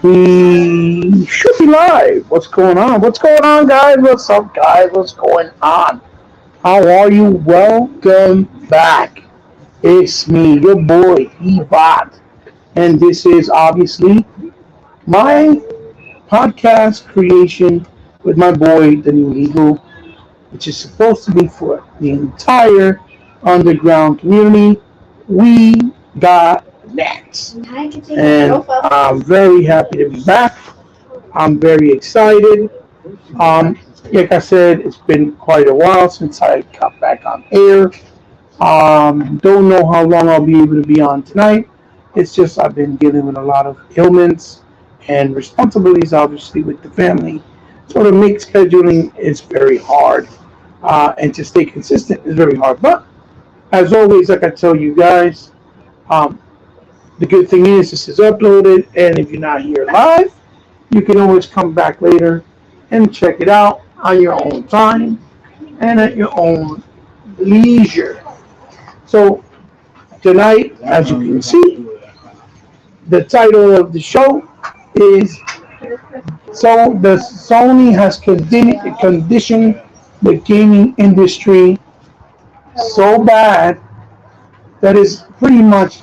We should be live. What's going on? What's going on, guys? What's up, guys? What's going on? How are you? Welcome back. It's me, your boy, Ebot. And this is obviously my podcast creation with my boy, the New Eagle, which is supposed to be for the entire underground community. We got next. And I'm very happy to be back. I'm very excited. Um, like I said, it's been quite a while since I got back on air. Don't know how long I'll be able to be on tonight. It's just I've been dealing with a lot of ailments and responsibilities, obviously, with the family. So to make scheduling is very hard, and to stay consistent is very hard. But as always, like I tell you guys, um, the good thing is this is uploaded, and if you're not here live, you can always come back later and check it out on your own time and at your own leisure. So tonight, as you can see, the title of the show is so the Sony has conditioned the gaming industry so bad that is pretty much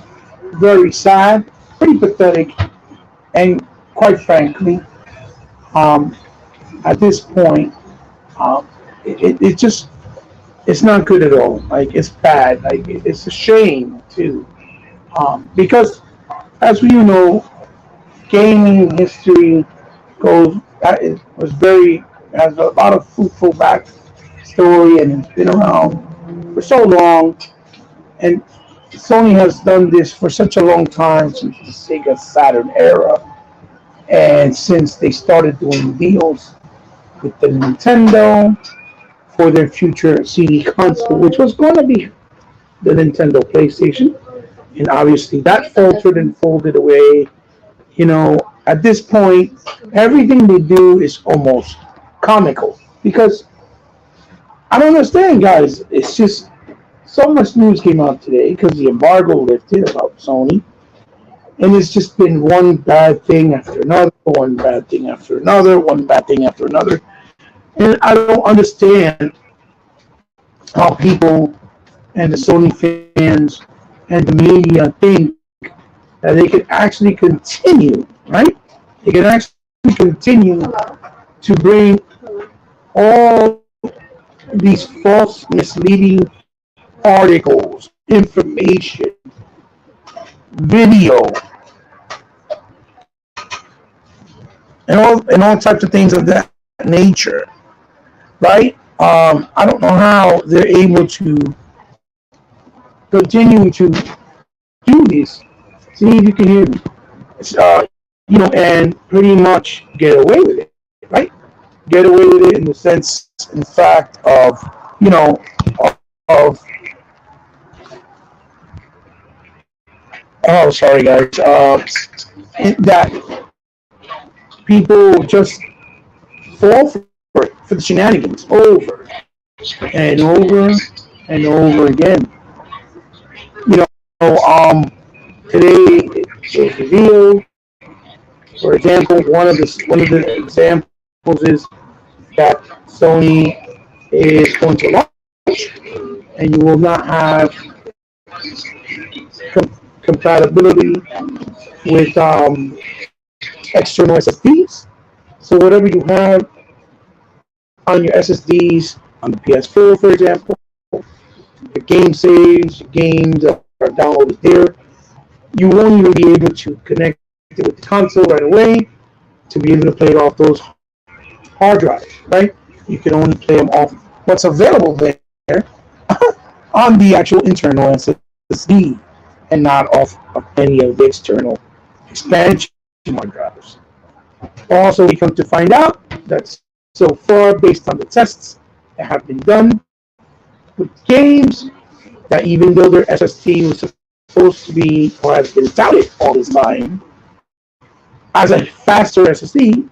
very sad, pretty pathetic, and quite frankly, um, at this point, it just it's not good at all. Like it's bad. Like it's a shame too, because as we know, gaming history goes it was very has a lot of fruitful backstory and it's been around for so long. And Sony has done this for such a long time since the Sega Saturn era, and since they started doing deals with the Nintendo for their future CD console, which was going to be the Nintendo PlayStation, and obviously that faltered and folded away. You know, at this point, everything they do is almost comical because I don't understand, guys. It's just so much news came out today because the embargo lifted about Sony, and it's just been one bad thing after another, one bad thing after another, one bad thing after another. And I don't understand how people and the Sony fans and the media think that they can actually continue, right? They can actually continue to bring all these false, misleading articles, information, video, and all types of things of that nature, right? I don't know how they're able to continue to do this. See if you can hear me. And pretty much get away with it, right? Get away with it in the sense, in fact, of you know, of oh, sorry guys, that people just fall for it, for the shenanigans over and over and over again. You today it was revealed. For example, one of the examples is that Sony is going to launch, and you will not have compatibility with external SSDs. So whatever you have on your SSDs on the PS4, for example, your game saves, your games that are downloaded there, you won't even be able to connect it with the console right away to be able to play it off those hard drives, right? You can only play them off what's available there on the actual internal SSD and not off of any of the external expansion hard drives. Also, we come to find out that so far, based on the tests that have been done with games, that even though their SSD was supposed to be, or has been touted all this time, as a faster SSD,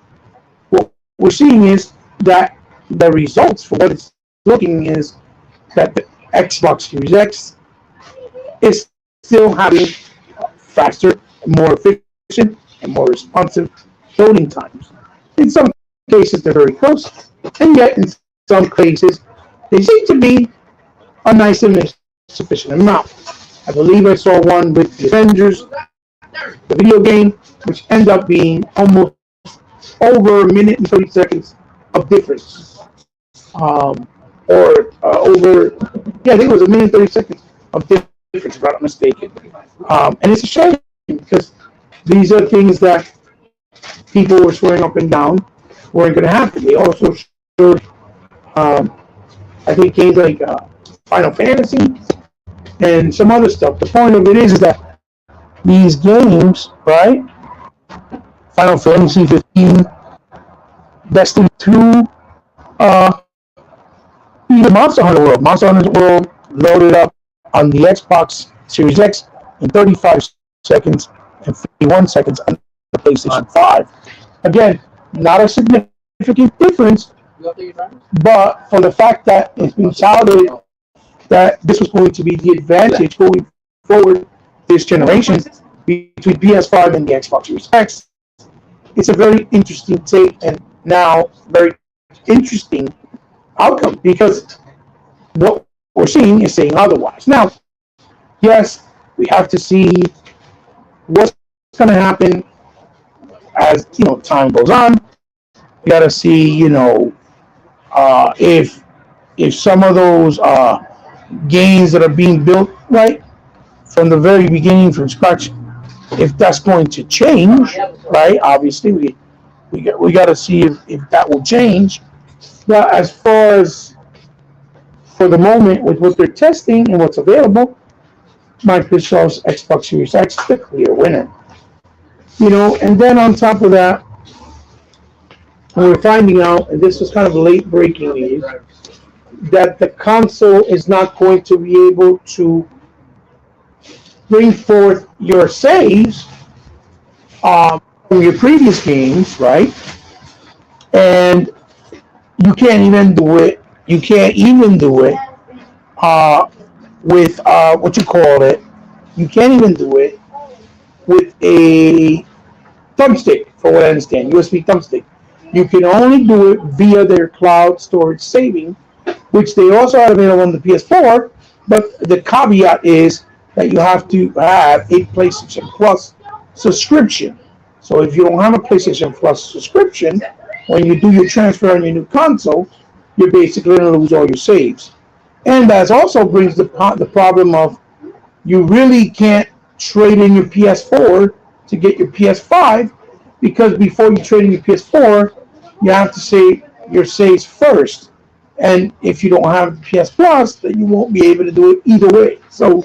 what we're seeing is that the results for what it's looking is that the Xbox Series X is still having faster more efficient and more responsive loading times. In some cases, they're very close, and yet in some cases, they seem to be a nice and sufficient amount. I believe I saw one with the Avengers, the video game, which ended up being almost over a minute and 30 seconds of difference. Or over, yeah, I think it was a minute and 30 seconds of difference, if I'm not mistaken. And it's a shame because these are things that people were swearing up and down weren't going to happen. They also showed, um, I think, games like Final Fantasy and some other stuff. The point of it is that these games, right? Final Fantasy 15, Destiny 2, even Monster Hunter World. Monster Hunter World loaded up on the Xbox Series X in 35 seconds and 51 seconds on the PlayStation 5. Again, not a significant difference, but for the fact that it's been touted that this was going to be the advantage going forward this generation between PS5 and the Xbox Series X, it's a very interesting take and now very interesting outcome because what we're seeing is saying otherwise. Now, yes, we have to see what's going to happen as time goes on. We got to see if some of those games that are being built right from the very beginning from scratch, if that's going to change, right? Obviously, we got to see if that will change. But as far as for the moment, with what they're testing and what's available, Microsoft's Xbox Series X is the clear winner. And then on top of that, we're finding out, and this was kind of late breaking news, that the console is not going to be able to bring forth your saves from your previous games, right? And you can't even do it. You can't even do it with what you call it. You can't even do it with a thumbstick, for what I understand, USB thumbstick. You can only do it via their cloud storage saving, which they also have available on the PS4. But the caveat is that you have to have a PlayStation Plus subscription. So if you don't have a PlayStation Plus subscription, when you do your transfer on your new console, you're basically going to lose all your saves. And that also brings the problem of you really can't trade in your PS4 to get your PS5 because before you trade in your PS4, you have to save your saves first. And if you don't have PS Plus, then you won't be able to do it either way. So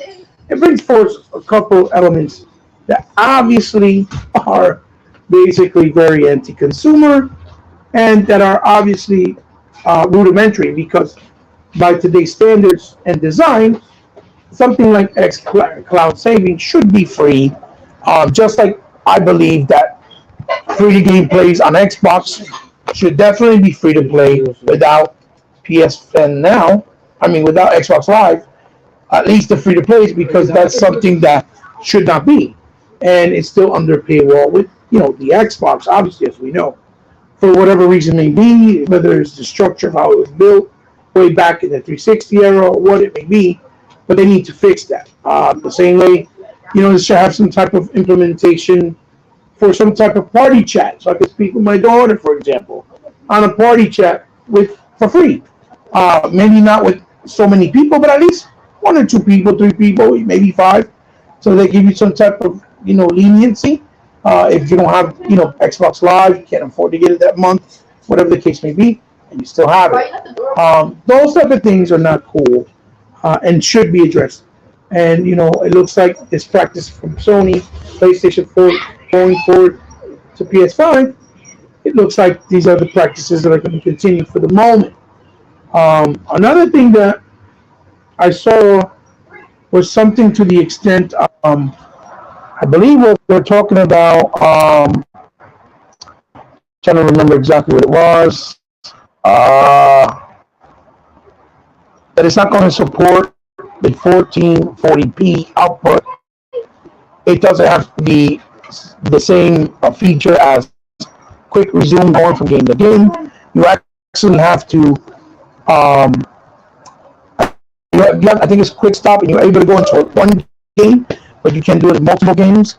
it brings forth a couple elements that obviously are basically very anti-consumer and that are obviously rudimentary because by today's standards and design, something like X Cloud Saving should be free. Just like I believe that free gameplays on Xbox should definitely be free to play without PSN now. I mean, without Xbox Live, at least the free to plays because that's something that should not be, and it's still under paywall with the Xbox, obviously, as we know, for whatever reason may be, whether it's the structure of how it was built way back in the 360 era or what it may be, but they need to fix that. The same way, they should have some type of implementation for some type of party chat, so I could speak with my daughter, for example, on a party chat for free. Maybe not with so many people, but at least one or two people, three people, maybe five. So they give you some type of leniency. If you don't have Xbox Live, you can't afford to get it that month, whatever the case may be, and you still have it. Those type of things are not cool and should be addressed. And it looks like this practice from Sony, PlayStation 4 going forward to PS5. It looks like these are the practices that are going to continue for the moment. Another thing that I saw was something to the extent, I believe what they're talking about, trying to remember exactly what it was, that it's not going to support the 1440p output. It doesn't have to be the same feature as quick resume going from game to game. You actually have to, um, I think it's quick stop, and you're able to go into one game, but you can do it in multiple games.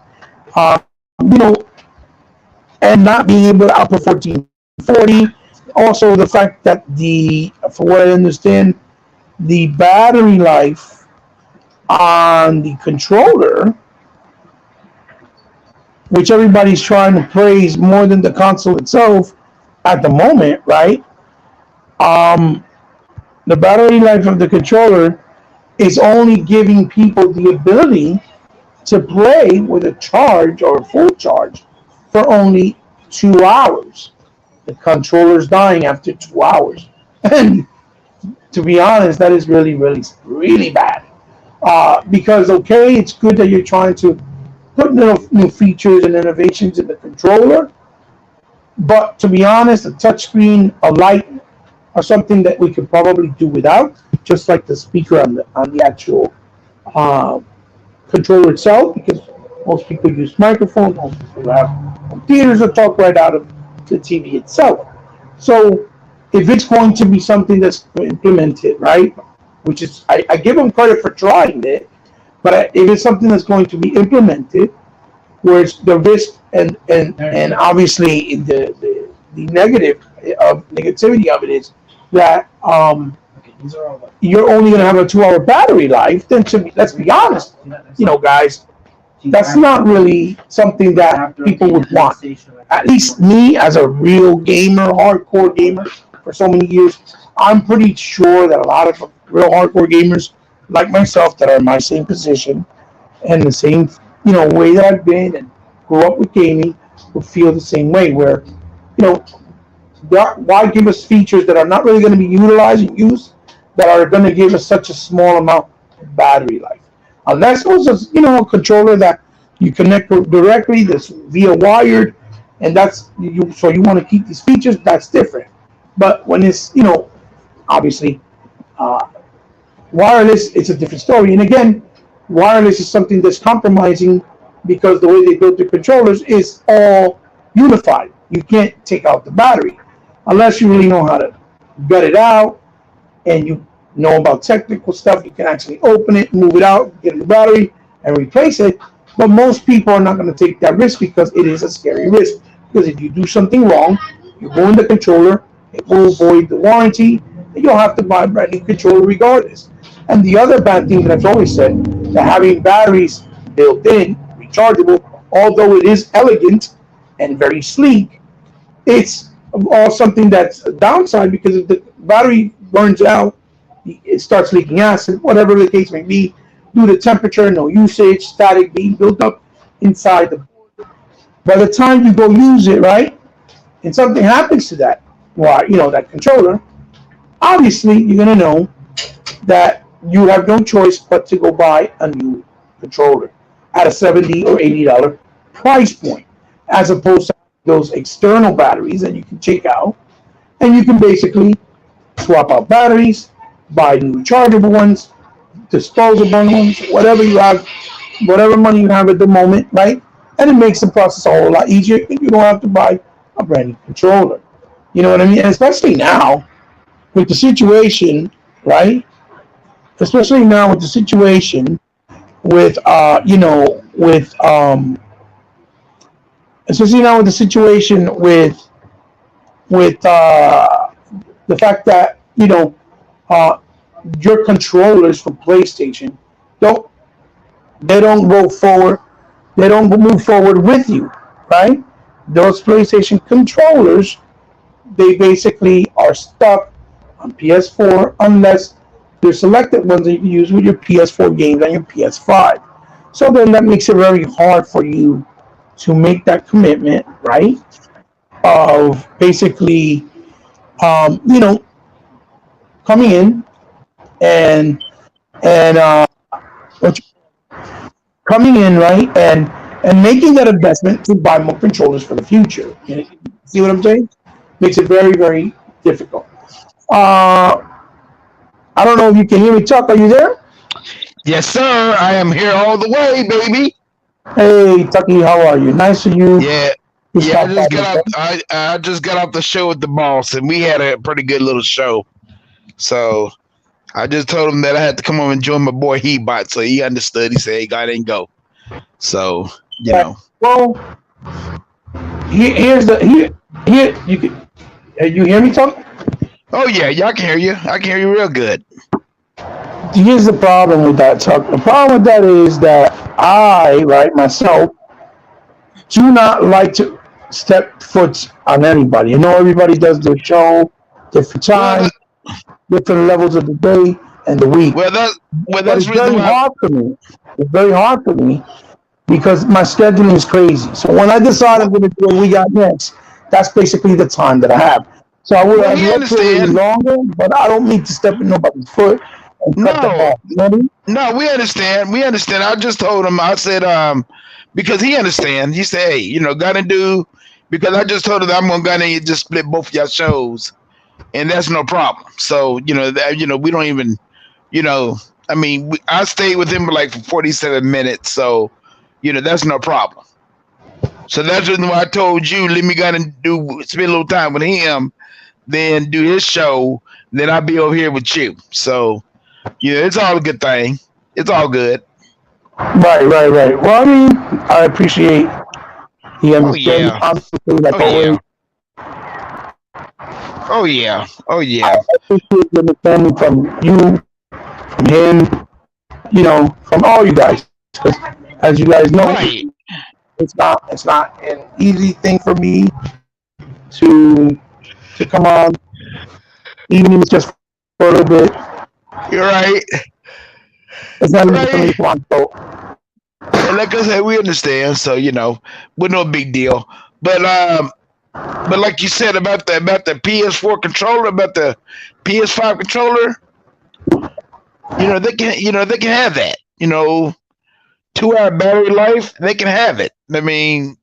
You know, and not being able to output 1440. Also, the fact that for what I understand, the battery life on the controller, which everybody's trying to praise more than the console itself at the moment, right? Um, the battery life of the controller is only giving people the ability to play with a charge or a full charge for only 2 hours. The controller's dying after 2 hours. And to be honest, that is really, really, really bad. Because, okay, it's good that you're trying to put new features and innovations in the controller, but to be honest, a touchscreen, a light, are something that we could probably do without, just like the speaker on the actual uh, controller itself, because most people use microphones, most people have computers that talk right out of the TV itself. So if it's going to be something that's implemented, right, which is, I give them credit for trying it, but if it's something that's going to be implemented, where it's the risk and obviously the negativity of it is that you're only going to have a 2 hour battery life, then to me, let's be honest, guys, that's not really something that people would want. At least me, as a real gamer, hardcore gamer for so many years, I'm pretty sure that a lot of real hardcore gamers like myself that are in my same position and the same way that I've been and grew up with gaming will feel the same way. Where you know why give us features that are not really going to be utilized and used, that are going to give us such a small amount of battery life? Unless it was a controller that you connect directly, that's via wired, and that's you. So you want to keep these features, that's different. But when it's obviously uh, wireless, it's a different story. And again, wireless is something that's compromising because the way they built the controllers is all unified. You can't take out the battery unless you really know how to gut it out and you know about technical stuff. You can actually open it, move it out, get the battery, and replace it. But most people are not going to take that risk because it is a scary risk. Because if you do something wrong, you ruin the controller, it will void the warranty, and you'll have to buy a brand new controller regardless. And the other bad thing that I've always said, that having batteries built in, rechargeable, although it is elegant and very sleek, it's all something that's a downside because if the battery burns out, it starts leaking acid, whatever the case may be, due to temperature, no usage, static being built up inside the. By the time you go use it, right, and something happens to that, that controller, obviously you're gonna know that you have no choice but to go buy a new controller at a $70 or $80 price point, as opposed to those external batteries that you can check out, and you can basically swap out batteries, buy new rechargeable ones, disposable ones, whatever you have, whatever money you have at the moment, right? And it makes the process a whole lot easier, and you don't have to buy a brand new controller. You know what I mean? And especially now with the situation, right? Especially now with the situation with especially now with the situation with the fact that uh, your controllers from PlayStation don't they don't go forward, they don't move forward with you, right? Those PlayStation controllers, they basically are stuck on PS4 unless there's selected ones that you can use with your PS4 games on your PS5. So then that makes it very hard for you to make that commitment, right? Of basically, you know, coming in and and coming in, right, and making that investment to buy more controllers for the future. See what I'm saying? Makes it very, very difficult. Uh, I don't know if you can hear me, Chuck. Are you there? Yes, sir. I am here all the way, baby. Hey, Tucky, how are you? Nice of you Yeah, to yeah. I stop by, just my got off. friend. I just got off the show with the boss, and we had a pretty good little show. So I just told him that I had to come over and join my boy Hebot, so he understood. He said, "Hey, God didn't go." So you Yeah. know. Well, here you can you hear me talk? Oh yeah, y'all can hear you. I can hear you real good. Here's the problem with that, Tuck. The problem with that is that I, right, myself, do not like to step foot on anybody. You know, everybody does their show, different Well, times, different levels of the day and the week. well that well But that's it's the reason very why. hard for me. It's very hard for me because my schedule is crazy. So when I decide I'm Well, going to do what we got next, that's basically the time that I have. So I would well, have we loved to wait understand. longer, but I don't need to step in nobody's foot and cut them No, off. You know what I mean? no, we understand. We understand. I just told him. I said, because he understand. He said, hey, gotta do. Because I just told him that I'm gonna just split both of y'all shows, and that's no problem. So that we don't even you know. I mean, I stayed with him for like for 47 minutes, so that's no problem. So that's the reason why I told you let me go and do spend a little time with him, then do his show, then I'll be over here with you. So it's all a good thing. It's all good. Right, right, right. Well, I mean, I appreciate the Oh understanding, yeah. honestly, like Oh always. yeah. Oh yeah. Oh I yeah. appreciate the understanding from you, from him, from all you guys. Because as you guys know, Right. it's not an easy thing for me to to come on, even if it's just for a little bit. You're right. It's not easy for me Right. to come on. So And like I said, we understand. So we're no big deal. But like you said about the PS4 controller, about the PS5 controller, they can have that. 2-hour battery life, they can have it. I mean,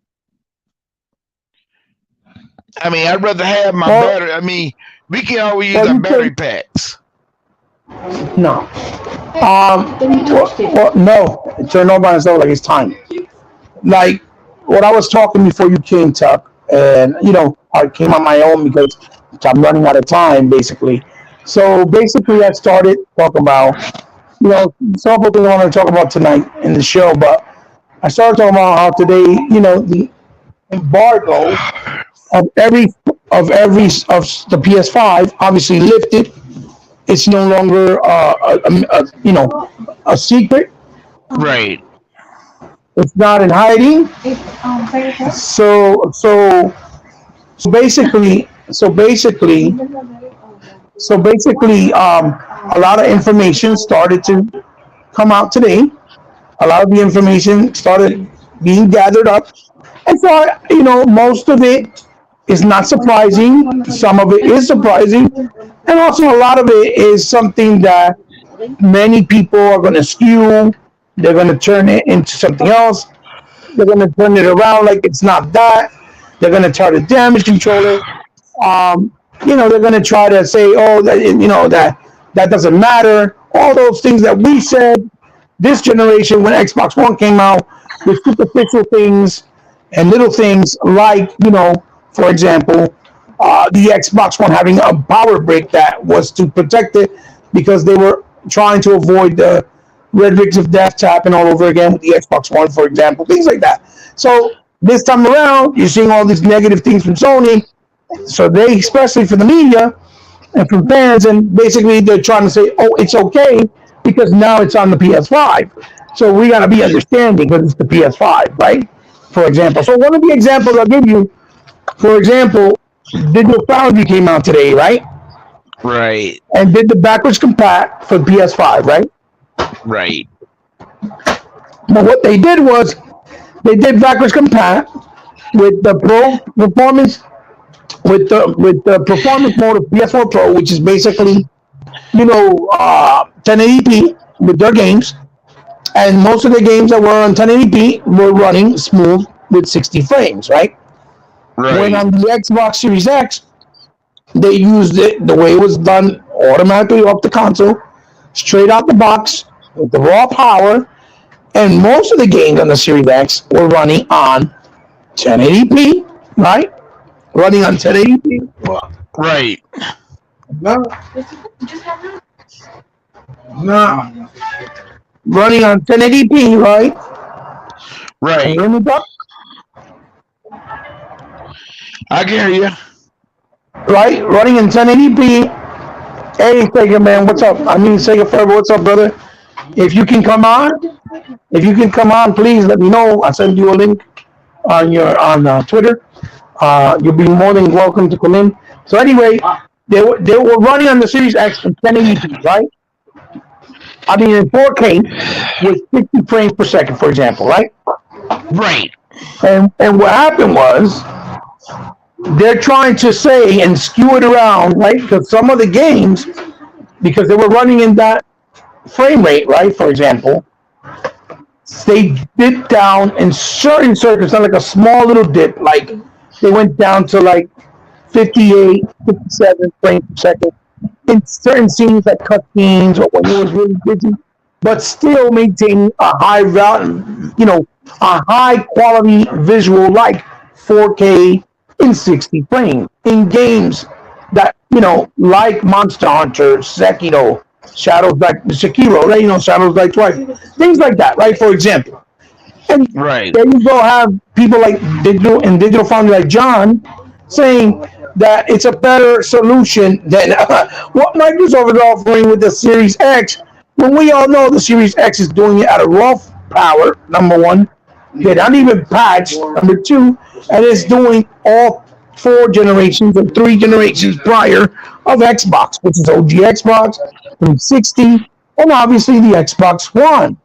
I'd rather have my well, battery. I mean, we can always use well, our you battery can packs. no. No. It turned on by itself like it's time. Like what I was talking before you came, Tuck, and I came on my own because I'm running out of time, basically. So basically, I started talking about several things I want to talk about tonight in the show, but I started talking about how today, the embargo of the PS5 obviously lifted. It's no longer a secret. Right. It's not in hiding. So basically, a lot of information started to come out today. A lot of the information started being gathered up. And so, most of it is not surprising. Some of it is surprising. And also, a lot of it is something that many people are going to skew. They're going to turn it into something else. They're going to turn it around like it's not that. They're going to try to damage control it. Um, they're going to try to say, oh, that doesn't matter. All those things that we said this generation when Xbox One came out with superficial things and little things like, for example, the Xbox One having a power brick that was to protect it because they were trying to avoid the red rings of death tapping all over again with the Xbox One, for example, things like that. So this time around, you're seeing all these negative things from Sony. So they, especially for the media and from fans, and basically they're trying to say, oh, it's okay because now it's on the PS5. So we got to be understanding because it's the PS5, right? For example. So one of the examples I'll give you, for example, Digital Foundry came out today, right? Right. And did the backwards compat for the PS5, right? Right. But what they did was they did backwards compat with the pro performance with the performance mode of PS4 Pro, which is basically 1080p with their games, and most of the games that were on 1080p were running smooth with 60 frames, right? When Right. on the Xbox Series X, they used it the way it was done automatically off the console, straight out the box with the raw power, And most of the games on the Series X were running on 1080p, right? Running on 1080p. Right. No, no. Running on 1080p, right? Can you Right. hear me, Doc? I can hear you. Right? Running in 1080p. Hey, Sega man, what's up? I mean, Sega Forever, what's up, brother? If you can come on, if you can come on, please let me know. I'll send you a link on your on Twitter. You'll be more than welcome to come in. So anyway, they were running on the Series X in 1080p, right? I mean, in 4K with 50 frames per second, for example, right? Right. And what happened was they're trying to say and skew it around, right? Because some of the games, because they were running in that frame rate, right? For example, they dipped down in certain circuits, not like a small little dip, like they went down to like 58, 57 frames per second in certain scenes like cutscenes or when it was really busy, but still maintaining a high value, a high quality visual like 4K in 60 frames in games that like Monster Hunter, Sekiro, Shadows like Sekiro, right? Shadows like Twice, things like that, right? For example, and Right. then you go have people like Digital Foundry like John saying that it's a better solution than what Microsoft is offering with the Series X. When we all know the Series X is doing it at a raw power, number one, they're not even patched, number two, and it's doing all four generations and three generations prior of Xbox, which is OG Xbox, 360, and obviously the Xbox One.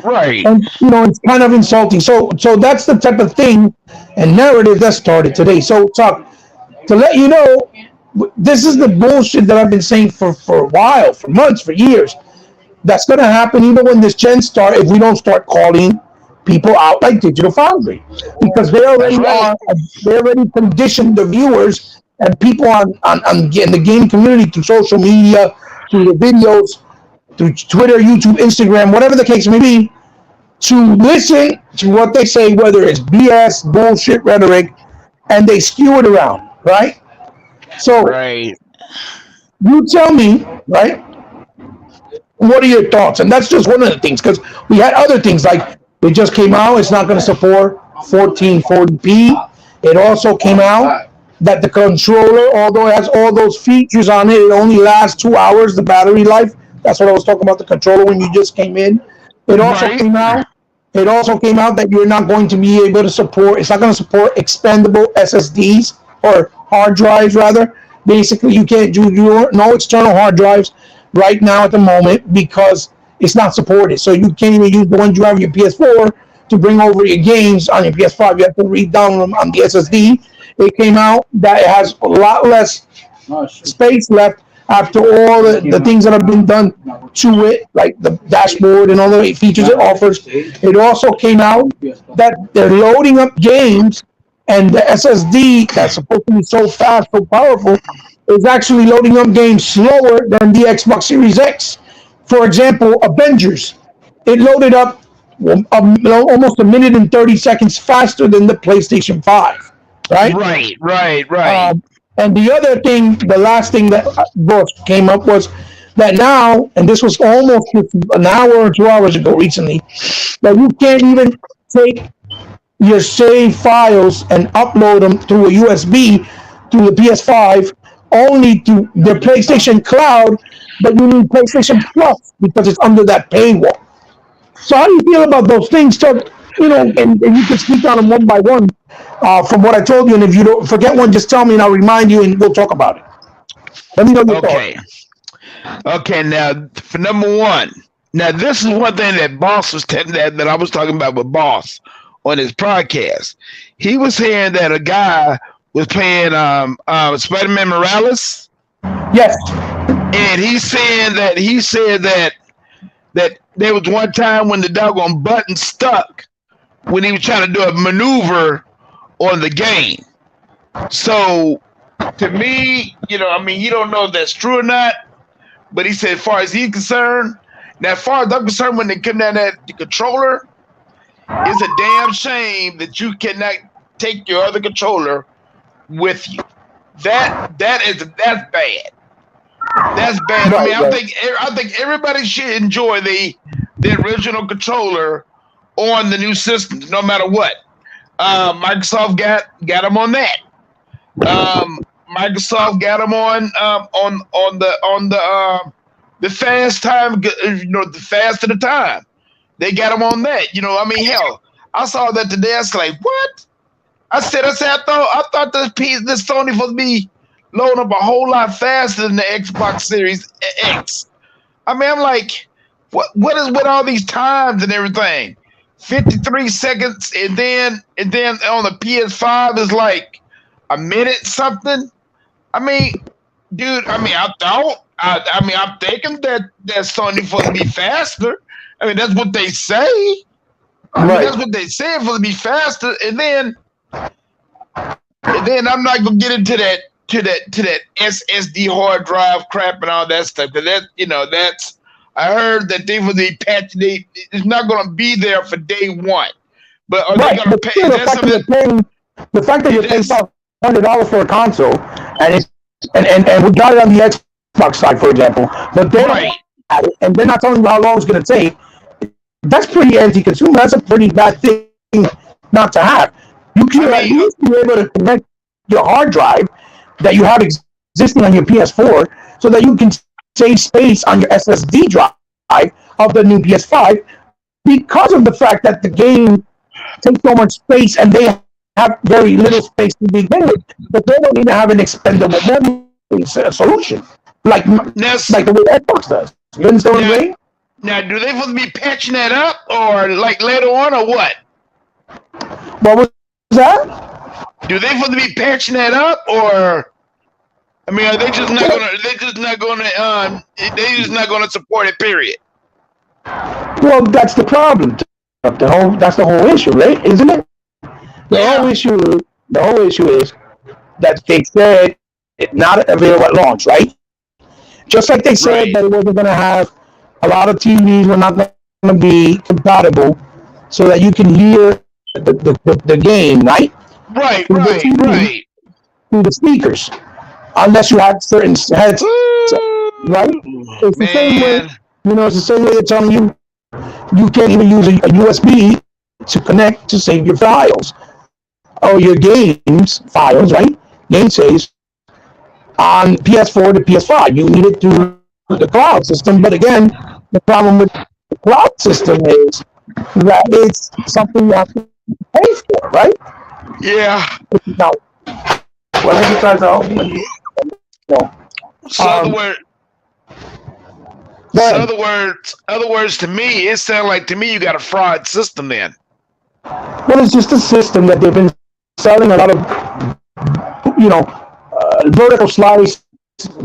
Right. And it's kind of insulting. So that's the type of thing and narrative that started today. So to let you know, this is the bullshit that I've been saying for a while, for months, for years. That's going to happen even when this gen start if we don't start calling people out like Digital Foundry, because That's right. they already conditioned the viewers and people on in the gaming community through social media, through the videos, through Twitter, YouTube, Instagram, whatever the case may be, to listen to what they say, whether it's BS, bullshit rhetoric, and they skew it around, right? So Right. you tell me, right? What are your thoughts? And that's just one of the things, because we had other things like it just came out. It's not going to support 1440p. It also came out that the controller, although it has all those features on it, it only lasts 2 hours. The battery life. That's what I was talking about. The controller when you just came in. It also Right. came out. It also came out that you're not going to be able to support. It's not going to support expandable SSDs or hard drives, rather. Basically, you can't do no external hard drives right now at the moment because it's not supported. So you can't even use the ones you have on your PS4 to bring over your games on your PS5. You have to re-download them on the SSD. It came out that it has a lot less space left after all the things that have been done to it, like the dashboard and all the features it offers. It also came out that they're loading up games and the SSD that's supposed to be so fast, so powerful, is actually loading up games slower than the Xbox Series X. For example, Avengers, it loaded up almost a minute and 30 seconds faster than the PlayStation 5, right? Right. Right. Right. Um, and the other thing, the last thing that came up was that now, and this was almost an hour or 2 hours ago recently, that you can't even take your save files and upload them through a USB to the PS5 only to the PlayStation Cloud, but you need PlayStation Plus because it's under that paywall. So how do you feel about those things? So, and you can speak on them one by one from what I told you. And if you don't forget one, just tell me and I'll remind you and we'll talk about it. Let me know your thoughts. Okay. Okay. Now, for number one, now this is one thing that Boss was telling that I was talking about with Boss on his podcast. He was saying that a guy was playing Spider-Man Morales, Yes. and he said that there was one time when the doggone button stuck when he was trying to do a maneuver on the game. So to me, I mean, you don't know if that's true or not, but he said, as far as he's concerned, now as far as I'm concerned, when they come down that the controller, It's a damn shame that you cannot take your other controller with you. That's bad. That's bad. I Right, mean, right. I think everybody should enjoy the original controller on the new systems, no matter what. Microsoft got them on that. Um, Microsoft got them on the fast time. The fast of the time. They got them on that. I mean, hell, I saw that today. I was like, what? I thought this Sony supposed to be loading up a whole lot faster than the Xbox Series X. I mean, I'm like, what is with all these times and everything? 53 seconds, and then on the PS5 is like a minute something. I mean, dude. I mean, I'm thinking that Sony supposed to be faster. I mean, that's what they say. I mean, Right. that's what they say, it's supposed to be faster, and then I'm not gonna get into that SSD hard drive crap and all that stuff. Cause that's I heard that they will be patched. It's not gonna be there for day one. But are they Right. gonna But pay? still, Is that something? the fact that you're paying That's $500 for a console, and it's and we got it on the Xbox side, for example, but they don't right, have it, and they're not telling you how long it's going to take. That's pretty anti-consumer. That's a pretty bad thing not to have. You I can at mean, least be able to connect your hard drive that you have existing on your PS4, so that you can save space on your SSD drive of the new PS5, because of the fact that the game takes so much space and they have very little space to begin with. But they don't even have an expendable memory solution like now, the way Xbox does. You understand what I'm now, saying? now, do they supposed to be patching that up, or like later on, or what? What was that? Do they supposed to be patching that up, or I mean, are they just not gonna? They just not gonna. They just not gonna support it. Period. Well, that's the problem. That's the whole issue, right? Isn't it? The whole Yeah. issue. The whole issue is that they said it's not available at launch, right? Just like they said Right. that it wasn't going to have a lot of TVs were not going to be compatible, so that you can hear the game, right? Right. Through the Right. TV, Right. through the speakers, unless you had certain headsets, right? Ooh, It's the same way. man. It's the same way they're telling you you can't even use a USB to connect to save your files or your games files, right? Game saves on PS4 to PS5. You need it through the cloud system. But again, the problem with the cloud system is that it's something you have to pay for, right? Yeah. Now, whatever you guys are, know, So other um, word. So then, other words to me, it sounds like to me you got a fraud system then. well, it's just a system that they've been selling a lot of, vertical slice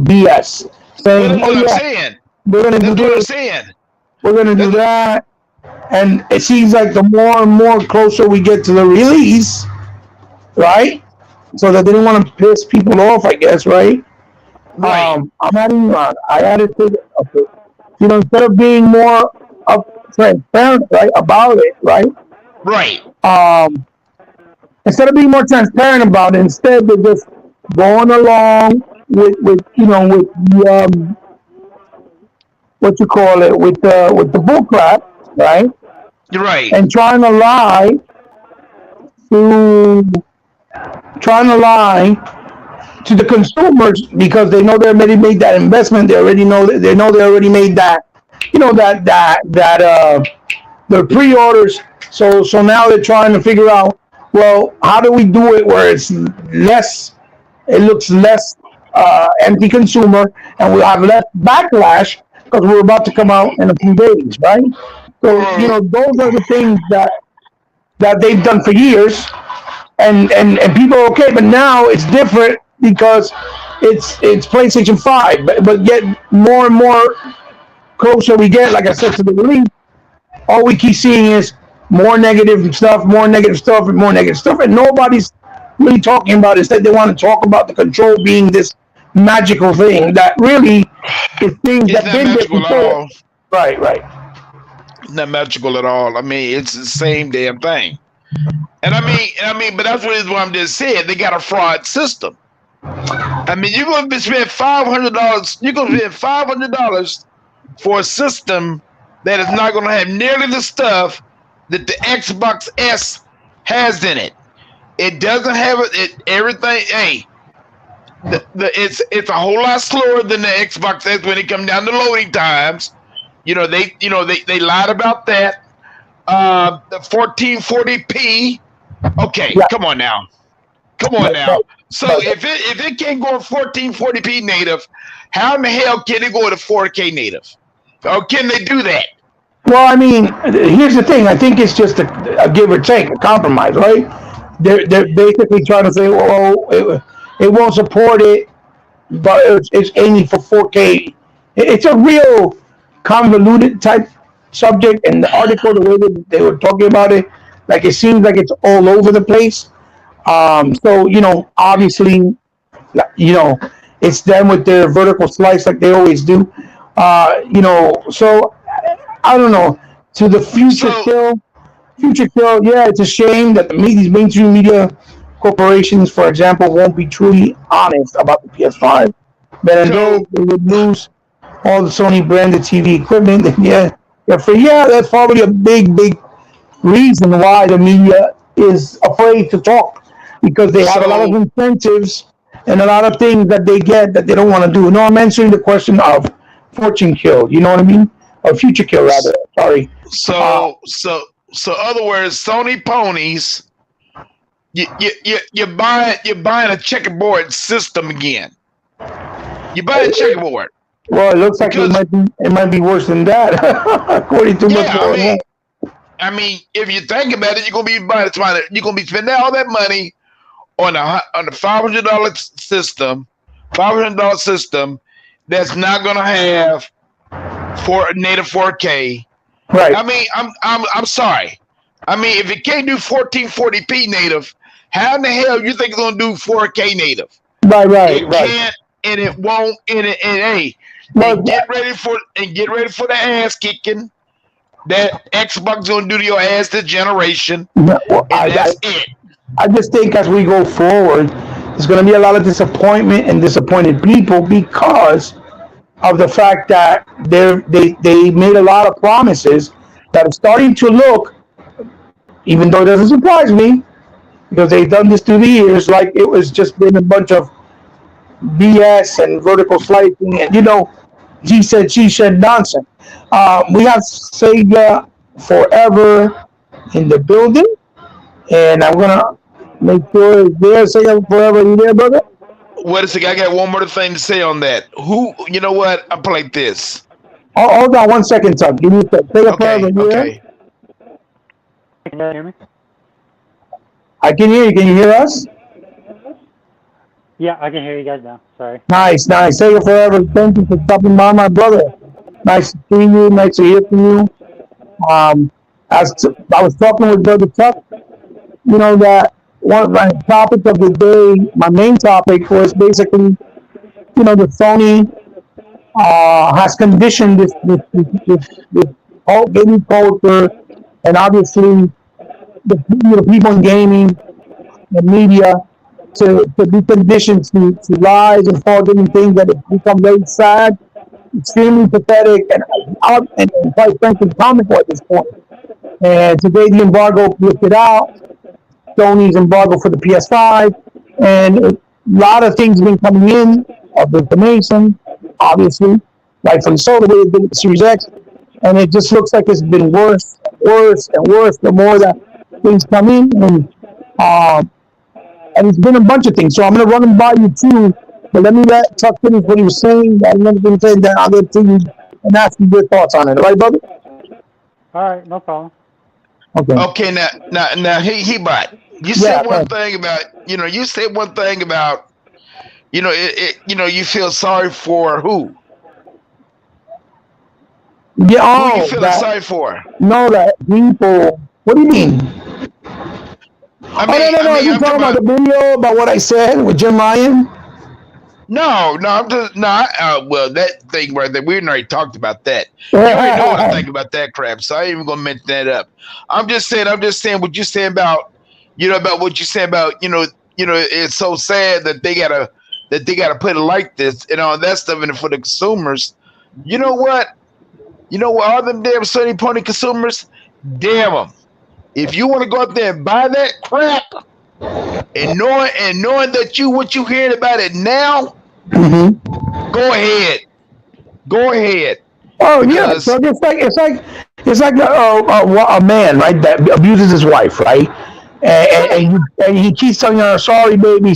BS, Well, saying, that's "Oh what I'm yeah, saying. we're gonna do That's what I'm this, saying. we're gonna do That's what, that," and it seems like the more and more closer we get to the release, right? So that they didn't want to piss people off, I guess, right? right. I'm adding on. I added to okay. Instead of being more transparent, right, about it, right? Right. Um, Instead of being more transparent about it, instead they're just going along with the what you call it, with the bull crap, right? You're right. And to trying to lie to the consumers, because they know they already made that investment. They already made that, their pre-orders. So now they're trying to figure out, well, how do we do it where it looks less anti-consumer, and we'll have less backlash because we're about to come out in a few days, right? So those are the things that they've done for years, and people are okay. But now it's different because it's PlayStation 5, but yet more and more closer we get, like I said, to the release, all we keep seeing is more negative stuff, more negative stuff, and more negative stuff, and nobody's really talking about it. Instead, they want to talk about the control being this magical thing that really is things It's that not been there magical at before. all. Right, right. not magical at all. I mean, it's the same damn thing. But that's what I'm just saying. They got a fraud system. I mean, you're going to spend $500. You're going to spend $500 for a system that is not going to have nearly the stuff that the Xbox S has in it. It doesn't have everything. Hey, it's a whole lot slower than the Xbox S when it comes down to loading times. They lied about that. The 1440p. Okay, Yeah. come on now. So if it can't go 1440p native, how in the hell can it go to 4K native? Or can they do that? Well, I mean, here's the thing. I think it's just a give or take, a compromise, right? They're basically trying to say, well, it won't support it, but it's aiming for 4K. It's a real convoluted type subject, and the article, the way that they were talking about it, like it seems like it's all over the place. So obviously, it's them with their vertical slice like they always do. So I don't know. To the future kill. Yeah, it's a shame that these mainstream media corporations, for example, won't be truly honest about the PS5. But then they would lose all the Sony branded TV equipment. And that's probably a big reason why the media is afraid to talk, because they have a lot of incentives and a lot of things that they get that they don't want to do. No, I'm answering the question of fortune kill. You know what I mean? Or future kill, rather. Sorry. So other words, Sony ponies. You're buying a checkerboard system again. You buy a checkerboard. Well, it looks like it might be worse than that, according to what's going on. I mean, if you think about it, you're gonna be spending all that money on a $500 system that's not gonna have native 4K. Right. I mean, I'm sorry. I mean, if it can't do 1440p native, how in the hell you think it's gonna do 4K native? Right. It can't, and it won't. Get ready for the ass kicking that Xbox gonna do to your ass this generation. That's it. I just think as we go forward, there's going to be a lot of disappointment and disappointed people because of the fact that they made a lot of promises that are starting to look, even though it doesn't surprise me, because they've done this through the years, like it was just been a bunch of BS and vertical slicing and he said, she said nonsense. We have Sega Forever in the building, and I'm gonna make sure it's there. Sega Forever, you there, brother? Wait a second, I got one more thing to say on that. You know what? I played this. Oh, hold on 1 second, Tuck. Give me a second. Sega Forever, you okay. Can you hear me? I can hear you. Can you hear us? Yeah, I can hear you guys now. Sorry. Nice. Sega Forever, thank you for stopping by, my brother. Nice to see you. Nice to hear from you. As I was talking with Brother Chuck, that one of my topics of the day, my main topic was basically, the Sony has conditioned this whole gaming culture, and obviously the people in gaming, the media, to be conditioned to lies and false things that have become very sad, extremely pathetic, and quite frankly comical at this point. And today the embargo lifted out, Sony's embargo for the PS5, and a lot of things have been coming in of information, obviously, rightfully so, the way it did with the Series X, and it just looks like it's been worse and worse the more that things come in, and it's been a bunch of things. So I'm going to run them by you too, but let me let Chuck finish what he was saying. I'm going to say that I'll get to you and ask you your thoughts on it. All right, brother? All right, no problem. Okay. Now, he bought. You said one thing about, you said one thing about, you feel sorry for who? Yeah, who you feeling sorry for? No, that people. What do you mean? No. You're talking about the video about what I said with Jim Ryan? No, I'm just no. Well, that thing right there, we already talked about that. You already know what I think about that crap, so I ain't even gonna mention that up. I'm just saying what you saying about, about what you say about, it's so sad that they gotta put it like this and all that stuff, and for the consumers, you know what, all them damn Sony Pony consumers, damn them. If you want to go out there and buy that crap, and knowing that what you hearing about it now, Mm-hmm. go ahead, go ahead, Oh yeah, so because it's like a man, right, that abuses his wife, right, right, and he keeps telling her, sorry baby,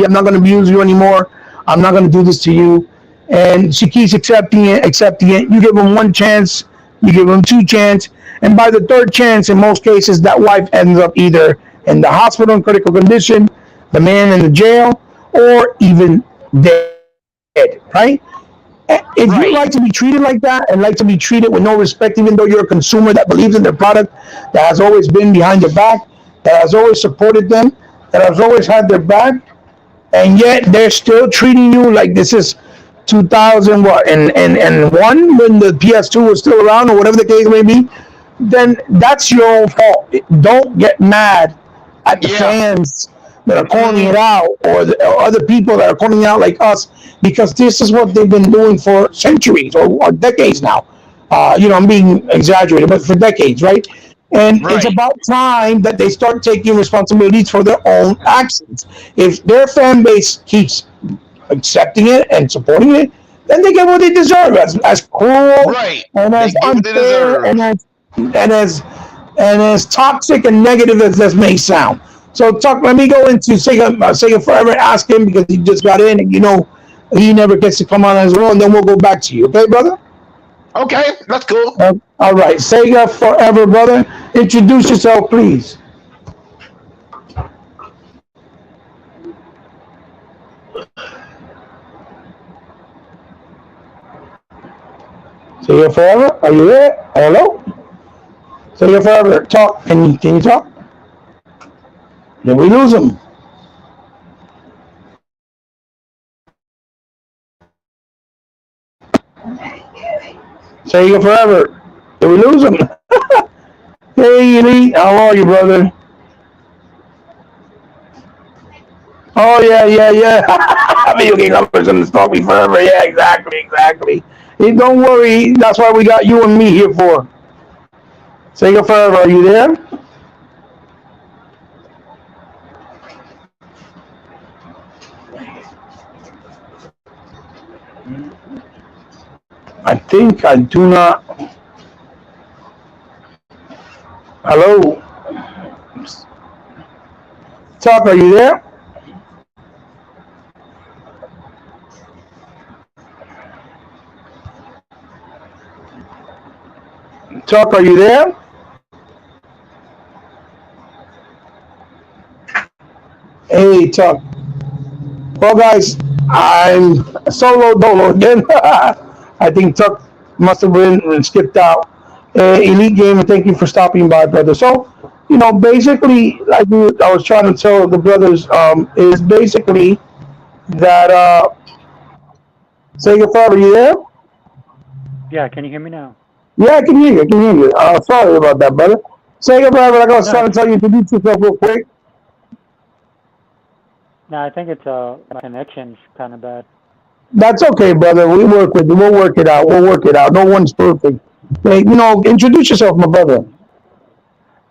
I'm not going to abuse you anymore, I'm not going to do this to you, and she keeps accepting it. You give him one chance, you give him two chance, and by the third chance, in most cases, that wife ends up either in the hospital in critical condition, the man in the jail, or even dead, right? If you like to be right, treated like that and like to be treated with no respect, even though you're a consumer that believes in their product, that has always been behind their back, that has always supported them, that has always had their back, and yet they're still treating you like this is 2000 what and one when the PS2 was still around or whatever the case may be, then that's your own fault. Don't get mad at the yeah, fans that are calling it mm, out, or other people that are calling it out like us, because this is what they've been doing for centuries or decades now. I'm being exaggerated, but for decades, right? And it's right, about time that they start taking responsibilities for their own actions. If their fan base keeps accepting it and supporting it, then they get what they deserve. As cruel right. and They as get what they unfair deserve. and as toxic and negative as this may sound. So, Tuck, let me go into Sega Forever and ask him because he just got in and he never gets to come on as well, and then we'll go back to you. Okay, brother? Okay, that's cool. All right, Sega Forever, brother. Introduce yourself, please. Sega Forever, are you there? Hello? Sega Forever, talk. Can you talk? Did we lose him? Sega Forever. Did we lose him? Hey, Elite, how are you, brother? Oh, yeah, yeah, yeah. Video game lovers gonna stalk me forever. Yeah, exactly, exactly. Hey, don't worry. That's why we got you and me here for. Sega Forever, are you there? I think I do not. Hello? Talk, are you there? Talk, are you there? Hey, Talk. Well, guys, I'm solo dolo again. I think Tuck must have been and skipped out. Elite Gamer, thank you for stopping by, brother. So, basically, like I was trying to tell the brothers, is basically that, Sega Father, you there? Yeah, can you hear me now? Yeah, I can hear you. I can hear you. Sorry about that, brother. Sega Father, like I was No, trying to tell you, introduce yourself real quick. no, I think it's my connection's kind of bad. That's okay, brother. We work with you. We'll work it out. We'll work it out. No one's perfect. Hey, introduce yourself, my brother.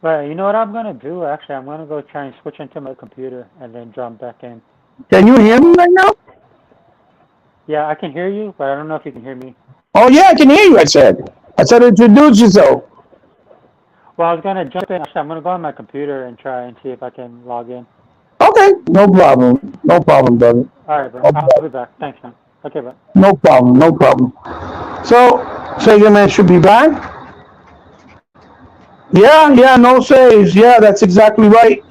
But you know what I'm gonna do? Actually, I'm gonna go try and switch into my computer and then jump back in. Can you hear me right now? Yeah, I can hear you, but I don't know if you can hear me. Oh yeah, I can hear you. I said introduce yourself. Well, I was gonna jump in. Actually, I'm gonna go on my computer and try and see if I can log in. Okay, no problem, brother. All right, bro. No I'll be problem, back. Thanks, man. Okay, bye. no problem, no problem. So, Sega Man should be back. Yeah, yeah, no saves. Yeah, that's exactly right.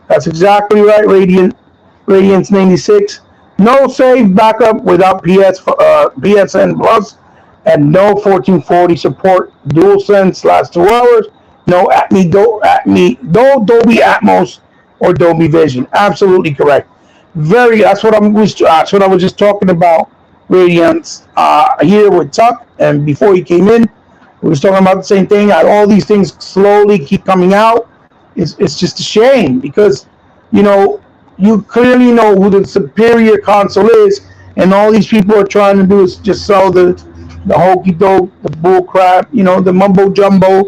That's exactly right. Radiance 96. No save backup without PSN Plus, and no 1440 support. DualSense lasts 2 hours. No Dolby Atmos or Dolby Vision. Absolutely correct. Very. That's what I was just talking about. Radiance here with Tuck, and before he came in, we was talking about the same thing. All these things slowly keep coming out. It's just a shame because you know you clearly know who the superior console is, and all these people are trying to do is just sell the hokey doke, the bull crap, the mumbo jumbo.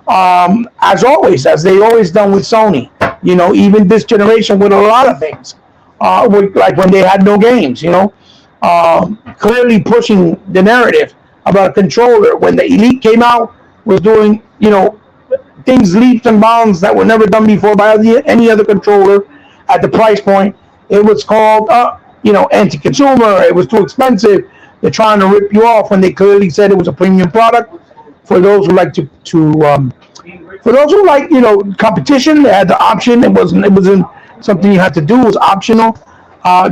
As always, as they always done with Sony. Even this generation with a lot of things. Like when they had no games. Clearly pushing the narrative about a controller when the Elite came out was doing things leaps and bounds that were never done before by any other controller at the price point. It was called anti-consumer. It was too expensive. They're trying to rip you off when they clearly said it was a premium product. For those who like for those who like competition, they had the option. It wasn't something you had to do. It was optional.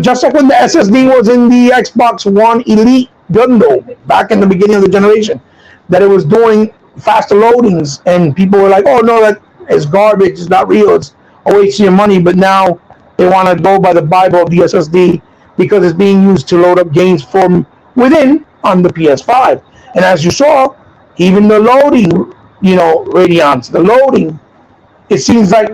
Just like when the SSD was in the Xbox One Elite bundle back in the beginning of the generation, that it was doing faster loadings, and people were like, "Oh no, that is garbage. It's not real. It's a waste of your money." But now they want to go by the Bible of the SSD because it's being used to load up games from within on the PS5. And as you saw, even the loading, Radiance, the loading, it seems like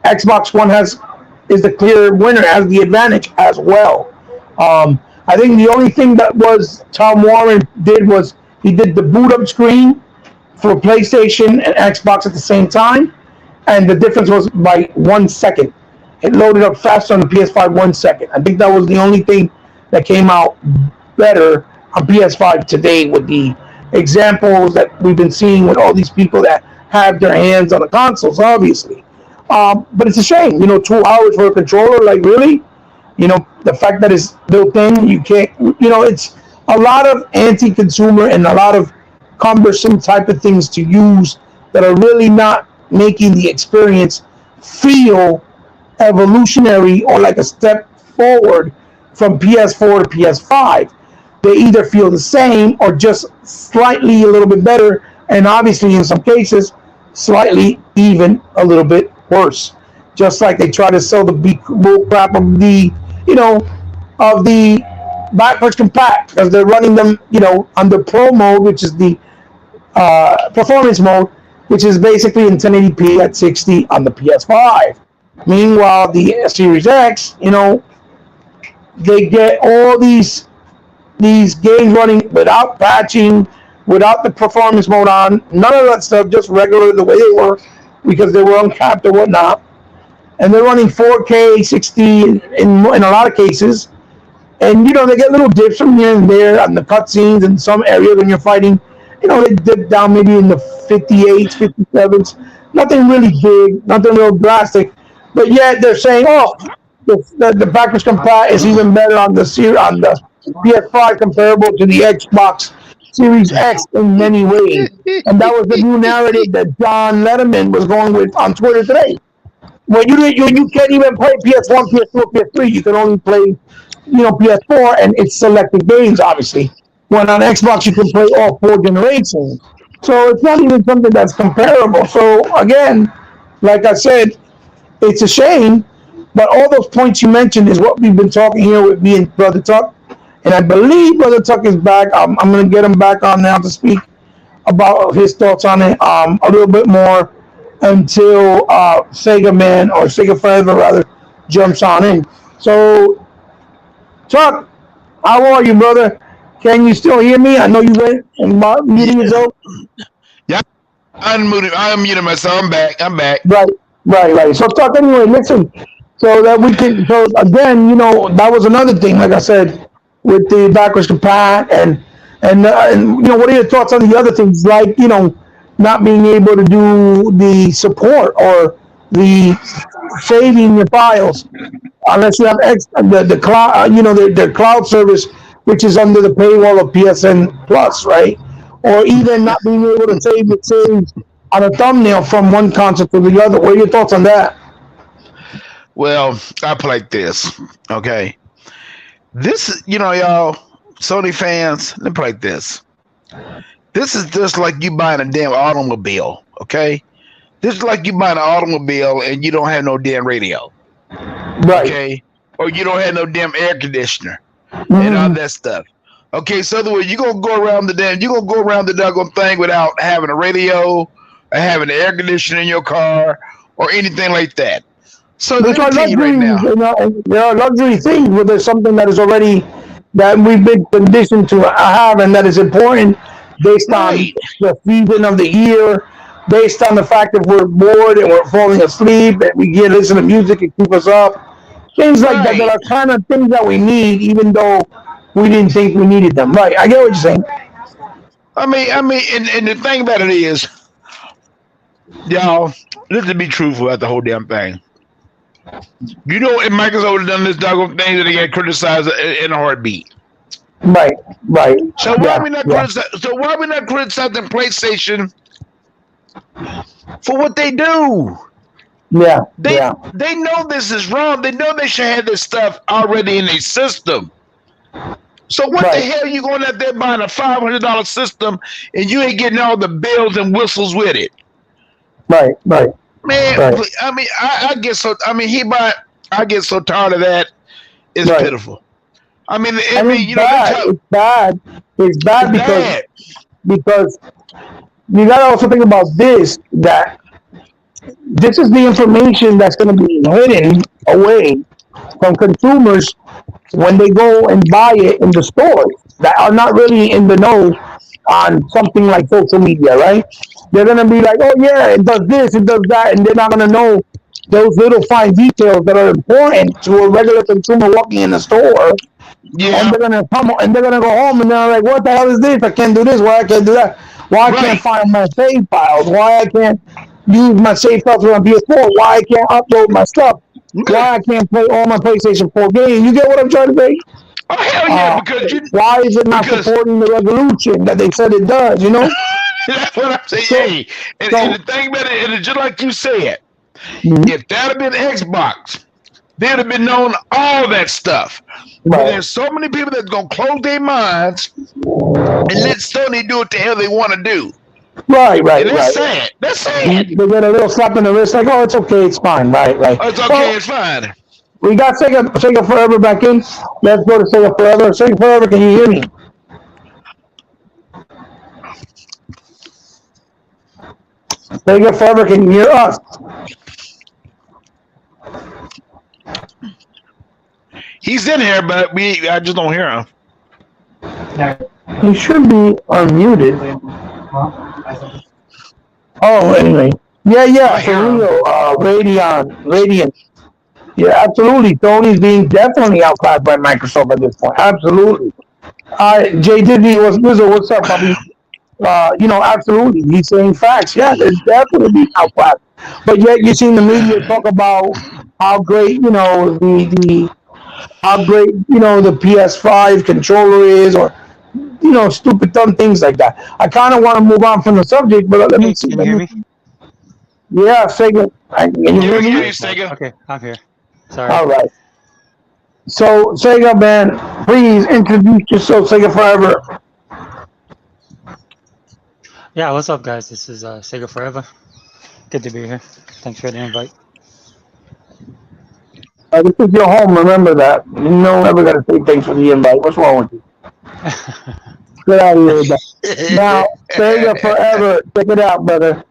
Xbox One is the clear winner, has the advantage as well. I think the only thing that was Tom Warren did was he did the boot up screen for PlayStation and Xbox at the same time, and the difference was by 1 second. It loaded up faster on the PS5 1 second. I think that was the only thing that came out better on PS5 today with the examples that we've been seeing with all these people that have their hands on the consoles, obviously. But it's a shame, 2 hours for a controller, like really? The fact that it's built in, you can't, it's a lot of anti-consumer and a lot of cumbersome type of things to use that are really not making the experience feel evolutionary or like a step forward from PS4 to PS5. They either feel the same or just slightly a little bit better, and obviously in some cases slightly even a little bit worse. Just like they try to sell the bull crap of the backwards compact because they're running them under Pro mode, which is the performance mode, which is basically in 1080p at 60 on the PS5. Meanwhile, the Series X, they get all these games running without patching, without the performance mode on, none of that stuff, just regular the way they were because they were uncapped or whatnot. And they're running 4K 60 in a lot of cases. And they get little dips from here and there on the cutscenes in some areas when you're fighting. They dip down maybe in the 58s, 57s. Nothing really big, nothing real drastic. But yet they're saying, oh, the backwards compat is even better on the PS5 comparable to the Xbox Series X in many ways. And that was the new narrative that John Letterman was going with on Twitter today. When you can't even play PS1, PS2, PS3, you can only play PS4 and it's selected games, obviously. When on Xbox you can play all 4 generations. So it's not even something that's comparable. So again, like I said, it's a shame, but all those points you mentioned is what we've been talking here with me and Brother Tuck. And I believe Brother Tuck is back. I'm going to get him back on now to speak about his thoughts on it a little bit more until Sega Man, or Sega Forever rather, jumps on in. So, Tuck, how are you, brother? Can you still hear me? I know you went and muting yourself. Yeah, I unmuted myself. I'm back. Right. So, Tuck, anyway, listen. So that we can, so again, that was another thing, like I said, with the backwards compat and what are your thoughts on the other things, like, not being able to do the support or the saving your files unless you have the cloud, the cloud service, which is under the paywall of PSN Plus, right? Or even not being able to save the saves on a thumbnail from one console to the other. What are your thoughts on that? Well, I put like this, okay? This, y'all, Sony fans, let me put like this. This is just like you buying a damn automobile, okay? This is like you buying an automobile and you don't have no damn radio. Right. Okay? or you don't have no damn air conditioner and all Mm-hmm. that stuff. Okay, so the way you gonna go around the doggone thing without having a radio or having an air conditioner in your car or anything like that. So Which let me are tell you right luxuries, now. and there are luxury things, but there's something that is already that we've been conditioned to have, and that is important based on Right, the season of the year, based on the fact that we're bored and we're falling asleep, and we get listen to music and keep us up. Things like that that right. are kind of things that we need, even though we didn't think we needed them. Right? I get what you're saying. And the thing about it is, y'all, let's just be truthful about the whole damn thing. You know, if Microsoft would have done this doggone thing that they get criticized in a heartbeat. Right, right. So why Yeah, we not yeah, criticize? So why we not criticizing PlayStation for what they do? yeah, They yeah. they know this is wrong. They know they should have this stuff already in their system. So what the Right, hell you going out there buying a $500 system and you ain't getting all the bells and whistles with it? right, right, Man, right, I get so I get so tired of that. It's right. pitiful. And it's You know, they bad. tell It's bad. It's it's bad bad. because you gotta also think about this that this is the information that's gonna be hidden away from consumers when they go and buy it in the stores that are not really in the know on something like social media, right? They're gonna be like, oh yeah, it does this, it does that, and they're not gonna know those little fine details that are important to a regular consumer walking in the store. And Yeah, they're gonna go home and they're like, what the hell is this? I can't do this. Why I can't do that? Why I can't right. find my save files? Why I can't use my save files on PS4? Why I can't upload my stuff? Yeah. Why I can't play all my PlayStation 4 games? You get what I'm trying to say? Oh hell yeah, Uh, why is it not because supporting the resolution that they said it does? You know? that's what I'm saying. So, Hey, and so, the thing about it, and it's just like you said, mhm, if that had been Xbox, they'd have been known all that stuff. But right, there's so many people that's gonna close their minds and let Sony do what the hell they want to do. right, And right, that's right. sad. That's sad. They get a little slap in the wrist, like, oh, it's okay, it's fine, right, right. Oh, it's okay, Well, it's fine. we got Sega Forever back in. Let's go to Sega Forever. Sega Forever, can you hear me? Sega Forever, can you hear us? He's in here, but I just don't hear him. He should be unmuted. Oh, anyway. Yeah, I yeah, for hear him. real. Radiant. Yeah, absolutely. Sony's being definitely outclassed by Microsoft at this point. Absolutely. Jay Disney, what's up, puppy? Absolutely. He's saying facts. Yeah, there's definitely being outclassed. But yet you're seeing the media talk about how great, how great, the PS5 controller is, or stupid dumb things like that. I kind of want to move on from the subject, but let me Hey, see. can you hear me? Yeah, Sega. Can you Yeah, hear we can hear me? you, Sega. Okay, I'm here. Sorry. All right. So, Sega man, please introduce yourself, Sega Forever. Yeah, what's up, guys? This is Sega Forever. Good to be here. Thanks for the invite. This is your home. Remember that. You know, never got to say thanks for the invite. What's wrong with you? Get out of here with that. Now, Sega Forever. Check it out, brother.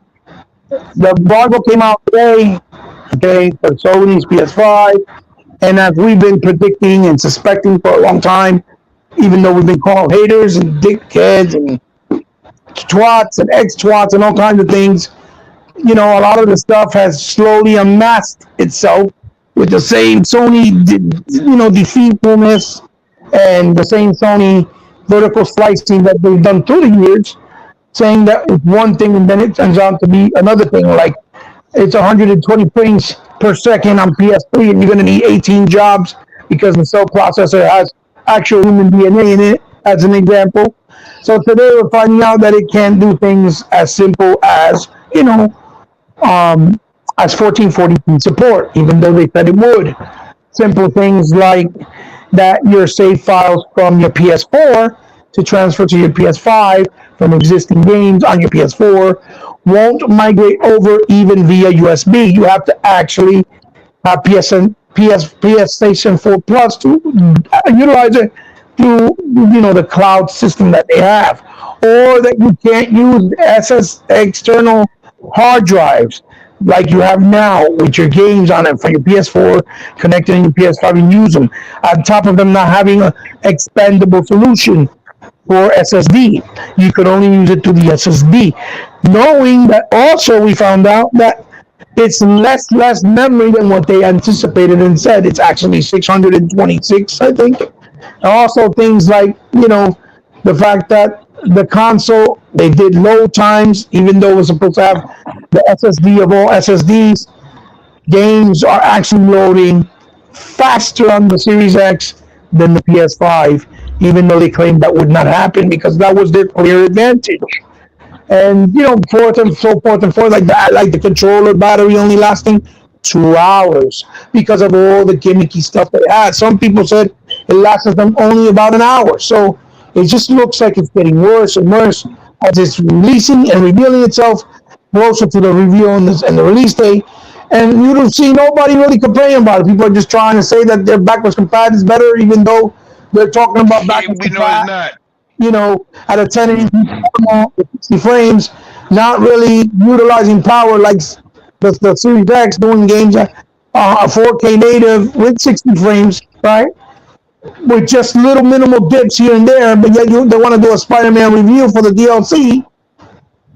The embargo came out today. Okay, for Sony's PS5, and as we've been predicting and suspecting for a long time, even though we've been called haters and dickheads and twats and ex-twats and all kinds of things, a lot of the stuff has slowly unmasked itself with the same Sony, deceitfulness and the same Sony vertical slicing that they've done through the years, saying that it's one thing and then it turns out to be another thing. Like it's 120 frames per second on PS3, and you're going to need 18 jobs because the cell processor has actual human DNA in it, as an example. So today we're finding out that it can do things as simple as, um, as 1440p support, even though they said it would. Simple things like that your save files from your PS4 to transfer to your PS5 from existing games on your PS4 won't migrate over even via USB. You have to actually have PS Station 4 Plus to utilize it through the cloud system that they have, or that you can't use SS external hard drives like you have now with your games on it for your PS4 connected in your PS5 and use them. On top of them not having a expandable solution for SSD, you could only use it through the SSD. Knowing that also we found out that it's less memory than what they anticipated and said. It's actually 626, I think. And also things like the fact that the console they did load times, even though it was supposed to have the SSD of all SSDs. Games are actually loading faster on the Series X than the PS5, even though they claimed that would not happen because that was their clear advantage. And forth and so forth and forth like that, like the controller battery only lasting 2 hours because of all the gimmicky stuff they had. Some people said it lasted them only about an hour. So it just looks like it's getting worse and worse as it's releasing and revealing itself closer to the reveal and the release date. And you don't see nobody really complaining about it. People are just trying to say that their backwards compat is better, even though they're talking about backwards We know it's compat not. at a 1080 with 60 frames, not really utilizing power like the Series X doing games at 4K native with 60 frames, right? With just little minimal dips here and there, but yet they want to do a Spider-Man review for the DLC,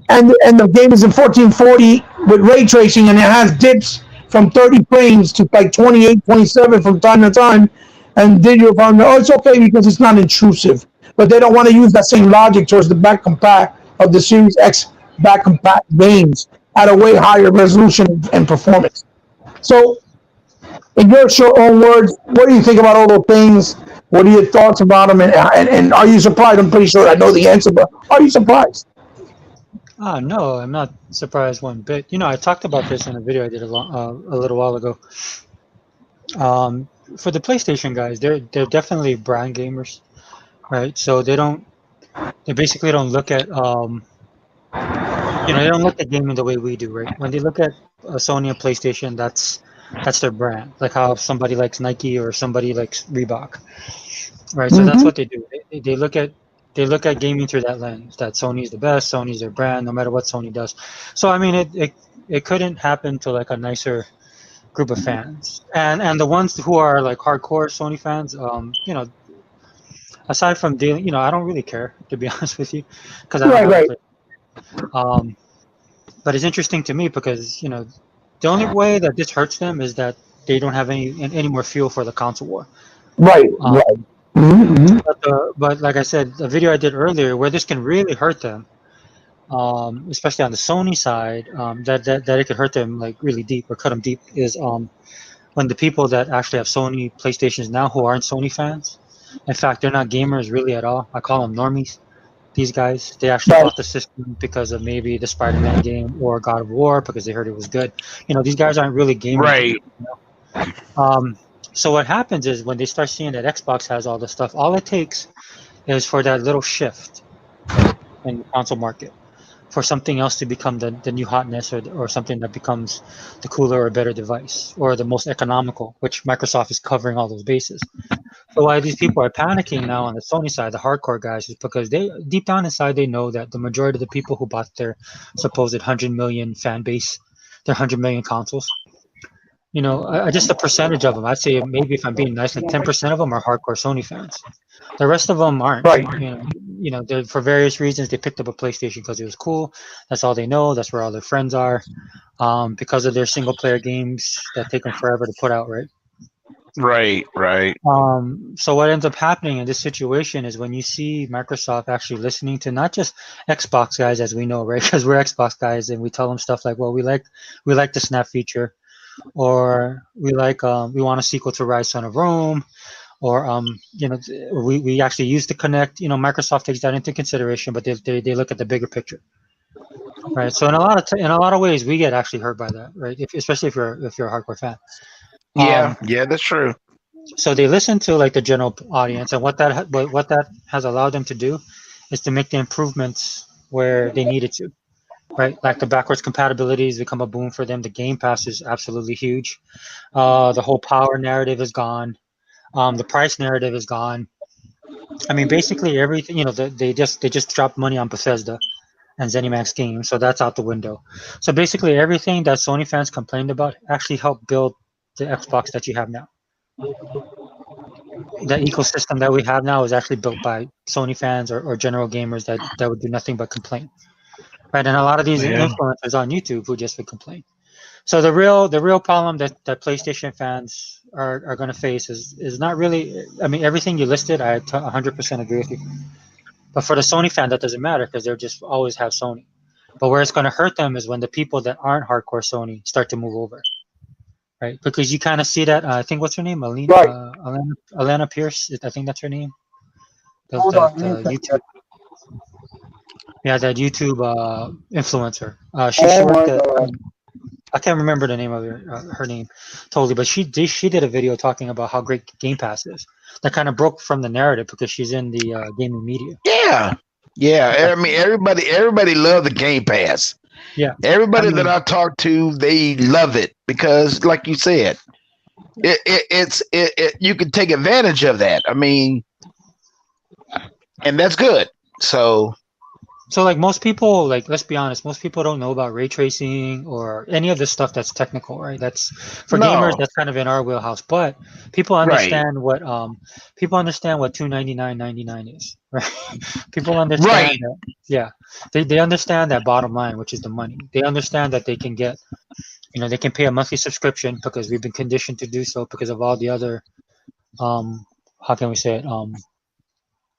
and the game is in 1440 with ray tracing, and it has dips from 30 frames to like 28, 27 from time to time, and then you'll find it's okay because it's not intrusive. But they don't want to use that same logic towards the back compat of the Series X back compat games at a way higher resolution and performance. So, in your own words, what do you think about all those things? What are your thoughts about them? And are you surprised? I'm pretty sure I know the answer, but are you surprised? No, I'm not surprised one bit. I talked about this in a video I did a little while ago. For the PlayStation guys, they're definitely brand gamers, right? So they basically don't look at they don't look at gaming the way we do, right? When they look at Sony and PlayStation, that's their brand. Like how somebody likes Nike or somebody likes Reebok, right? So that's Mm-hmm. what they do. They look at gaming through that lens. That Sony's the best. Sony's their brand, no matter what Sony does. So I mean, it couldn't happen to like a nicer group of fans, and the ones who are like hardcore Sony fans, aside from dealing, I don't really care, to be honest with you, because I don't Right, have a right, play. But it's interesting to me because the only way that this hurts them is that they don't have any more fuel for the console war. right, Um, right. Mm-hmm. but like I said, the video I did earlier, where this can really hurt them, especially on the Sony side, that it could hurt them like really deep or cut them deep, is when the people that actually have Sony PlayStations now who aren't Sony fans, in fact, they're not gamers really at all. I call them normies. These guys, they actually Right, bought the system because of maybe the Spider-Man game or God of War because they heard it was good. These guys aren't really gaming Right. people. Um, so what happens is when they start seeing that Xbox has all this stuff, all it takes is for that little shift, right, in the console market, for something else to become the new hotness or something that becomes the cooler or better device or the most economical, which Microsoft is covering all those bases. So why these people are panicking now on the Sony side, the hardcore guys, is because they deep down inside they know that the majority of the people who bought their supposed 100 million fan base, their 100 million consoles, just a percentage of them, I'd say maybe if I'm being nice, like 10% of them are hardcore Sony fans. The rest of them aren't. right. For various reasons they picked up a PlayStation because it was cool. That's all they know. That's where all their friends are. Because of their single player games that take them forever to put out, right? Right. So what ends up happening in this situation is when you see Microsoft actually listening to not just Xbox guys, as we know, right? Because we're Xbox guys, and we tell them stuff like, "Well, we like the Snap feature," or we want a sequel to Rise Son of Rome, or we actually use the Connect. Microsoft takes that into consideration, but they look at the bigger picture, right? So in a lot of ways, we get actually hurt by that, right? Especially if you're a hardcore fan. Yeah, that's true. So they listen to like the general audience, and what that has allowed them to do is to make the improvements where they needed to, right? Like the backwards compatibility has become a boom for them. The Game Pass is absolutely huge. The whole power narrative is gone. The price narrative is gone. I mean, basically everything. They just dropped money on Bethesda and ZeniMax Games, so that's out the window. So basically, everything that Sony fans complained about actually helped build the Xbox that you have now. The ecosystem that we have now is actually built by Sony fans or general gamers that would do nothing but complain, right? And a lot of these Yeah. influencers on YouTube who just would complain. So the real problem that PlayStation fans are going to face is not really. I mean, everything you listed, I 100% agree with you. But for the Sony fan, that doesn't matter because they're just always have Sony. But where it's going to hurt them is when the people that aren't hardcore Sony start to move over, right? Because you kind of see that. I think what's her name, Right. Alana Pierce. I think that's her name. Hold That on. Let me check YouTube, yeah, that YouTube influencer. She Oh worked my at. god. I can't remember the name of her name totally, but she did a video talking about how great Game Pass is. That kind of broke from the narrative because she's in the gaming media. Yeah. Yeah. I mean, everybody love the Game Pass. Yeah. Everybody I mean, that I talk to, they love it because, like you said, you can take advantage of that. I mean, and that's good. So like most people, like let's be honest, most people don't know about ray tracing or any of this stuff that's technical, right? That's for gamers, no, that's kind of in our wheelhouse. But people right, understand what $299.99 is, right? People understand right, that, yeah. They understand that bottom line, which is the money. They understand that they can get, they can pay a monthly subscription because we've been conditioned to do so because of all the other how can we say it?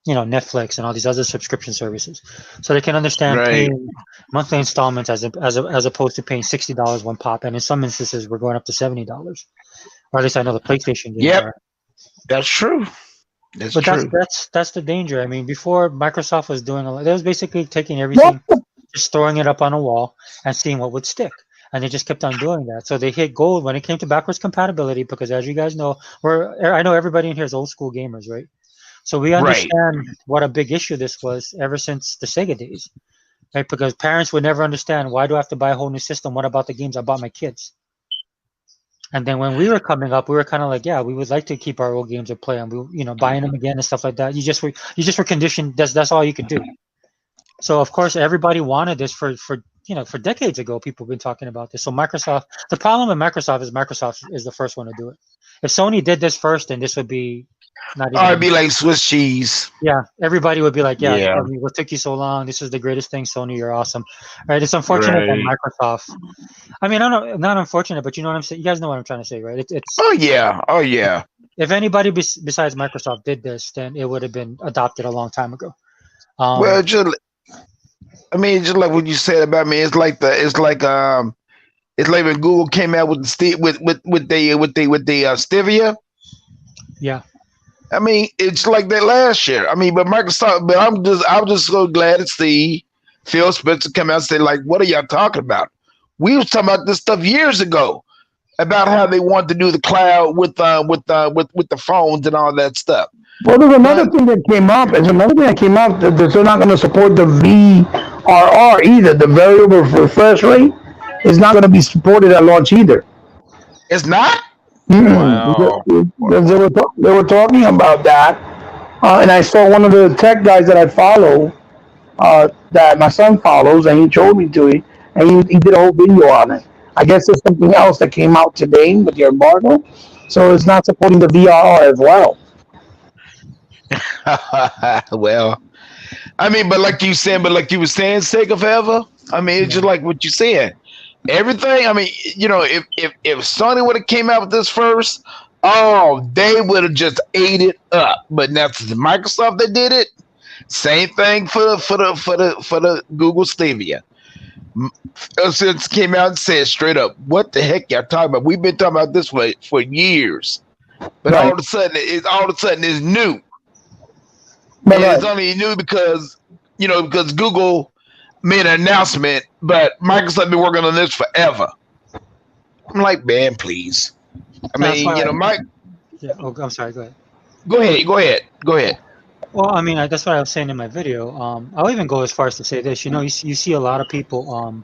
Netflix and all these other subscription services, so they can understand right. paying monthly installments as opposed to paying $60 one pop, and in some instances we're going up to $70, or at least I know the PlayStation games Yep, are. that's true. That's But true. that's the danger. I mean, before Microsoft was doing a lot, they was basically taking What? everything, just throwing it up on a wall and seeing what would stick. And they just kept on doing that. So they hit gold when it came to backwards compatibility because, as you guys know, I know everybody in here is old school gamers, right? So we Right. understand what a big issue this was ever since the Sega days, right? Because parents would never understand, why do I have to buy a whole new system? What about the games I bought my kids? And then when we were coming up, we were kind of like, yeah, we would like to keep our old games or play them. We, buying them again and stuff like that. You just were conditioned. That's all you could do. So of course, everybody wanted this for decades ago. People have been talking about this. So Microsoft, the problem with Microsoft is the first one to do it. If Sony did this first, then this would be not Or even. it'd be like Swiss cheese. Yeah, everybody would be like, yeah, Yeah. I mean, what took you so long? This is the greatest thing, Sony. You're awesome, right? It's unfortunate that Right. Microsoft. I mean, I don't, not unfortunate, but you know what I'm saying. You guys know what I'm trying to say, right? It's Oh yeah. Oh yeah. if anybody besides Microsoft did this, then it would have been adopted a long time ago. Well, just like what you said about me. It's like when Google came out with the stevia. Yeah. I mean, it's like that last year. I mean, but Microsoft. But I'm just so glad to see Phil Spencer come out and say, like, what are y'all talking about? We was talking about this stuff years ago about how they wanted to do the cloud with the phones and all that stuff. Well, there's another But thing that came up. There's another thing that came up that they're not going to support the VRR either. The variable refresh rate is not going to be supported at launch either. it's not. Mm-mm. Wow. They were talking about that, and I saw one of the tech guys that I follow, that my son follows, and he showed me to it, and he did a whole video on it. I guess there's something else that came out today with the embargo, so it's not supporting the VRR as well. Well, I mean, but like you were saying, Sega forever. I mean, it's Yeah. just like what you said. Everything. I mean, if Sony would have came out with this first, oh, they would have just ate it up. But now it's Microsoft that did it. Same thing for the Google Stevia. Since came out and said straight up, what the heck y'all talking about? We've been talking about this for years, but Right. all of a sudden it's new. But And it's right. only new because Google made an announcement, but Microsoft been working on this forever. I'm like, man, please. I That's mean, why. Mike. Yeah. Oh, I'm sorry. Go ahead. Go ahead. Well, I mean, that's what I was saying in my video. I'll even go as far as to say this. You see a lot of people,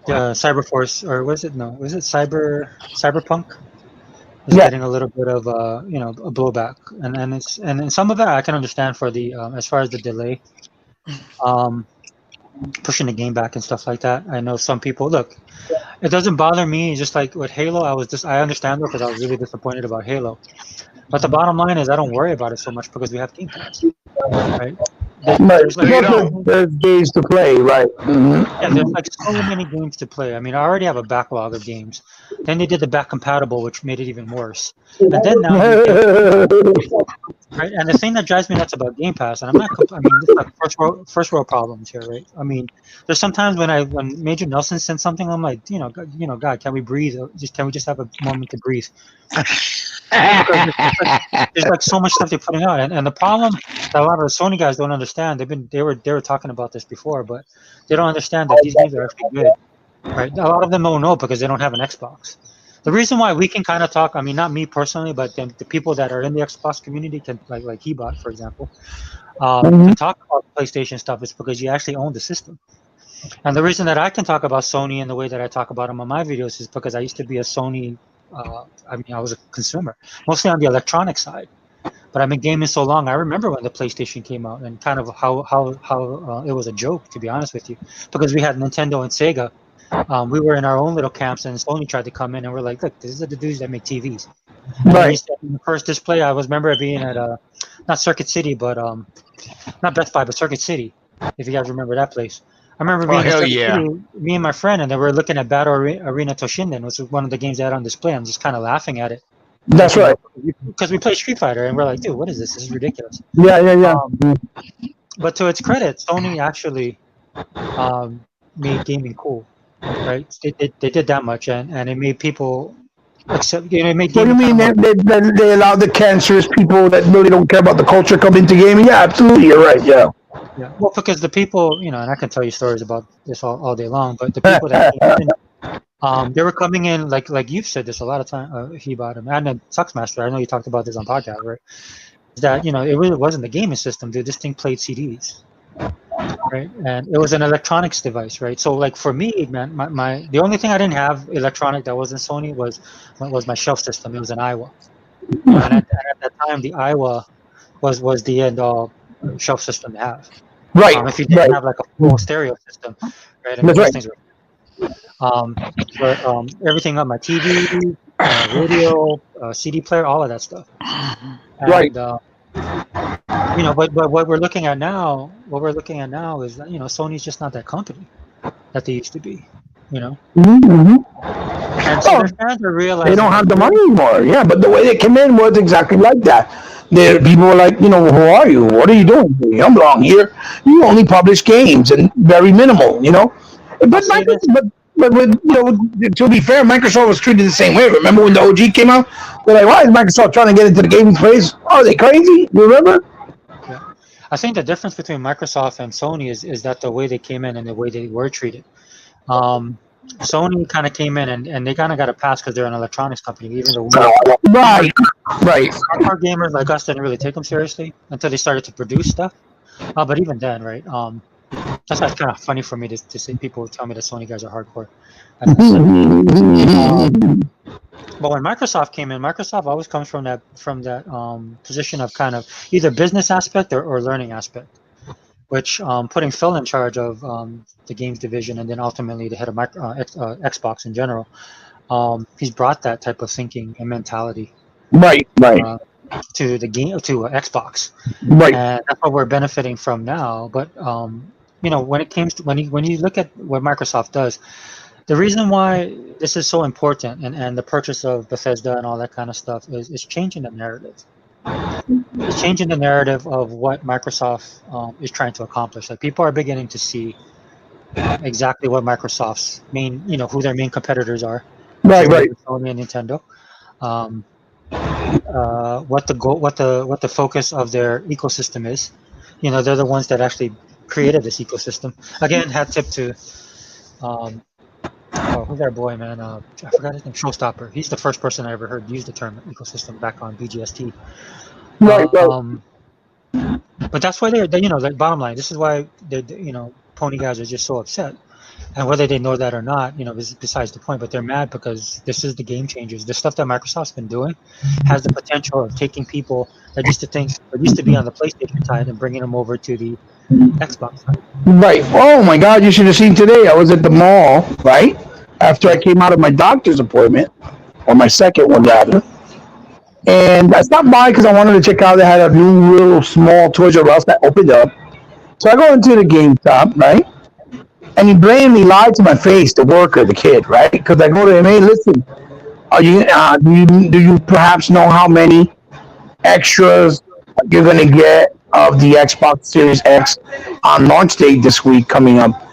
the Cyberforce, or was it no? Was it Cyberpunk? Is Yeah. getting a little bit of a blowback, and some of that I can understand for the as far as the delay, um, pushing the game back and stuff like that. I know some people look. It doesn't bother me. Just like with Halo, I understand though because I was really disappointed about Halo. But the bottom line is I don't worry about it so much because we have Game Pass, right? Right. There's No, like you Plus, don't. there's games to play, right? yeah, there's like so many games to play. I mean, I already have a backlog of games. Then they did the back compatible, which made it even worse. And then now you get Game Pass, right? And the thing that drives me nuts about Game Pass, and I'm not, I mean, this is like first world problems here, right? I mean, there's sometimes when Major Nelson sends something, I'm like, God, can we breathe? Can we just have a moment to breathe? Because there's like so much stuff they're putting out, and the problem that a lot of the Sony guys don't understand. They were talking about this before, but they don't understand that these games are actually good, right? A lot of them don't know because they don't have an Xbox. The reason why we can kind of talk, I mean, not me personally, but the people that are in the Xbox community can, like Hebot, for example, can talk about PlayStation stuff is because you actually own the system. And the reason that I can talk about Sony in the way that I talk about them on my videos is because I used to be a Sony. I mean, I was a consumer, mostly on the electronic side. But I've been gaming so long. I remember when the PlayStation came out and kind of how it was a joke, to be honest with you, because we had Nintendo and Sega. We were in our own little camps, and Sony tried to come in, and we're like, "Look, these are the dudes that make TVs." And they Right. used to, the first display, I remember being at not Circuit City, but not Best Buy, but Circuit City, if you guys remember that place. I remember Oh being in hell Circuit yeah! City, me and my friend, and then we were looking at Battle Arena Toshinden, which was one of the games they had on display. I'm just kind of laughing at it, That's right. because we play Street Fighter, and we're like, dude, what is this? This is ridiculous. Yeah, yeah, Um, yeah. but to its credit, Sony actually made gaming cool, right? They did that much, and it made people accept. It made What do you gaming kind mean of more. they allow the cancerous people that really don't care about the culture come into gaming? Yeah, absolutely. You're right. Yeah. Yeah, well, because the people, and I can tell you stories about this all day long, but the people that came in, they were coming in like you've said this a lot of time, Hebot, and then Sucksmaster. I know you talked about this on podcast, right? Is that it really wasn't the gaming system, dude. This thing played CDs, right? And it was an electronics device, right? So like for me, man, my the only thing I didn't have electronic that wasn't Sony was my shelf system. It was an Iowa, and at that time, the Iowa was the end all shelf system to have. Right. If you Right. didn't have like a full stereo system, right? I mean, That's those right. things were. But everything on my TV, radio, CD player, all of that stuff. Right. And but what we're looking at now, is that Sony's just not that company that they used to be. Mm-hmm. And so Oh, their fans are they realizing don't like have the really, money anymore. Yeah, but the way they came in was exactly like that. People were like, who are you? What are you doing? You don't belong here. You only publish games and very minimal. I'll But say this. but with to be fair, Microsoft was treated the same way. Remember when the OG came out? They're like, why is Microsoft trying to get into the gaming space? Oh, are they crazy? You remember? Yeah, I think the difference between Microsoft and Sony is that the way they came in and the way they were treated. Sony kind of came in and they kind of got a pass because they're an electronics company, even though Right, right. hardcore gamers like us didn't really take them seriously until they started to produce stuff. But even then, right? That's why it's kind of funny for me to say people tell me that Sony guys are hardcore. But when Microsoft came in, Microsoft always comes from that position of kind of either business aspect or learning aspect, which putting Phil in charge of the games division and then ultimately the head of Xbox in general, he's brought that type of thinking and mentality Right, right, to the game to Xbox, right. and that's what we're benefiting from now. But when it comes to when you look at what Microsoft does, the reason why this is so important and the purchase of Bethesda and all that kind of stuff is changing the narrative. It's changing the narrative of what Microsoft is trying to accomplish. Like people are beginning to see exactly what Microsoft's who their main competitors are, which Right, is right. Sony and Nintendo. What the goal, what the focus of their ecosystem is. They're the ones that actually created this ecosystem. Again, hat tip to who's our boy, man? I forgot his name. Showstopper. He's the first person I ever heard use the term ecosystem back on BGST. Right, right. But that's why they're like bottom line. This is why Pony guys are just so upset. And whether they know that or not, is besides the point. But they're mad because this is the game changers. The stuff that Microsoft's been doing has the potential of taking people that used to be on the PlayStation side and bringing them over to the Xbox side. Right. Oh my God! You should have seen today. I was at the mall, right after I came out of my doctor's appointment, or my second one rather. And I stopped by because I wanted to check out. They had a new little small Toys R Us that opened up. So I go into the GameStop, right? And he blatantly lied to my face, the worker, the kid, right? Because I go to him, hey, listen, do you perhaps know how many extras you're gonna get of the Xbox Series X on launch date this week coming up?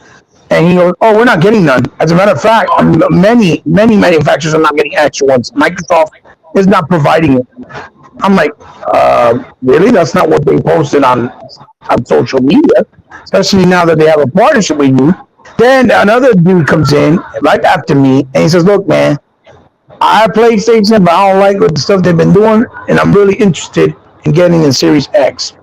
And he goes, oh, we're not getting none. As a matter of fact, many manufacturers are not getting extra ones. Microsoft is not providing it. I'm like, really? That's not what they posted on social media, especially now that they have a partnership with you. Then another dude comes in right after me and he says, look, man, I have PlayStation, but I don't like what the stuff they've been doing, and I'm really interested in getting the Series X.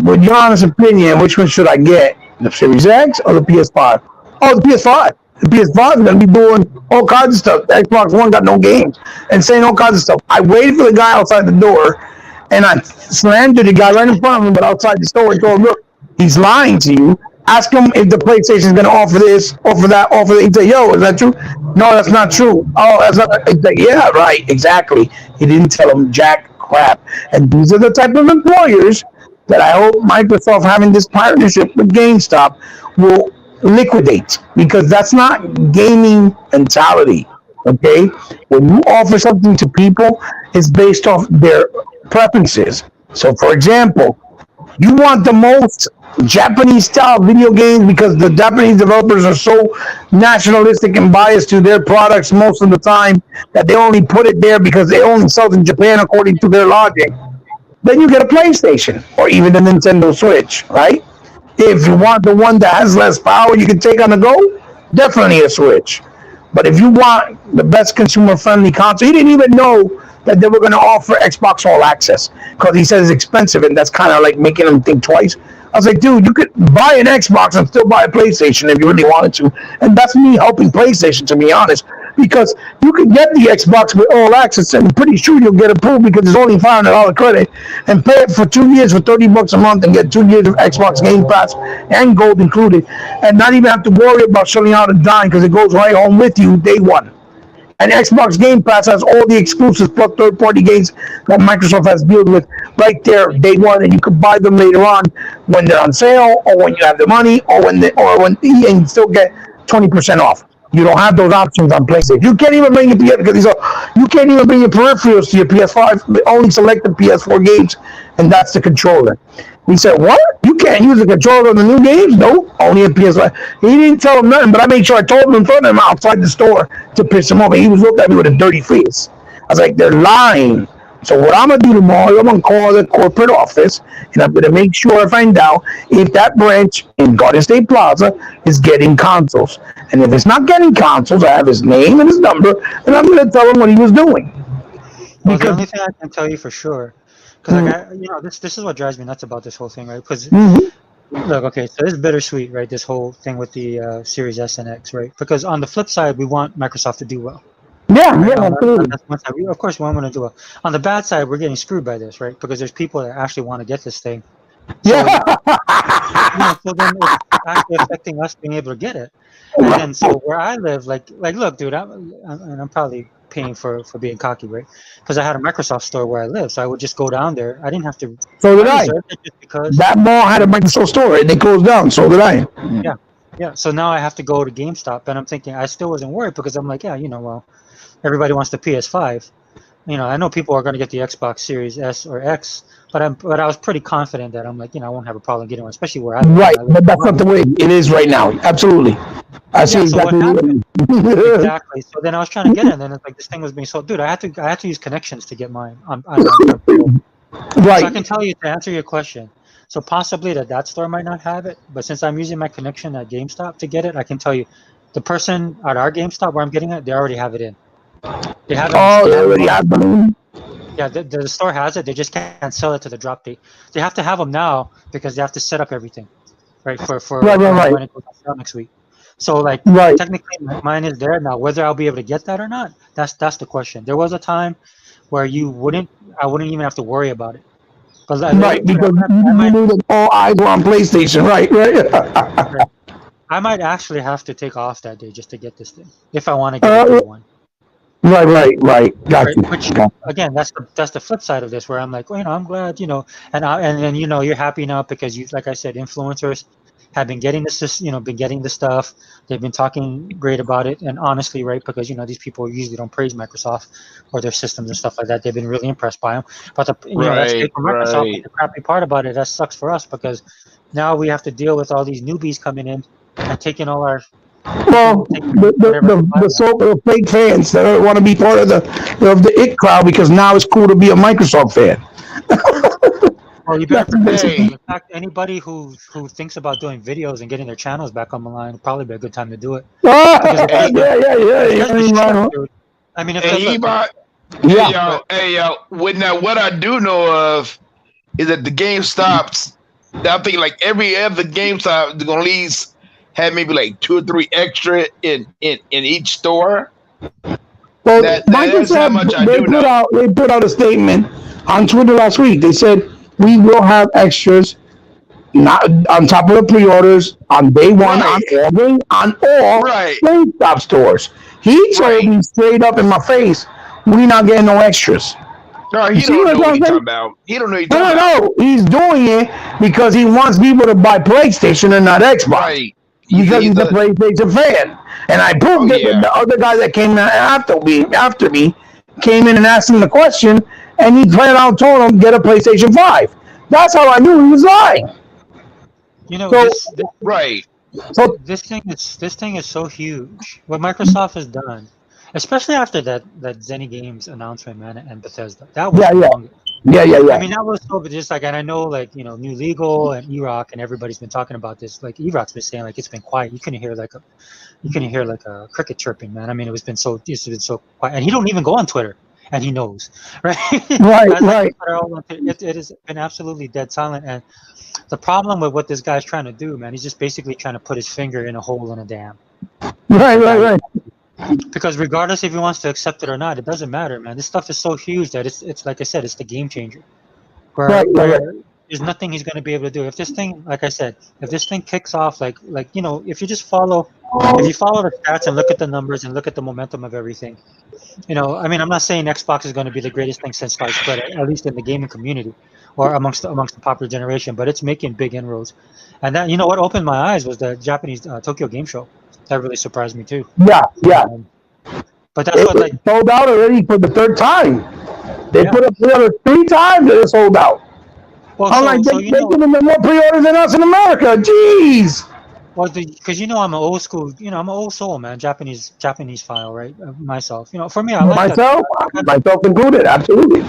With your honest opinion, which one should I get? The Series X or the PS5? Oh, the PS5. The PS5 is going to be doing all kinds of stuff. The Xbox One got no games and saying all kinds of stuff. I waited for the guy outside the door, and I slandered the guy right in front of him, but outside the store, and told him, look, he's lying to you. Ask him if the PlayStation is going to offer this, offer that, offer that. He said, yo, is that true? No, that's not true. Oh, that's not. He's like, yeah, right, exactly. He didn't tell him jack crap. And these are the type of employers that I hope Microsoft having this partnership with GameStop will liquidate, because that's not gaming mentality. Okay, when you offer something to people, it's based off their preferences. So, for example, you want the most Japanese style video games because the Japanese developers are so nationalistic and biased to their products most of the time that they only put it there because they only sell in Japan according to their logic. Then you get a PlayStation or even a Nintendo Switch, right? If you want the one that has less power you can take on the go, definitely a Switch. But if you want the best consumer friendly console, he didn't even know that they were going to offer Xbox All Access because he said it's expensive, and that's kind of like making him think twice. I was like, dude, you could buy an Xbox and still buy a PlayStation if you really wanted to. And that's me helping PlayStation, to be honest, because you can get the Xbox with All Access, and I'm pretty sure you'll get approved because it's only $500 credit, and pay it for 2 years for $30 a month and get 2 years of Xbox Game Pass and Gold included, and not even have to worry about shutting out a dime because it goes right home with you day one. And Xbox Game Pass has all the exclusives plus third-party games that Microsoft has dealt with right there day one, and you can buy them later on when they're on sale, or when you have the money, or when and you still get 20% off. You don't have those options on PlayStation. You can't even bring your because you can't even bring your peripherals to your PS5. Only selected PS4 games, and that's the controller. He said, what? You can't use the controller on the new games? No, only a PS5. He didn't tell him nothing, but I made sure I told him in front of him outside the store to piss him off. And he was looking at me with a dirty face. I was like, they're lying. So what I'm going to do tomorrow, I'm going to call the corporate office, and I'm going to make sure I find out if that branch in Garden State Plaza is getting consoles. And if it's not getting consoles, I have his name and his number, and I'm going to tell him what he was doing. Well, the only thing I can tell you for sure, because this is what drives me nuts about this whole thing, right? Because look, okay, so it's bittersweet, right? This whole thing with the Series S and X, right? Because on the flip side, we want Microsoft to do well. Yeah, right? Absolutely. That's one side. Of course, we want to do well. On the bad side, we're getting screwed by this, right? Because there's people that actually want to get this thing. So, so then it's actually affecting us being able to get it. And then, so where I live, like, look, dude, I'm probably paying for being cocky, right? Because I had a Microsoft store where I live, so I would just go down there. I didn't have to. So did I. Just because that mall had a Microsoft store, and they closed down. So did I. Yeah. So now I have to go to GameStop, and I'm thinking I still wasn't worried because I'm like, well, everybody wants the PS5. I know people are going to get the Xbox Series S or X, but I was pretty confident that I'm like, I won't have a problem getting one, especially where I live. Right, but that's not the way it is right now. Absolutely. I see exactly what happened. Exactly. So then I was trying to get it, and then it's like this thing was being sold. Dude, I had to use connections to get mine on right. So I can tell you, to answer your question. So possibly that store might not have it, but since I'm using my connection at GameStop to get it, I can tell you, the person at our GameStop where I'm getting it, they already have it in. They have it. Oh, they already have it. Yeah, the store has it. They just can't sell it to the drop date. They have to have them now because they have to set up everything, right? For Right, right, right, when it goes on sale next week. So like right, technically mine is there now. Whether I'll be able to get that or not, that's the question. There was a time where I wouldn't even have to worry about it. Because right. Because you knew that all eyes were on PlayStation. Right, right. I might actually have to take off that day just to get this thing if I want to get it day uh, one. right, right, right. Got Right, you. which again, that's the flip side of this, where I'm like, well, I'm glad, and then you're happy now because like I said, influencers have been getting this, been getting the stuff. They've been talking great about it, and honestly, right, because these people usually don't praise Microsoft or their systems and stuff like that. They've been really impressed by them, but that's great Right, for Microsoft. But right. the crappy part about it, that sucks for us because now we have to deal with all these newbies coming in and taking all our Well, taking whatever they buy. the fake fans that want to be part of the it crowd because now it's cool to be a Microsoft fan. Well, you better That's prepare. basically. In fact, anybody who thinks about doing videos and getting their channels back on the line would probably be a good time to do it. Because Ah, Hey, yeah. if You there's a ain't lying, shift, huh? dude. I mean, if hey, the look, Ebot. Yeah. Hey, yo. With now, what I do know of is that the game stops. I think like every other GameStop is gonna at least have maybe like 2 or 3 extra in each store. Well, That's how much I Microsoft do know. they put out a statement on Twitter last week. They said we will have extras not on top of the pre-orders on day one Right, on all right, GameStop stores. He told right. me straight up in my face, we not getting no extras. No, You he see don't what know what I'm he's saying? talking about. He don't know what he's No, talking no, about. no. He's doing it because he wants people to buy PlayStation and not Xbox Right. because He's he's a a. PlayStation fan. And I Oh proved it with yeah. the other guy that came in after me came in and asked him the question, and he flat out told him get a PlayStation 5. That's how I knew he was lying. So, this Right. so this thing is so huge. What Microsoft has done, especially after that Zenny Games announcement, man, and Bethesda, that was yeah, yeah, humongous. yeah, yeah, I yeah. mean, that was so, but just like, and I know, like, New Legal and E-Rock and everybody's been talking about this. Like, E-Rock's been saying, like, it's been quiet. You couldn't hear like a cricket chirping, man. I mean, it's been so quiet, and he don't even go on Twitter, and he knows, right? Right, Guys like right, it has been absolutely dead silent, and the problem with what this guy's trying to do, man, he's just basically trying to put his finger in a hole in a dam. right, Like right, I, right, because regardless if he wants to accept it or not, it doesn't matter, man. This stuff is so huge that it's like I said, it's the game changer. right, right, right. Where there's nothing he's going to be able to do. If this thing, like I said, if this thing kicks off, if you just if you follow the stats and look at the numbers and look at the momentum of everything, I mean, I'm not saying Xbox is going to be the greatest thing since sliced bread, at least in the gaming community or amongst the popular generation, but it's making big inroads. And that, what opened my eyes was the Japanese Tokyo Game Show. That really surprised me too. Yeah, yeah. Um, but that's what, like, It sold out already for the third time. They yeah. put up pre-orders 3 times and it sold out. Well, I'm like, they giving them more pre-orders than us in America. Jeez. well, because I'm an old school, I'm an old soul, man. Japanese file, right? Myself, for me, I like that. Myself included, absolutely.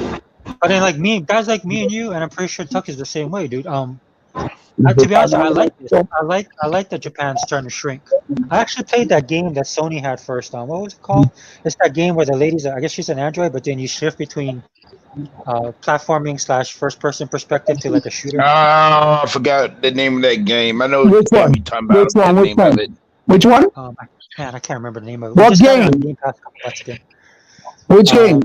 But then, like me, guys like me and you, and I'm pretty sure Tuck is the same way, dude. To be honest, I like this. I like that Japan's starting to shrink. I actually played that game that Sony had first on. What was it called? It's that game where the ladies, I guess she's an android, but then you shift between platforming / first person perspective to like a shooter. Oh, I forgot the name of that game. I know Which the game one? you're talking about. The Which name of one? it. Which one? Man, I can't remember the name of it. We What just got it game? on Game Pass a couple months ago. Which game?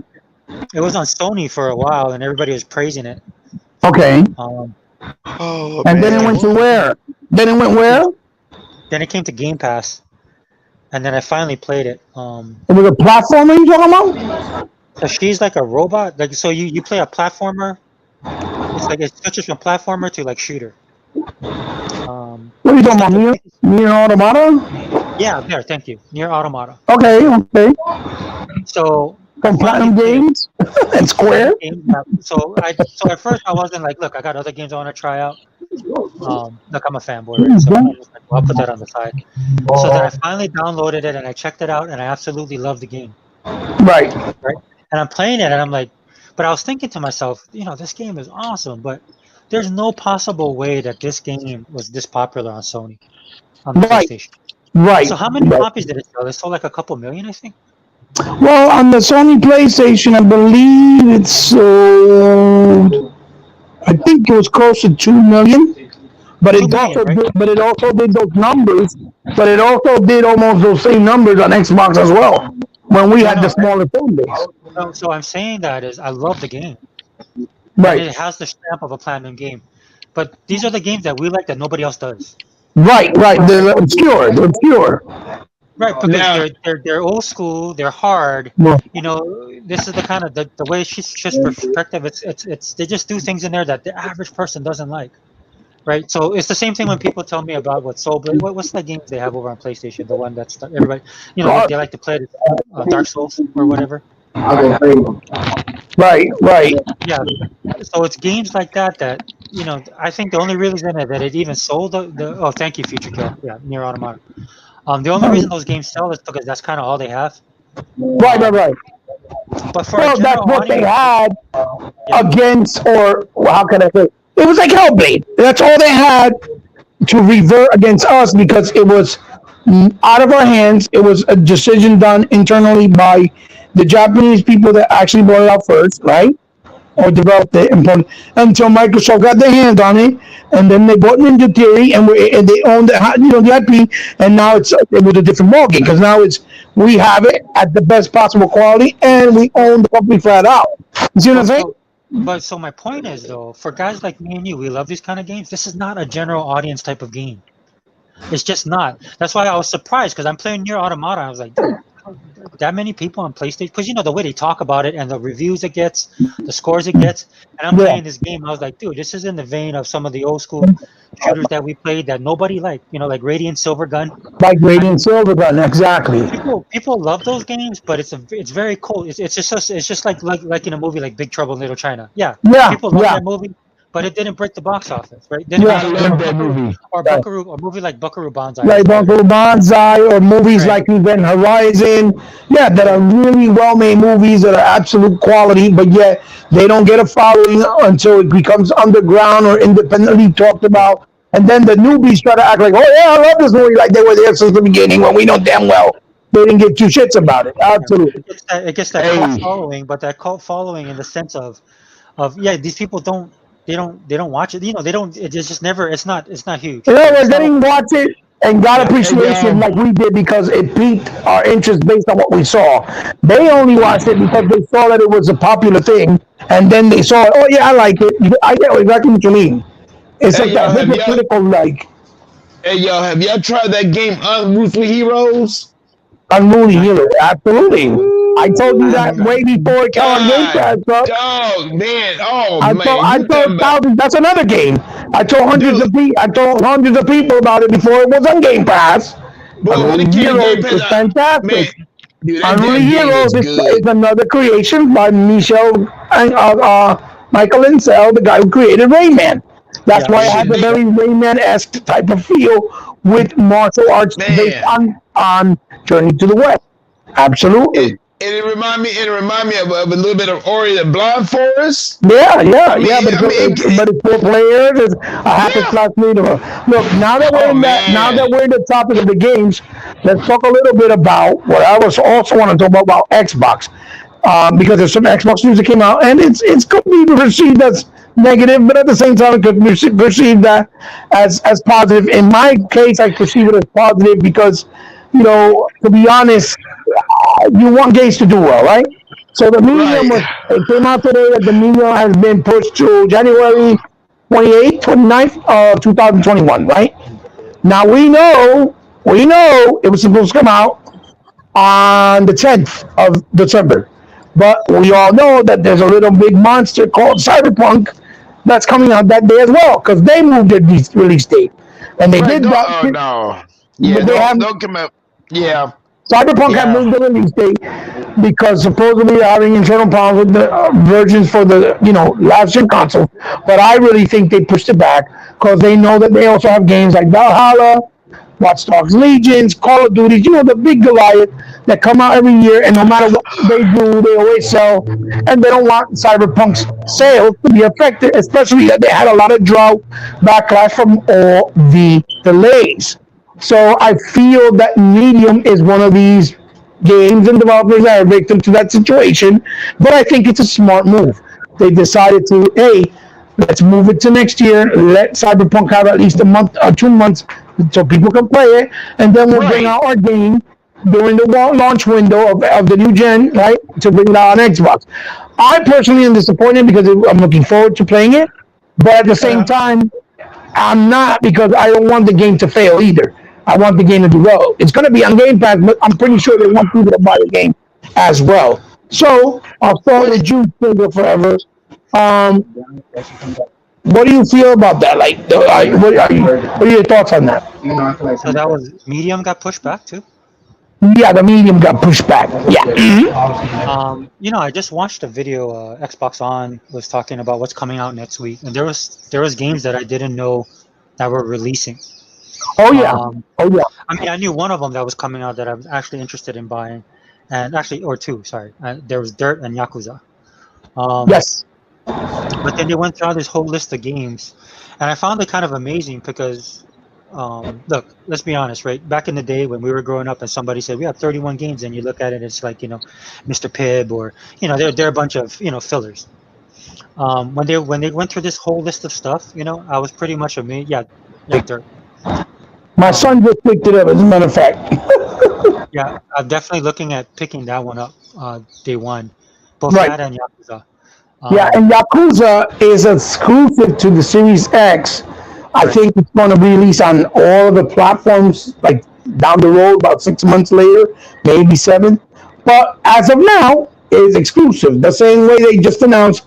It was on Sony for a while, and everybody was praising it. Okay. Oh And then it man. went to where? Then it went where? Then it came to Game Pass, and then I finally played it. It was a platformer you talking about? So she's like a robot. Like, so you play a platformer. It's like it switches from platformer to like shooter. What are you talking Like about? Near Automata? yeah, there. Thank you. Near Automata. Okay. So I From finally Platinum played Games and Square? So at first I wasn't like, look, I got other games I want to try out. Look, I'm a fanboy, right? So I'm just like, well, I'll put that on the side. So then I finally downloaded it and I checked it out and I absolutely love the game. Right. And I'm playing it and I'm like, but I was thinking to myself, this game is awesome, but there's no possible way that this game was this popular on the Right. PlayStation. Right. So how many copies did it sell? It sold like a couple million, I think. Well, on the Sony PlayStation, I believe it's sold. I think it was close to 2 million. But Two it million, also right? did, but it also did those numbers. But it also did almost those same numbers on Xbox as well. When we No, had the no. smaller phone base. So I'm saying that is I love the game, and Right. it has the stamp of a platinum game. But these are the games that we like that nobody else does, Right. Right. right? The obscure. The obscure. Right, because Now, they're old school, they're hard. Well, You know, this is the kind of the way she's just perspective. It's they just do things in there that the average person doesn't like, right? So it's the same thing when people tell me about what Soul Blade. What's the games they have over on PlayStation? The one that's everybody, you know, uh, they like to play it, Dark Souls or whatever. right. Right. Yeah, so it's games like that that you know. I think the only reason that it even sold the oh, thank you, Future Kill. Yeah, Near Automata. The only reason those games sell is because that's kind of all they have. Right. Right. Um, Right. but for a Well, that's general what they audience, had yeah, against, or well, how can I say? It was like Hellblade. That's all they had to revert against us because it was out of our hands. It was a decision done internally by the Japanese people that actually brought it out first, right? Or developed it and put, until Microsoft got their hands on it, and then they bought Ninja Theory and they owned the IP, and now it was a different ballgame because now it's we have it at the best possible quality, and we own the company flat out. You see what I'm but saying? so but so my point is though, for guys like me and you, we love these kind of games. This is not a general audience type of game. It's just not. That's why I was surprised because I'm playing Near Automata. I was like, dude, that many people on PlayStation? Because you know the way they talk about it and the reviews it gets, the scores it gets. And I'm Yeah, playing this game. I was like, dude, this is in the vein of some of the old school shooters that we played that nobody liked. You know, like Radiant Silvergun. like I Radiant mean, Silvergun, exactly. people love those games, but it's very cold. It's just like in a movie like Big Trouble in Little China. Yeah, Yeah, people love yeah, that movie, but it didn't break the box office, right? Didn't make yeah. I something love that movie. Right. A movie like Buckaroo Banzai, Like let's call Uncle it, Banzai or movies right? like Event Horizon. Yeah, that are Right. really well made movies that are absolute quality, but yet they don't get a following until it becomes underground or independently talked Yeah. about. And then the newbies try to act like, oh yeah, I love this movie, like they were there since the beginning when we know damn well they didn't give two shits about it. Yeah, Absolutely. it gets that cult Hey, following, but that cult following in the sense of yeah, these people they don't watch it. You know, they don't. It's just never. It's not huge, In other right? words, It's they not like didn't watch it and got yeah, hey, appreciation y'all. like we did because it piqued our interest based on what we saw. They only watched it because they saw that it was a popular thing, and then they saw, oh yeah, I like it. I get exactly what you mean. It's Hey, like that y'all. hypocritical, like Have y'all tried that game Unruly Heroes? unruly not hero. yet. Absolutely. I told I you haven't that tried way it. before it came on Game Pass, God, bro. dog, man. Oh man, I you told talking about, thousands. That's another game. dude? I told hundreds of people about it before it was on Game Pass. Boy, when it Unruly came to Heroes Game Pass, is fantastic. man, dude, that Unruly damn game Heroes is good. is another creation by Michael Insel, the guy who created Rayman. That's Yeah, why it Rayman has Shit, a is they very Rayman-esque type of feel with martial arts based man. on Journey to the West. It Absolutely. it remind me of a little bit of Ori the Blind Forest. Yeah, I yeah, mean, yeah, but I mean, it's four players. It's a hack and yeah. slash leader. Look, Oh now that man, we're in the topic of the games, let's talk a little bit about what I was also want to talk about Xbox, because there's some Xbox news that came out, and it's could be perceived as negative, but at the same time, it could be perceived that as positive. In my case, I perceive it as positive because, to be honest, you want games to do well, right? So the medium right? was it came out today that the medium has been pushed to January 28th, 29th of 2021, right? Now we know it was supposed to come out on the 10th of December. But we all know that there's a little big monster called Cyberpunk that's coming out that day as well because they moved their release date. And they Right? did Don't. that. Oh no. Yeah. They have Don't come up. Yeah. Cyberpunk had Yeah. moved the release date because supposedly they're having internal problems with the versions for the last gen console. But I really think they pushed it back because they know that they also have games like Valhalla, Watch Dogs Legions, Call of Duty. The big Goliath that come out every year, and no matter what they do, they always sell. And they don't want Cyberpunk's sales to be affected, especially that they had a lot of drought backlash from all the delays. So I feel that Medium is one of these games and developers are a victim to that situation, but I think it's a smart move. They decided to, hey, let's move it to next year. Let Cyberpunk have at least a month or 2 months so people can play it, and then we'll bring Right. out our game during the launch window of the new gen, right? To bring it out on Xbox. I personally am disappointed because I'm looking forward to playing it, but at the same Uh-huh. time, I'm not because I don't want the game to fail either. I want the game to do well. It's going to be on Game Pass, but I'm pretty sure they want people to buy the game as well. So I'll start What with you, Finger Forever. Um, what do you feel about that? Like, what are your thoughts on that? So that was Medium got pushed back too. Yeah, the medium got pushed back. Yeah. I just watched a video. Xbox On was talking about what's coming out next week, and there was games that I didn't know that were releasing. Oh yeah. Um, Oh yeah. I mean, I knew one of them that was coming out that I was actually interested in buying, and actually, or two. Sorry, there was Dirt and Yakuza. Um, Yes. but then they went through this whole list of games, and I found it kind of amazing because, look, let's be honest, right? Back in the day when we were growing up, and somebody said we have 31 games, and you look at it, it's like Mr. Pibb, or they're a bunch of fillers. When they went through this whole list of stuff, I was pretty much amazed. Yeah, yeah, Dirt. My Um, son just picked it up. As a matter of fact. yeah, I'm definitely looking at picking that one up day one, both Right. that and Yakuza. Yeah, Um, and Yakuza is exclusive to the Series X. I right. think it's going to be released on all of the platforms, like down the road, about 6 months later, maybe seven. But as of now, it's exclusive. The same way they just announced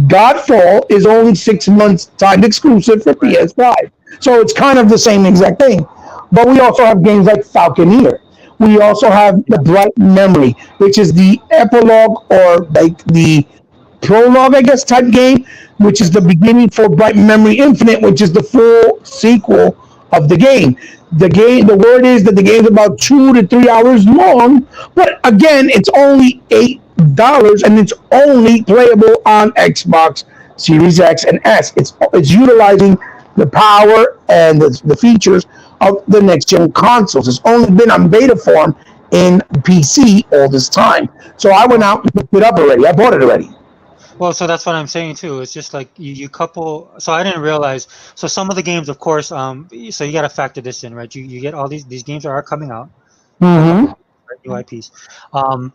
Godfall is only 6 months timed exclusive for Right. PS5. So it's kind of the same exact thing. But we also have games like Falconeer. We also have the Yeah. Bright Memory, which is the epilogue or like the prologue, I guess, type game, which is the beginning for Bright Memory Infinite, which is the full sequel of the game. The word is that the game's about 2 to 3 hours long, but again, it's only $8, and it's only playable on Xbox Series X and S. It's utilizing the power and the features of the next gen consoles. It's only been on beta form in PC all this time. So I went Well, out and picked it up already. I bought it already. well, so that's what I'm saying too. It's just like you couple. So I didn't realize. So some of the games, of course. So you got to factor this in, right? You get all these games that are coming out, a couple Mm-hmm. right, new IPs. Um,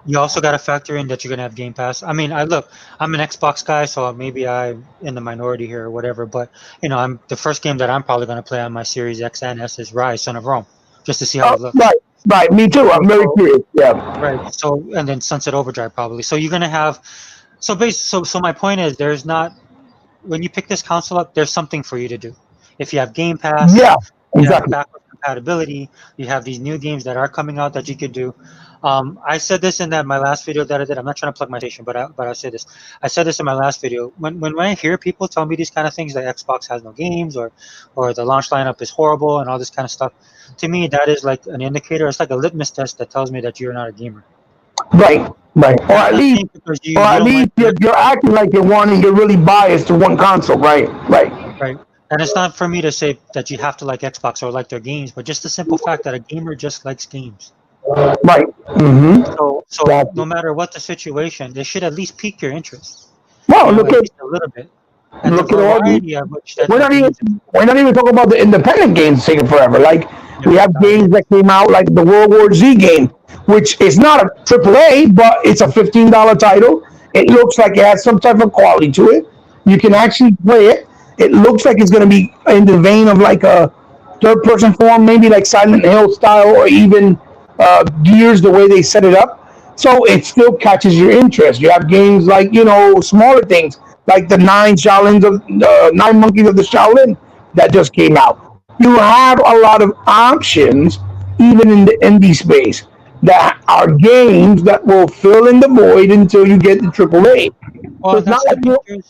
you also got to factor in that you're gonna have Game Pass. I mean, I'm an Xbox guy, so maybe I'm in the minority here or whatever. But I'm the first game that I'm probably gonna play on my Series X and S is Rise: Son of Rome, just to see how it looks. Right, right. Me too. I'm very So, curious. Yeah. right. So and then Sunset Overdrive probably. So you're gonna have. So my point is, there's not when you pick this console up, there's something for you to do. If you have Game Pass, Yeah. you have Exactly. backward compatibility, you have these new games that are coming out that you could do. I said this in my last video that I did. I'm not trying to plug my station, but I say this. I said this in my last video. When I hear people tell me these kind of things, that Xbox has no games or the launch lineup is horrible and all this kind of stuff, to me that is like an indicator. It's like a litmus test that tells me that you're not a gamer. Right. Right. Or And I'm at not least, saying because or you at don't least like you're acting like you're wanting. You're really biased to one console. Right. Right. right. And it's not for me to say that you have to like Xbox or like their games, but just the simple fact that a gamer just likes games. Right. Mm-hmm. So Exactly. no matter what the situation, they should at least pique your interest, Well, at least a little bit. And the look at all the. variety of which that We're the not even games, we're not even talking about the independent games taking forever. Like we yeah, have games that came out like the World War Z game, which is not a AAA, but it's a $15 title. It looks like it has some type of quality to it. You can actually play it. It looks like it's going to be in the vein of like a third person form, maybe like Silent Hill style, or even Gears, the way they set it up. So it still catches your interest. You have games like smaller things like the Nine Monkeys of the Shaolin that just came out. You have a lot of options, even in the indie space, that are games that will fill in the void until you get the AAA. So well, it's not that's like you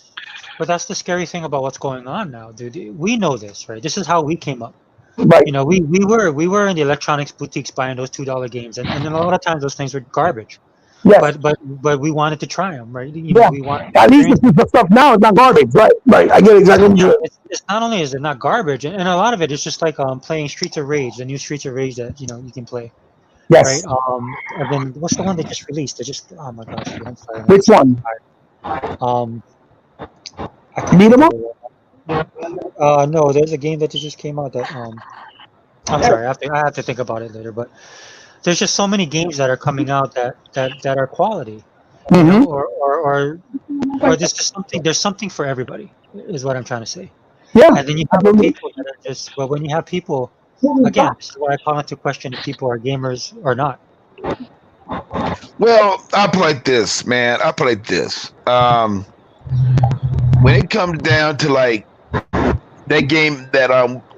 but that's the scary thing about what's going on now, dude. We know this, right? This is how we came up. right. We were in the electronics boutiques buying those $2 games, and a lot of times those things were garbage. Yes. But we wanted to try them, right? Yeah. We wanted to At least experience. the stuff now is not garbage. Right. Right. I get exactly what Yeah, you're. it's not only is it not garbage, and a lot of it is just like playing Streets of Rage, the new Streets of Rage that you can play. Yes. And then what's the one they just released? They just oh my gosh, I'm sorry. Which one? Um, I can't Beat think 'em of up? it. No, there's a game that just came out that I'm sorry, I have to think about it later. But there's just so many games that are coming out that are quality, you know, Mm-hmm. or there's just something. There's something for everybody, is what I'm trying to say. Yeah. And then you have Absolutely. people that are just. But when you have people, again, this is why I call into question if people are gamers or not. Well, I play this, man. I play this. When it comes down to like that game, that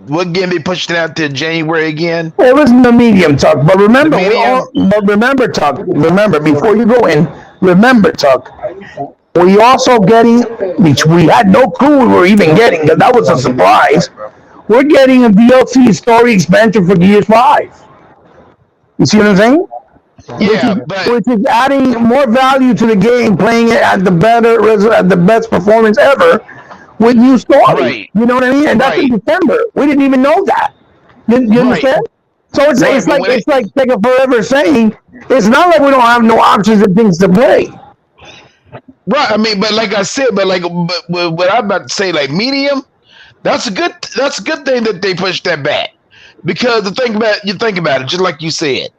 what game they pushed it out to January again? It was in the medium, Tuck. But The remember, medium. Tuck. Remember, before you go in, remember, Tuck. We also getting, which we had no clue we were even getting, because that was a surprise. We're getting a DLC story expansion for Gears 5. You see what I'm saying? Yeah, but Which is adding more value to the game, playing it at the best performance ever, with new story. right, You know what I mean? And that's in right, December. We didn't even know that. You right, understand? So it's right. it's But like when it, it's like Sega Forever saying it's not like we don't have no options and things to play. right, I mean, but like I said, but what I'm about to say, like medium, that's a good thing that they pushed that back, because you think about it, just like you said,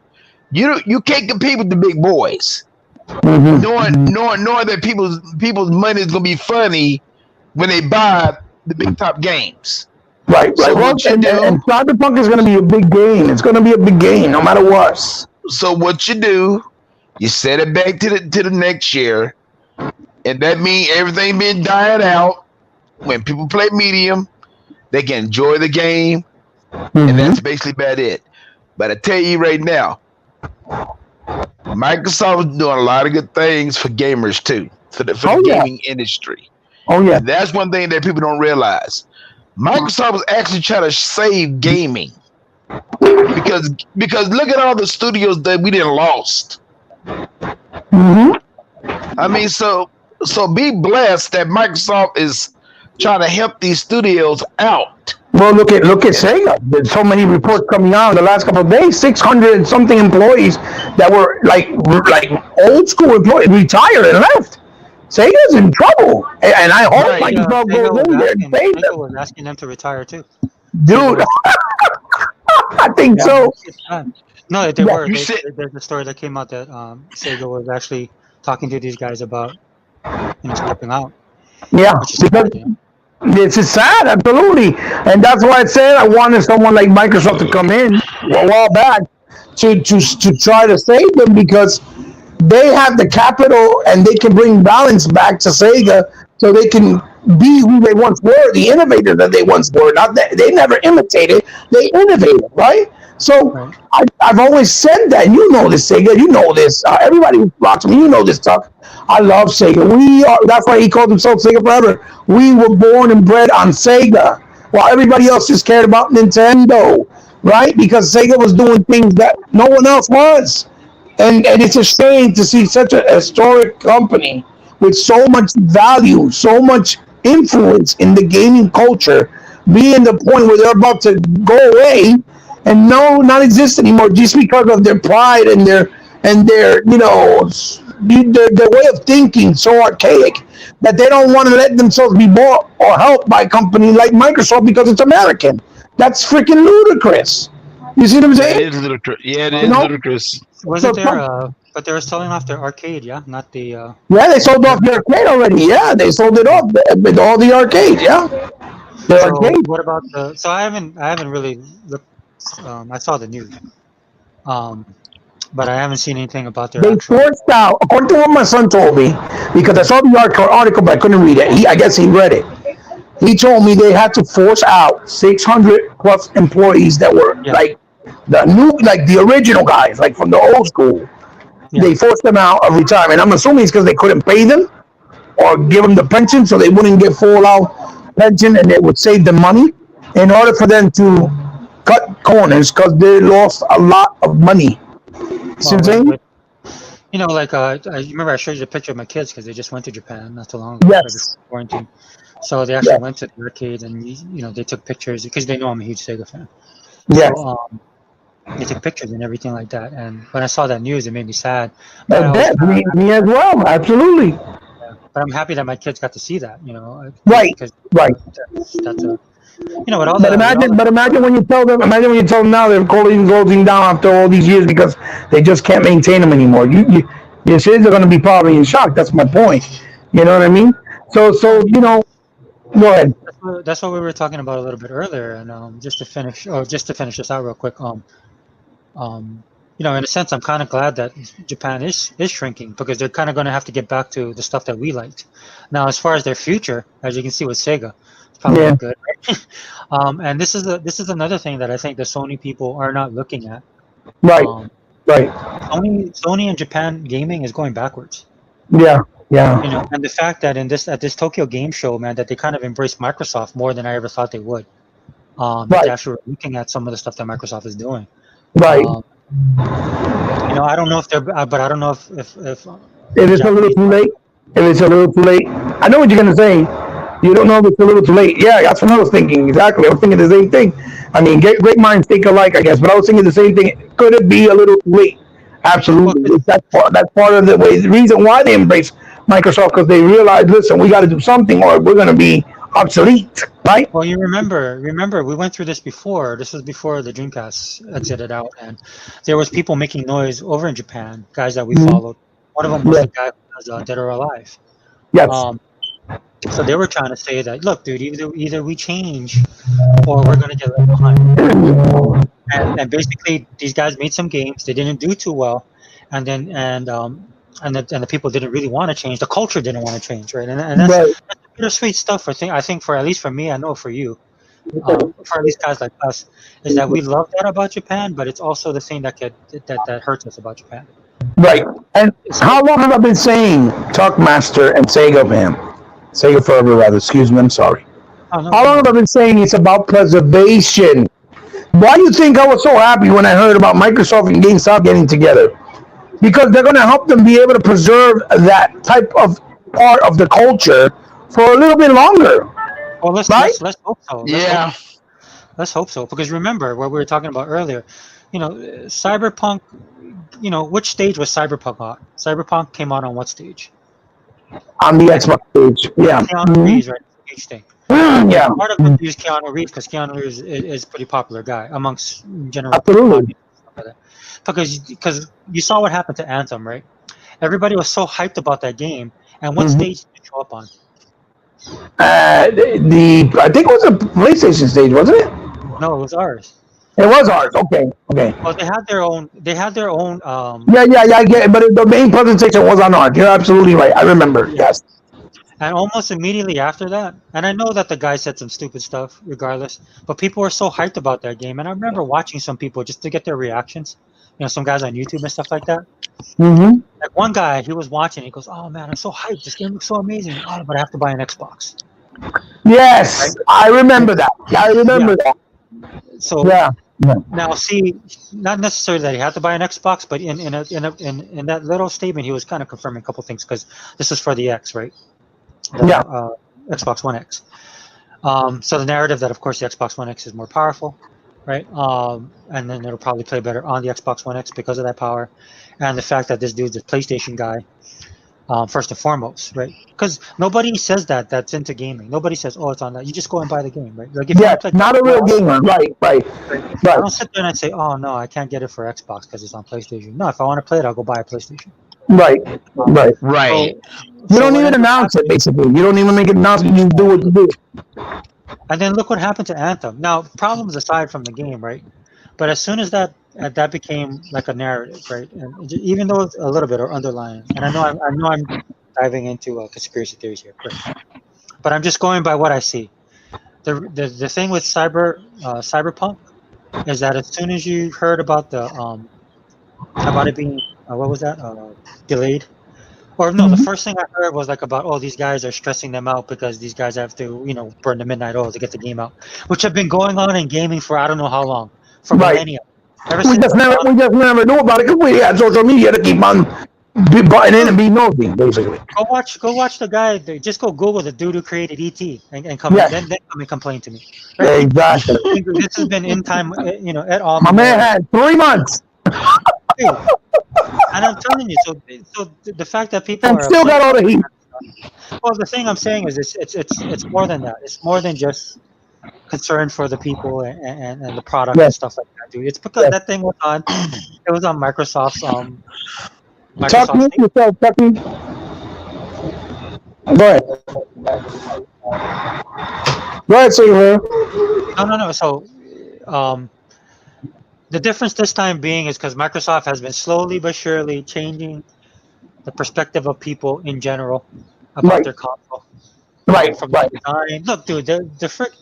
you can't compete with the big boys, Mm-hmm. knowing that people's money is gonna be funny when they buy the big top games. Right, right. So Well, what you and do, Cyberpunk is going to be a big game. It's going to be a big game, no matter what. so what you do, you set it back to the next year, and that means everything being dying out. When people play medium, they can enjoy the game, and Mm-hmm. that's basically about it. But I tell you right now, Microsoft is doing a lot of good things for gamers too, for the Oh yeah. gaming industry, Oh yeah. and that's one thing that people don't realize. Microsoft is actually trying to save gaming, because look at all the studios that we didn't lost. Mm-hmm. I mean, so be blessed that Microsoft is trying to help these studios out. Well, look at Sega. There's so many reports coming out in the last couple of days. 600 and something employees that were like old school employees retired and left. Sega's in trouble, and I hope Right. Microsoft goes in there and saves Sega them, was asking them to retire too. Sega dude. was, I think yeah, so. it's time. No, they Yeah. were. You said There's a story that came out that Sega was actually talking to these guys about stepping out, Yeah, which is because sad, you know. this is sad, absolutely, and that's why I said I wanted someone like Microsoft to come in a while back to try to save them, because they have the capital and they can bring balance back to Sega, so they can be who they once were, the innovator that they once were. Not that they never imitated, they innovated, right? So Right. I've always said that. You know this, Sega. You know this. Everybody who watches me, you know this stuff. I love Sega. We are. That's why he called himself Sega Forever. We were born and bred on Sega, while everybody else just cared about Nintendo, right? Because Sega was doing things that no one else was. And it's a shame to see such a historic company with so much value, so much influence in the gaming culture, being the point where they're about to go away and no, not exist anymore, just because of their pride and their their way of thinking so archaic that they don't want to let themselves be bought or helped by a company like Microsoft because it's American. That's freaking ludicrous. You see what I'm that saying? is ludicrous. Yeah, it You is know, ludicrous. Wasn't so there? But they were selling off their arcade, yeah, not the. yeah, they sold off Not the the arcade already. Yeah, they sold it yeah. off with all the arcades. Yeah, the So arcade. what about the? So I haven't really looked. I saw the news, um, but I haven't seen anything about their They actual. forced out, according to what my son told me, because I saw the article, but I couldn't read it. I guess he read it. He told me they had to force out 600 plus employees that were Yeah, like the original guys, like from the old school. yeah. They forced them out of retirement. I'm assuming it's because they couldn't pay them or give them the pension, so they wouldn't get full out pension, and it would save them money in order for them to cut corners, because they lost a lot of money. See Well, what I'm saying? like I remember I showed you the picture of my kids because they just went to Japan not too long ago, right before Yes. quarantine. So they actually Yeah. went to the arcade and they took pictures because they know I'm a huge Sega fan. So Yes. They took pictures and everything like that. And when I saw that news, it made me sad. But I I was, bet me as well. Absolutely. but I'm happy that my kids got to see that. You know, Right. because Right. that's a with all But the imagine, when you tell them, now they're closing down after all these years because they just can't maintain them anymore. Your kids are going to be probably in shock. That's my point. You know what I mean? well, Go ahead. that's what we were talking about a little bit earlier. And just to finish this out real quick. Um, in a sense, I'm kind of glad that Japan is shrinking because they're kind of going to have to get back to the stuff that we liked. Now, as far as their future, as you can see with Sega, it's probably Yeah. not good. And this is another thing that I think the Sony people are not looking at. Right. Um, Right. Sony and Japan gaming is going backwards. Yeah. Yeah. And the fact that at this Tokyo Game Show, man, that they kind of embraced Microsoft more than I ever thought they would. That they Right. actually were looking at some of the stuff that Microsoft is doing. Right. I don't know if they're, but I don't know if If it's a little too late. If it's a little too late. I know what you're gonna say. You don't know if it's a little too late. Yeah, that's what I was thinking. Exactly. I was thinking the same thing. I mean, great minds think alike, I guess. But I was thinking the same thing. Could it be a little too late? Absolutely. That's part of the reason why they embrace Microsoft because they realize, listen, we got to do something or we're going to be obsolete, right? Well, you remember, we went through this before. This was before the Dreamcast exited out, and there was people making noise over in Japan, guys that we followed. One of them was Yeah. the guy who was Dead or Alive. Yes. So they were trying to say that, look, dude, either we change or we're gonna get left behind. And basically, these guys made some games. They didn't do too well, and the people didn't really want to change. The culture didn't want to change, right? And that's, Right. that's bittersweet stuff. I think for at least for me, I know for you, for at least guys like us, is that we love that about Japan, but it's also the thing that hurts us about Japan. Right. And how long have I been saying Talkmaster and Sega fan? Sega Forever, rather. Excuse me. I'm sorry. Oh, no, How long have I been saying it's about preservation? Why do you think I was so happy when I heard about Microsoft and GameStop getting together? Because they're going to help them be able to preserve that type of part of the culture for a little bit longer. Well, let's hope so. Yeah. Let's hope so. Because remember what we were talking about earlier. Cyberpunk. Which stage was Cyberpunk on? Cyberpunk came out on what stage? On the Xbox stage. Yeah. Keanu Reeves, right? Stage thing. Yeah. Part of it is Keanu Reeves because Keanu Reeves is a pretty popular guy amongst general Absolutely. audience. Because you saw what happened to Anthem, right? Everybody was so hyped about that game, and what stage did it show up on? I think it was a PlayStation stage, wasn't it? No, it was ours. It was ours. Okay. Well, they had their own. Yeah, I get it. But the main presentation was on ours. You're absolutely right. I remember. Yes. And almost immediately after that, and I know that the guy said some stupid stuff, regardless, but people were so hyped about that game, and I remember watching some people just to get their reactions. Some guys on YouTube and stuff like that. Mm-hmm. Like one guy, he was watching. He goes, "Oh man, I'm so hyped. This game looks so amazing. Oh, but I have to buy an Xbox." Yes, I remember that. That. So Yeah. now, see, not necessarily that he had to buy an Xbox, but in that little statement, he was kind of confirming a couple things because this is for the X, right? Xbox One X. So the narrative that, of course, the Xbox One X is more powerful, right? And then it'll probably play better on the Xbox One X because of that power, and the fact that this dude's a PlayStation guy. First and foremost, right? Because nobody says that's into gaming. Nobody says, "Oh, it's on that." You just go and buy the game, right? Like if Yeah, you play not a real gamer. Right. I don't sit there and say, "Oh no, I can't get it for Xbox because it's on PlayStation." No, if I want to play it, I'll go buy a PlayStation. Right. You don't even announce it, basically. You don't even make an announcement. You do what you do. And then look what happened to Anthem. Now, problems aside from the game, right? But as soon as that became like a narrative, right? And even though it's a little bit or underlying, and I know I'm diving into conspiracy theories here, but I'm just going by what I see. The thing with Cyberpunk is that as soon as you heard about about it being what was that delayed, or no, the first thing I heard was like about these guys are stressing them out because these guys have to burn the midnight oil to get the game out, which have been going on in gaming for I don't know how long, for millennia. We just never knew about it because we had social media to keep on be butting in and be nosy, basically. Go watch the guy. Just go Google the dude who created ET and come Yeah. then come and complain to me. Yeah, Right? exactly. This has been in time, at all. My man had 3 months And I'm telling you, so the fact that people and are still got all the heat. well, the thing I'm saying is it's more than that. It's more than just concern for the people and the product and Yes. stuff like that, dude. It's because Yes. that thing was on. It was on Microsoft's Talk to thing. yourself, talk to. Go ahead. Go ahead, Sailor. No. So, the difference this time being is because Microsoft has been slowly but surely changing the perspective of people in general about Right. their console. Right, From right. the design. Look, dude, the frick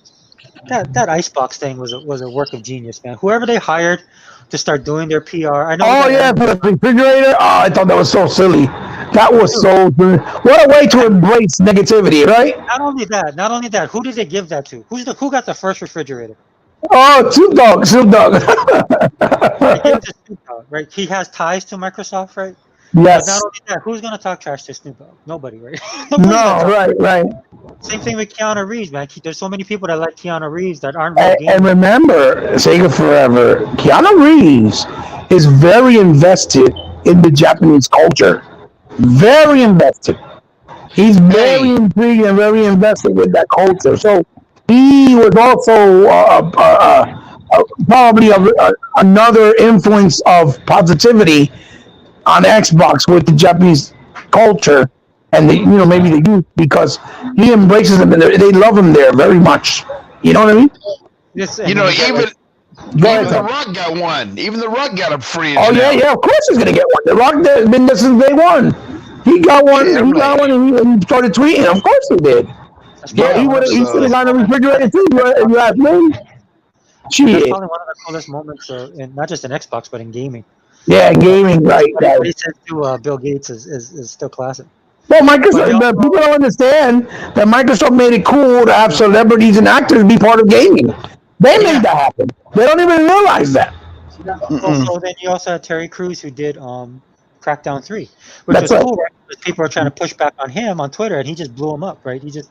that Icebox thing was a work of genius, man. Whoever they hired to start doing their PR, I know. Oh yeah, for the refrigerator. Oh, I thought that was so silly. That was so. What a way to embrace negativity, right? Not only that. Who did they give that to? Who got the first refrigerator? Oh, Snoop Dogg, Snoop Dogg. They gave it to Snoop Dogg, right? He has ties to Microsoft, right? But Yes. not only that, who's gonna talk trash to Snoop Dogg? Nobody, right? Nobody's No, gonna talk. right, right. Same thing with Keanu Reeves, man. There's so many people that like Keanu Reeves that aren't real And gamers. remember, Sega Forever, Keanu Reeves is very invested in the Japanese culture. Very invested. He's very intrigued and very invested with that culture. So he was also probably another influence of positivity on Xbox with the Japanese culture and maybe the youth, because he embraces them and they love him there very much. You know what I mean? This, You know, even Go ahead, the Tom. Rock got one. Even the Rock got a fridge. Oh yeah, now. yeah. Of course he's gonna get one. The Rock has been there since day one. He got one. Yeah, he got right. one, and he started tweeting. Of course he did. Yeah, he would. He should have gotten a refrigerator too. You ask me. That's Shit. probably one of the coolest moments, not just in Xbox, but in gaming. Yeah, gaming, right? What he said to Bill Gates is still classic. Well, But Microsoft. But people don't understand that Microsoft made it cool to have celebrities and actors be part of gaming. They made that happen. They don't even realize that. So then you also had Terry Crews, who did Crackdown 3, which That's was right. cool, right? Because people are trying to push back on him on Twitter, and he just blew them up, right? He just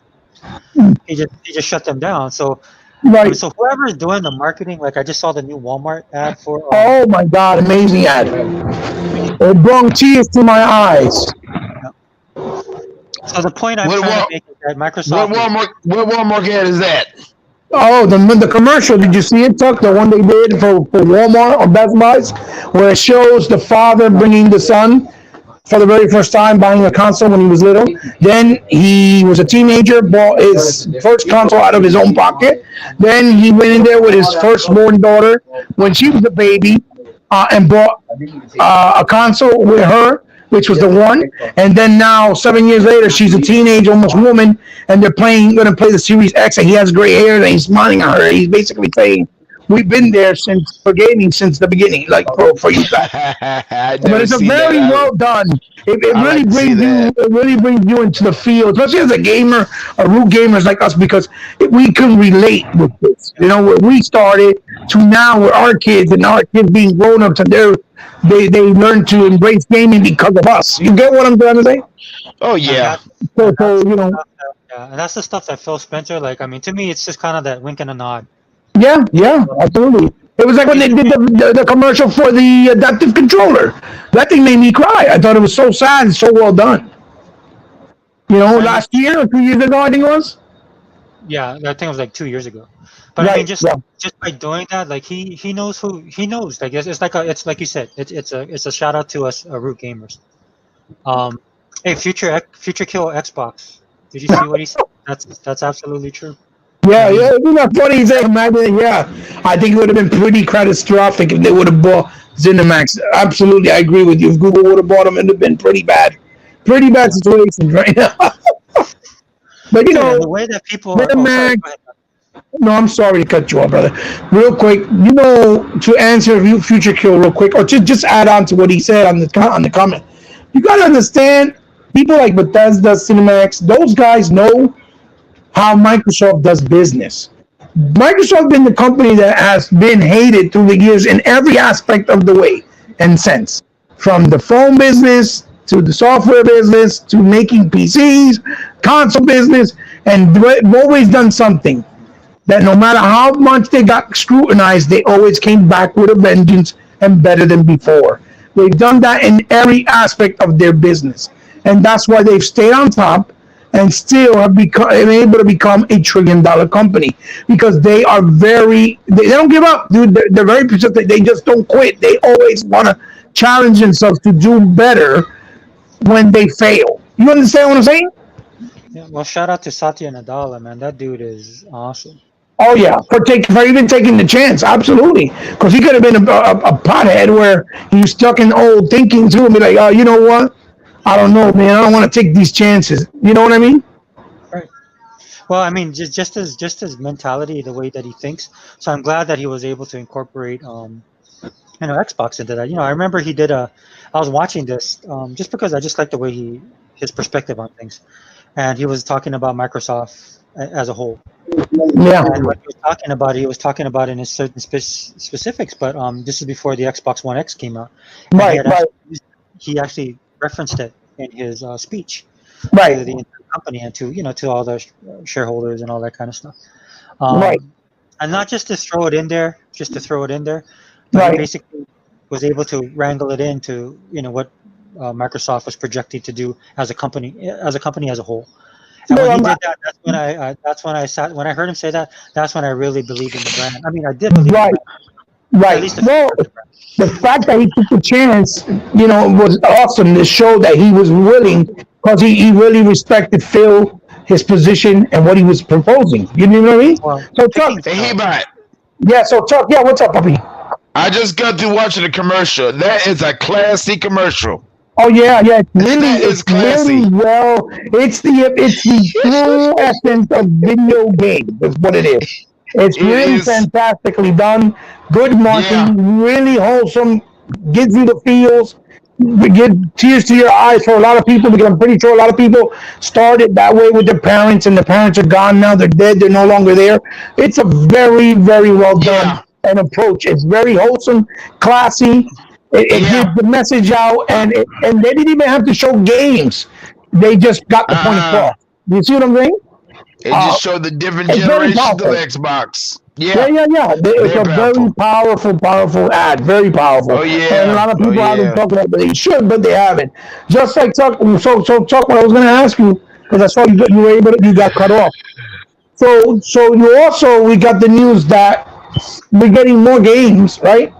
shut them down. So Right. so whoever is doing the marketing, like I just saw the new Walmart ad for. Oh my God! Amazing ad. It brought tears to my eyes. So the point I'm trying to make is that Microsoft. What Walmart ad is that? Oh, the commercial, did you see it, Tuck? The one they did for Walmart or Best Buys, where it shows the father bringing the son for the very first time, buying a console when he was little. Then he was a teenager, bought his first console out of his own pocket. Then he went in there with his firstborn daughter when she was a baby, and bought a console with her, which was the one. And then now, 7 years later, she's a teenage, almost woman, and they're going to play the Series X, and he has gray hair, and he's smiling at her. He's basically saying, "We've been there for gaming since the beginning, like for you guys." But it's a very well done. It really brings you. It really brings you into the field, especially as a gamer, a root gamers like us, because we can relate with this. You know, where we started to now, with our kids and our kids being grown ups, and they learn to embrace gaming because of us. You get what I'm trying to say? Oh yeah. So you know. Yeah, and that's the stuff that Phil Spencer, like, I mean, to me, it's just kind of that wink and a nod. Yeah, absolutely. It was like when they did the commercial for the adaptive controller. That thing made me cry. I thought it was so sad and so well done. You know, last year or 2 years ago, I think it was. Yeah, I think it was like 2 years ago. But I mean, just by doing that, like he knows who he knows. Like it's like you said, it's a shout out to us root gamers. Hey, future kill Xbox. Did you see what he said? That's absolutely true. Yeah, isn't that funny? Yeah, I think it would have been pretty catastrophic if they would have bought ZeniMax. Absolutely, I agree with you. If Google would have bought them, it would have been pretty bad situations right now. But you know, the way that people. ZeniMax. No, I'm sorry to cut you off, brother. Real quick, you know, to answer Future Kill real quick, or just add on to what he said on the comment. You gotta understand, people like Bethesda, Cinemax, those guys know how Microsoft does business. Microsoft been the company that has been hated through the years in every aspect of the way and sense, from the phone business to the software business, to making PCs, console business, and they've always done something that no matter how much they got scrutinized, they always came back with a vengeance and better than before. They've done that in every aspect of their business, and that's why they've stayed on top and still have become able to become $1 trillion company because they don't give up, dude. They're very persistent. They just don't quit. They always want to challenge themselves to do better when they fail. You understand what I'm saying? Yeah, well, shout out to Satya Nadella, man. That dude is awesome. Oh yeah, for even taking the chance, absolutely. Because he could have been a pothead where he's stuck in old thinking too, and be like, oh, you know what? I don't know, man. I don't want to take these chances. You know what I mean? Right. Well, I mean, just his mentality, the way that he thinks. So I'm glad that he was able to incorporate, Xbox into that. I remember he did a. I was watching this just because I just like the way his perspective on things, and he was talking about Microsoft as a whole. Yeah. And what he was talking about in his certain specifics, but this is before the Xbox One X came out. And Right. Right. he actually referenced it in his speech to Right. the company and to all the shareholders and all that kind of stuff. Right. And not just to throw it in there, but he Right. basically was able to wrangle it into what Microsoft was projecting to do as a company as a whole. And No, when he did that, when I heard him say that, that's when I really believed in the brand. I mean, I did believe in right. the brand, at Right. least Well, the brand. the fact that he took the chance, was awesome to show that he was willing because he really respected Phil, his position, and what he was proposing. You know what I mean? Well, So Chuck, Hey, he bot. yeah. So Chuck, yeah. What's up, puppy? I just got through watching the commercial. That is a classy commercial. Oh yeah, yeah. That is It's really classy. well. It's the true essence of video games. Is what it is. It's It really is. fantastically done. Good Yeah. marketing, really wholesome. Gives you the feels. Give tears to your eyes for a lot of people because I'm pretty sure a lot of people started that way with their parents, and the parents are gone now. They're dead. They're no longer there. It's a very, very well done Yeah. an approach. It's very wholesome, classy. It Yeah. gives the message out, and they didn't even have to show games. They just got the point Uh-huh. across. You see what I'm saying? It Uh, just showed the different it's very generations of powerful. Xbox. Yeah, Yeah. yeah, yeah. It's Very a very powerful. powerful, powerful ad. Very powerful. Oh And a yeah. lot of Oh people haven't yeah. talked about it, but they should, but they haven't. Just like Chuck. So Chuck, what I was going to ask you, because I saw you were able to, you got cut off. So we got the news that we're getting more games, right?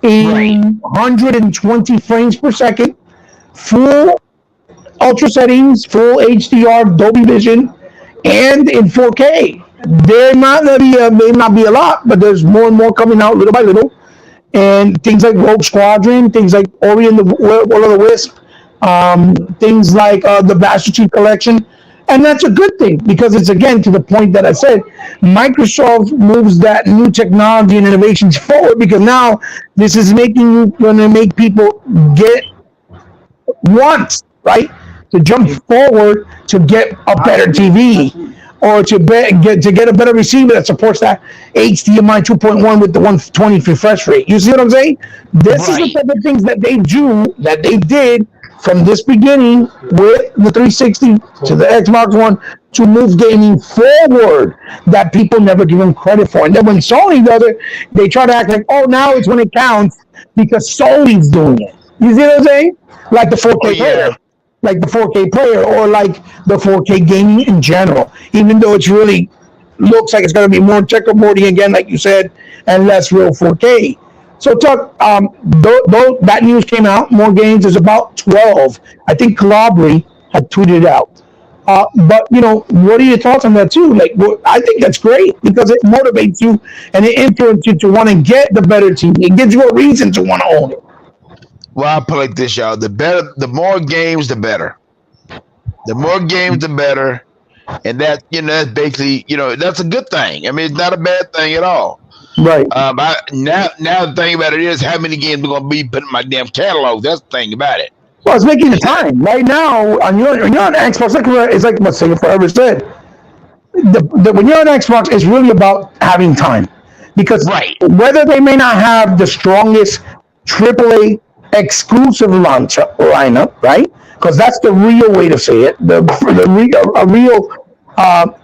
Right. In 120 frames per second, full ultra settings, full HDR, Dolby Vision, and in 4K. May not be a lot, but there's more and more coming out little by little. And things like Rogue Squadron, things like Ori and the Will of the Wisp, things like the Master Chief Collection. And that's a good thing because it's again to the point that I said, Microsoft moves that new technology and innovations forward because now this is making you going to make people get want, right, to jump forward to get a better TV or to get a better receiver that supports that HDMI 2.1 with the 120 refresh rate. You see what I'm saying? This is the Right. type of things that they did from this beginning with the 360 to the Xbox One to move gaming forward that people never give them credit for. And then when Sony does it, they try to act like, oh, now it's when it counts because Sony's doing it. You see what I'm saying? Like the Oh 4K player, yeah. like the 4K player, or like the 4K gaming in general. Even though it's really looks like it's going to be more checkerboardy again, like you said, and less real 4K. So, Chuck, that news came out. More games. There's about 12. I think Calabri had tweeted out. But what are your thoughts on that too? Like, I think that's great because it motivates you and it influences you to want to get the better TV. It gives you a reason to want to own it. Well, I put it like this, y'all. The more games, the better. The more games, the better. And that's basically, that's a good thing. I mean, it's not a bad thing at all. Right. Now the thing about it is how many games we're gonna be putting in my damn catalog. That's the thing about it. Well, it's making the time right now. When you're on Xbox, it's like what Sega Forever said. When you're on Xbox, it's really about having time because Right. whether they may not have the strongest AAA exclusive launch lineup, right? Because that's the real way to say it. The real a real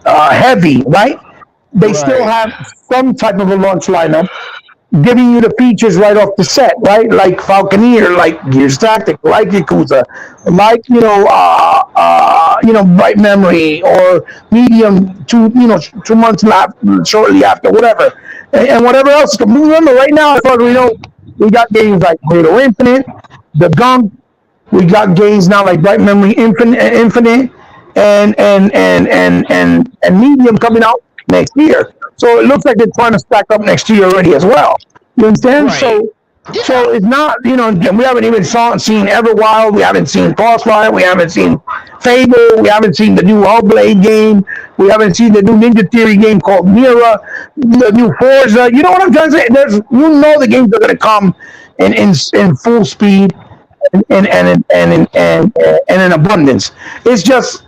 heavy, right? They still Right. have some type of a launch lineup, giving you the features right off the set, right? Like Falconeer, like Gears Tactic, like Yakuza, like Bright Memory or Medium, 2 months shortly after, whatever, and whatever else. Remember, right now, as far as we know, we got games like Halo Infinite, The Gunk. We got games now like Bright Memory Infinite, and Medium coming out next year. So it looks like they're trying to stack up next year already as well. You understand? Right. So Yeah. it's not, we haven't even seen Everwild, we haven't seen Crossfire, we haven't seen Fable, we haven't seen the new Hellblade game, we haven't seen the new Ninja Theory game called Mira, the new Forza. You know what I'm trying to say? The games are going to come in full speed and in abundance. It's just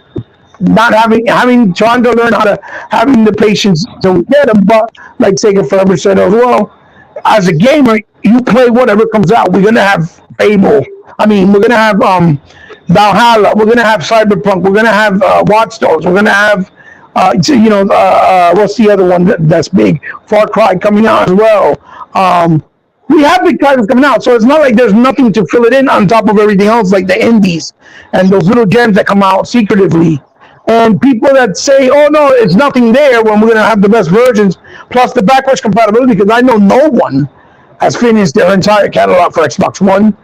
not trying to learn how to having the patience to get them. But like Sega Forever said as well, as a gamer, you play whatever comes out. We're gonna have Fable. I mean, we're gonna have Valhalla. We're gonna have Cyberpunk. We're gonna have Watch Dogs. We're gonna have what's the other one that's big? Far Cry coming out as well. We have big titles coming out, so it's not like there's nothing to fill it in on top of everything else, like the indies and those little gems that come out secretively. And people that say, "Oh no, it's nothing there," when we're gonna have the best versions, plus the backwards compatibility, because I know no one has finished their entire catalog for Xbox One,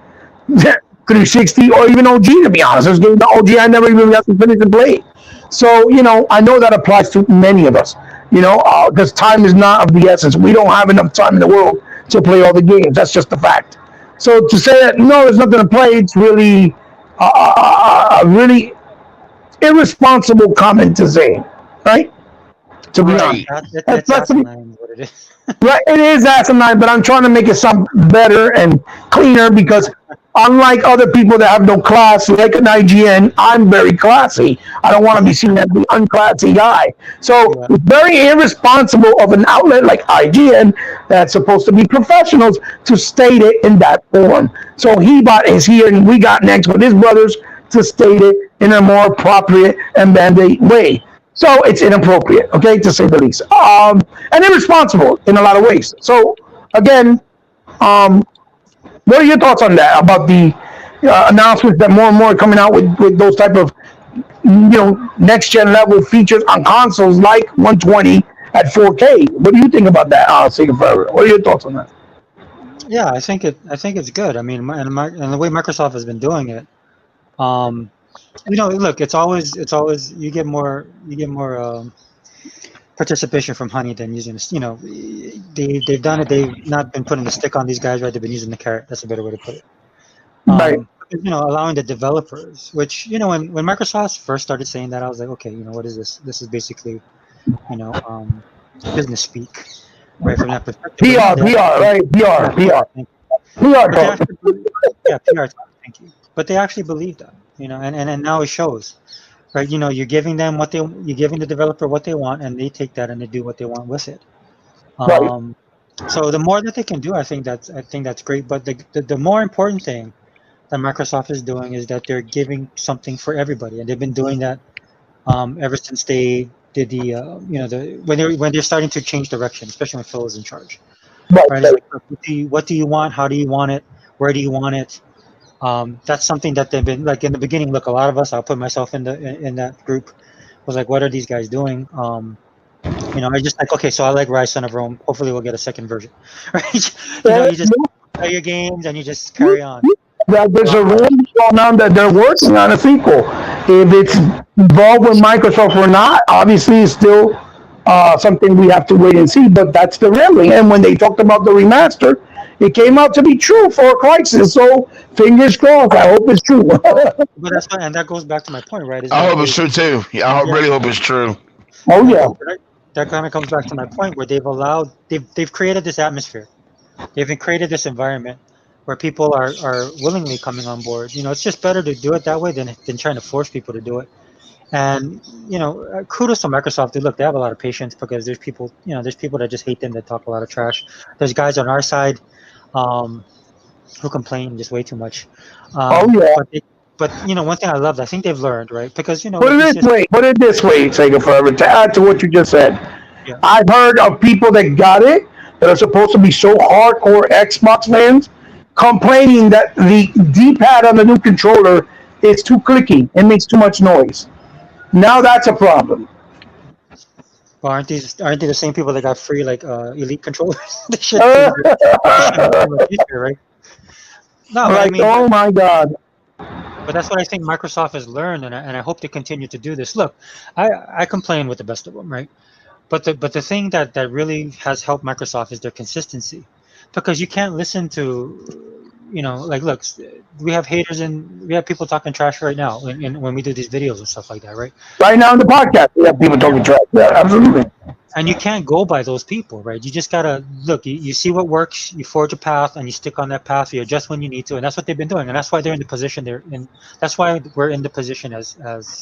360, or even OG. To be honest, there's games that OG I never even got to finish and play. So I know that applies to many of us. Because time is not of the essence. We don't have enough time in the world to play all the games. That's just a fact. So to say that no, there's nothing to play, it's really, really irresponsible comment to say, right? To be honest, Right. that's It's not to be, asinine what it is. right. It is asinine, but I'm trying to make it sound better and cleaner because unlike other people that have no class, like an IGN, I'm very classy. I don't want to be seen as the unclassy guy. So Yeah. it's very irresponsible of an outlet like IGN that's supposed to be professionals to state it in that form. So Hebot is here, and we got next with his brothers to state it in a more appropriate and mandate way. So it's inappropriate, okay, to say the least, and irresponsible in a lot of ways. So again, um, what are your thoughts on that? About the announcements that more and more are coming out with those type of next gen level features on consoles like 120 at 4K? What do you think about that, Sega Forever? What are your thoughts on that? Yeah, I think it's good. I mean, and the way Microsoft has been doing it, um, look, it's always you get more participation from Honey than using this. They've done it. They've not been putting the stick on these guys, right? They've been using the carrot. That's a better way to put it. Right. Allowing the developers, which when Microsoft first started saying that, I was like, okay, what is this? This is basically, business speak, right? From that perspective. PR, PR, right? PR, PR, PR But they talk. actually, yeah, PR. Thank you. But they actually believe that, and now it shows, right? You're giving them you're giving the developer what they want, and they take that and they do what they want with it. Right. So the more that they can do, I think that's great. But the more important thing that Microsoft is doing is that they're giving something for everybody, and they've been doing that ever since they did when they're starting to change direction, especially when Phil is in charge. Right. Right? It's like, look, what do you want? How do you want it? Where do you want it? That's something that they've been like in the beginning. Look, a lot of us, I'll put myself in that group, was like, what are these guys doing? I just like, okay, so I like Rise Son of Rome. Hopefully, we'll get a second version, right? You just play your games and you just carry on. That there's a rumor going on that they're working on a sequel. If it's involved with Microsoft or not, obviously it's still something we have to wait and see. But that's the rambling. And when they talked about the remaster, it came out to be true for Crisis. So fingers crossed. I hope it's true. But that's why, and that goes back to my point, right? Is I that hope it's true too. Yeah, I really hope it's true. Oh yeah. That kind of comes back to my point where they've created this atmosphere, they've created this environment where people are willingly coming on board. It's just better to do it that way than trying to force people to do it. And kudos to Microsoft. Look, they have a lot of patience because there's people that just hate them, that talk a lot of trash. There's guys on our side, who complain just way too much. Oh yeah. But one thing I love, I think they've learned, right? Because Put like you it said, this way. Put it this way, Sega Forever. To add to what you just said, yeah, I've heard of people that got it that are supposed to be so hardcore Xbox fans complaining that the D-pad on the new controller is too clicky. It makes too much noise. Now that's a problem. well, aren't they the same people that got free like elite controllers? they should Uh, they should have them in the future, right? No, but I like, mean, oh my God. but that's what I think Microsoft has learned, and I hope they continue to do this. Look, I complain with the best of them, right? But the thing that really has helped Microsoft is their consistency, because you can't listen to, like, look, we have haters and we have people talking trash right now, when we do these videos and stuff like that, right? Right now in the podcast, we have people talking trash. Yeah, absolutely. And you can't go by those people, right? You just gotta look. You see what works, you forge a path, and you stick on that path. You adjust when you need to, and that's what they've been doing, and that's why they're in the position they're in. That's why we're in the position as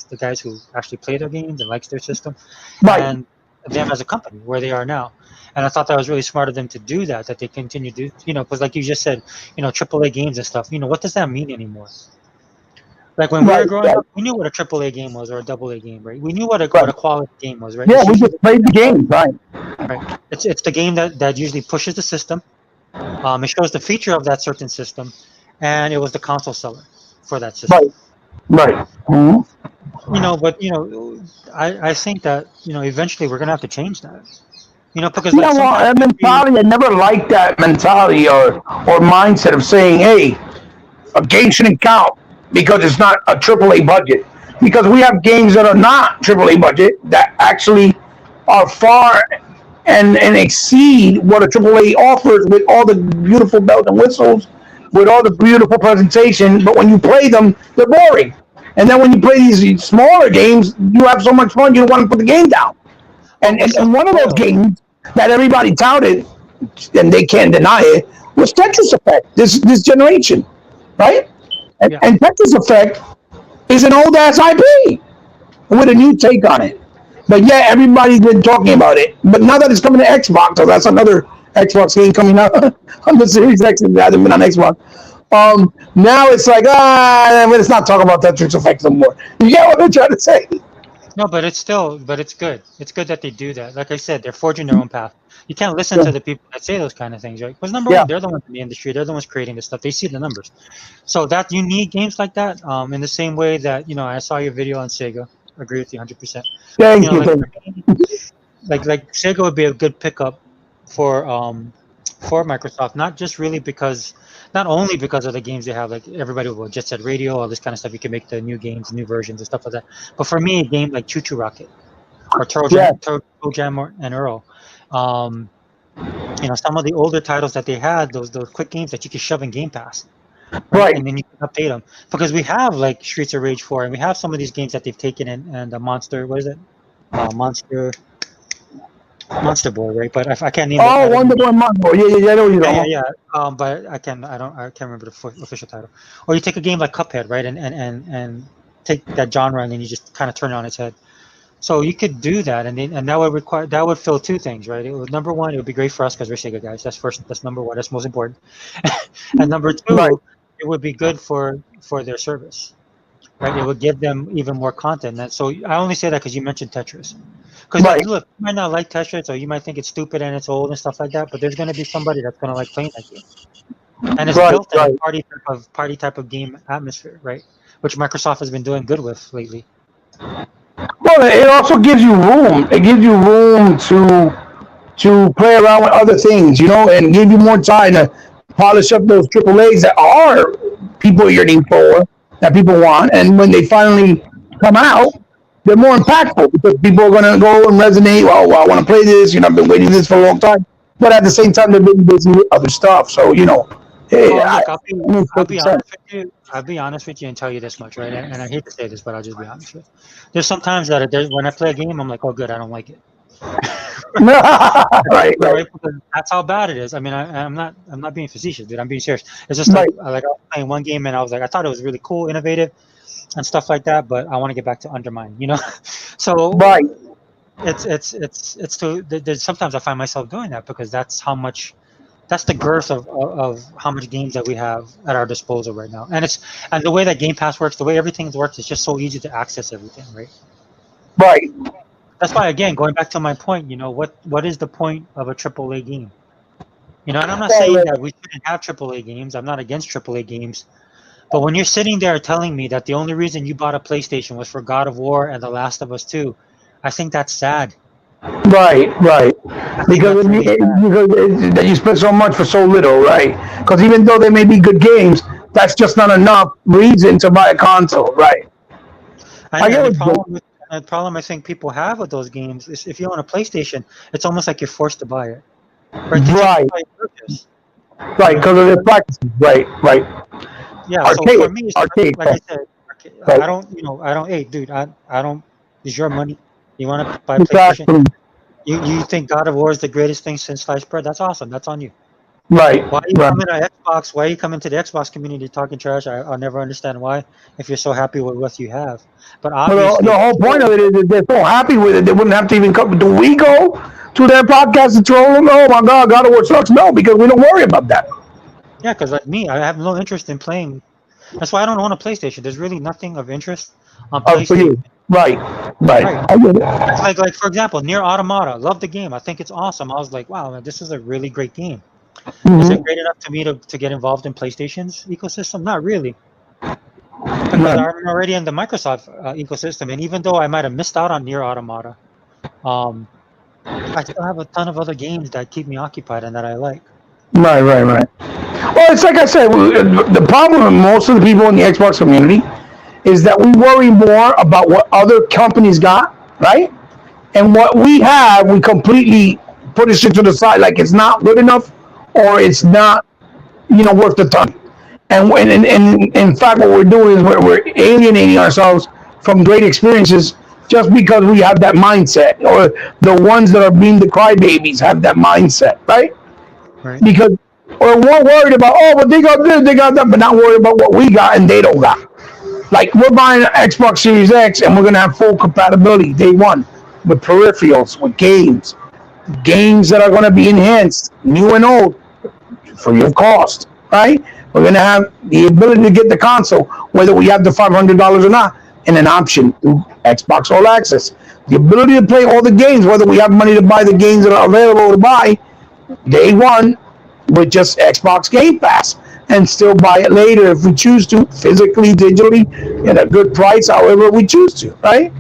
the guys who actually play their games and likes their system, Right. and them as a company where they are now. And I thought that was really smart of them to do that. That they continue to, because like you just said, AAA games and stuff. What does that mean anymore? Like when we were Right. growing Right. up, we knew what a AAA game was or a AA game, right? We knew what a Right. quality game was, right? Yeah, It's we usually just played the game. Right. right. It's the game that usually pushes the system. It shows the feature of that certain system, and it was the console seller for that system. Right. Right. Mhm. But I think that eventually we're gonna have to change that. Because Yeah, like well, sometimes that mentality, I never liked that mentality or mindset of saying, hey, a game shouldn't count because it's not a AAA budget. Because we have games that are not AAA budget that actually are far and exceed what a AAA offers with all the beautiful bells and whistles, with all the beautiful presentation. But when you play them, they're boring. And then when you play these smaller games, you have so much fun, you don't want to put the game down. well, And, what's and, so and one of those spoiled? games that everybody touted, and they can't deny it, was Tetris Effect this generation, right? And, Yeah. and Tetris Effect is an old ass IP with a new take on it. But yeah, everybody's been talking about it. But now that it's coming to Xbox, so that's another Xbox game coming out on the Series X that hasn't been on Xbox. Now it's like, let's not talk about Tetris Effect anymore. You get what I'm trying to say? No, but it's good. It's good that they do that. Like I said, they're forging their own path. You can't listen Yeah. to the people that say those kind of things, right? Because number Yeah. one, they're the ones in the industry. They're the ones creating this stuff. They see the numbers. So that you need games like that. In the same way that I saw your video on Sega. Agree with you 100%. Thank you. Like Thank for me, like Sega would be a good pickup for Microsoft. Not only because of the games they have, like everybody will Jet Set Radio, all this kind of stuff. You can make the new games, new versions, and stuff like that. But for me, a game like Choo Choo Rocket or Yeah. Toe Jam and Earl, um, some of the older titles that they had, those quick games that you can shove in Game Pass, right? Right. And then you can update them because we have like Streets of Rage 4, and we have some of these games that they've taken in, and the Monster, what is it? Monster Boy, right? But I can't name it. Oh, Wonder Boy Mongo. Yeah. I know you know. Yeah. But I can't remember the official title. Or you take a game like Cuphead, right? And take that genre and then you just kind of turn it on its head. So you could do that, and that would fill two things, right? Number one, it would be great for us because we're Sega guys. That's number one. That's most important. And number two, Right. it would be good for their service, right? It would give them even more content. And so I only say that because you mentioned Tetris. Because Right. look, you might not like Tetris, or you might think it's stupid and it's old and stuff like that. But there's going to be somebody that's going to like playing that game, and it's Right. built in a Right. party type of game atmosphere, right? Which Microsoft has been doing good with lately. Well, it also gives you room. It gives you room to play around with other things, and give you more time to polish up those AAAs that are people yearning for, that people want. And when they finally come out, they're more impactful because people are going to go and resonate. Well, I want to play this. I've been waiting this for a long time. But at the same time, they're being busy with other stuff. So, hey, Well, look, I'll be 100%. honest with you. I'll be honest with you and tell you this much, right? And I hate to say this, but I'll just be honest with you. There's sometimes that when I play a game, I'm like, oh, good, I don't like it. Right. Because that's how bad it is. I mean, I'm not being facetious, dude. I'm being serious. It's just like I was playing one game and I was like, I thought it was really cool, innovative, and stuff like that. But I want to get back to Undermine, So Right. it's there's sometimes I find myself doing that because that's how much That's the girth of how much games that we have at our disposal right now. And the way that Game Pass works, the way everything works, it's just so easy to access everything, right? Right. That's why, again, going back to my point, what is the point of a AAA game? And I'm not saying that we shouldn't have AAA games. I'm not against AAA games. But when you're sitting there telling me that the only reason you bought a PlayStation was for God of War and The Last of Us 2, I think that's sad. Right. Because that you spend so much for so little, right? Because even though they may be good games, that's just not enough reason to buy a console, right? I get The problem I think people have with those games is if you own a PlayStation, it's almost like you're forced to buy it. Right? To justify your purchase. Right, because of their practices. Right. Yeah, Archaic, so for me, archaic, like I said, right. I don't, hey, dude, I don't, it's your money. You want to buy a PlayStation? Exactly. You think God of War is the greatest thing since sliced bread? That's awesome. That's on you. Right. Why are you coming to Xbox? Why are you coming to the Xbox community talking trash? I'll never understand why, if you're so happy with what you have. But Well, obviously, the whole point of it is that they're so happy with it, they wouldn't have to even come. Do we go to their podcast and troll them? Oh my God of War sucks. No, because we don't worry about that. yeah, because like me, I have no interest in playing. That's why I don't own a PlayStation. There's really nothing of interest on For PlayStation. you. Right. I get it. Like for example, Near Automata. Love the game. I think it's awesome. I was like, wow, man, this is a really great game. Is it great enough to me to get involved in PlayStation's ecosystem? Not really. Because I'm already in the Microsoft ecosystem, and even though I might have missed out on Near Automata, I still have a ton of other games that keep me occupied and that I like. Right. Well, it's like I said, the problem with most of the people in the Xbox community is that we worry more about what other companies got, right? And what we have, we completely put it to the side like it's not good enough or it's not, worth the time. And in fact, what we're doing is we're alienating ourselves from great experiences just because we have that mindset, or the ones that are being the crybabies have that mindset, right? Right. Because or we're worried about, but they got this, they got that, but not worried about what we got and they don't got. Like we're buying an Xbox Series X and we're gonna have full compatibility day one with peripherals, with games that are gonna be enhanced, new and old, free of cost, right? We're gonna have the ability to get the console, whether we have the $500 or not, and an option through Xbox All Access. The ability to play all the games, whether we have money to buy the games that are available to buy day one with just Xbox Game Pass, and still buy it later if we choose to, physically, digitally, at a good price, however we choose to, right?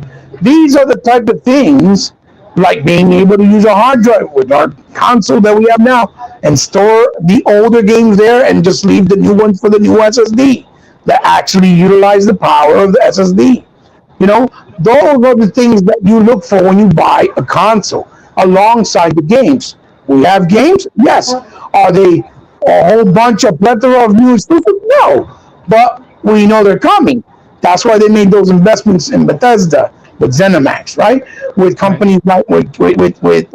These are the type of things, like being able to use a hard drive with our console that we have now and store the older games there and just leave the new ones for the new SSD that actually utilize the power of the SSD. Those are the things that you look for when you buy a console alongside the games. We have games, yes. Are they a whole bunch of plethora of new exclusives? No, but we know they're coming. That's why they made those investments in Bethesda with ZeniMax, right? With companies like with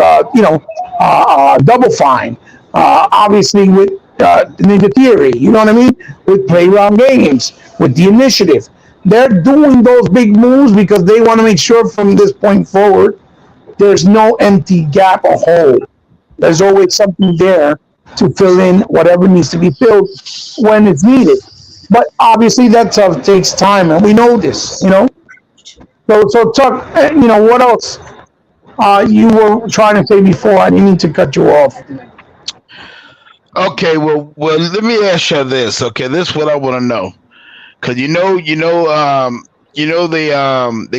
Double Fine, obviously with Ninja Theory. You know what I mean? With Playground Games, with the Initiative. They're doing those big moves because they want to make sure from this point forward there's no empty gap or hole. There's always something there to fill in whatever needs to be filled when it's needed. But obviously that stuff takes time, and we know this, So Chuck, what else you were trying to say before? I didn't mean to cut you off. Okay, well, let me ask you this. Okay, this is what I want to know, because they're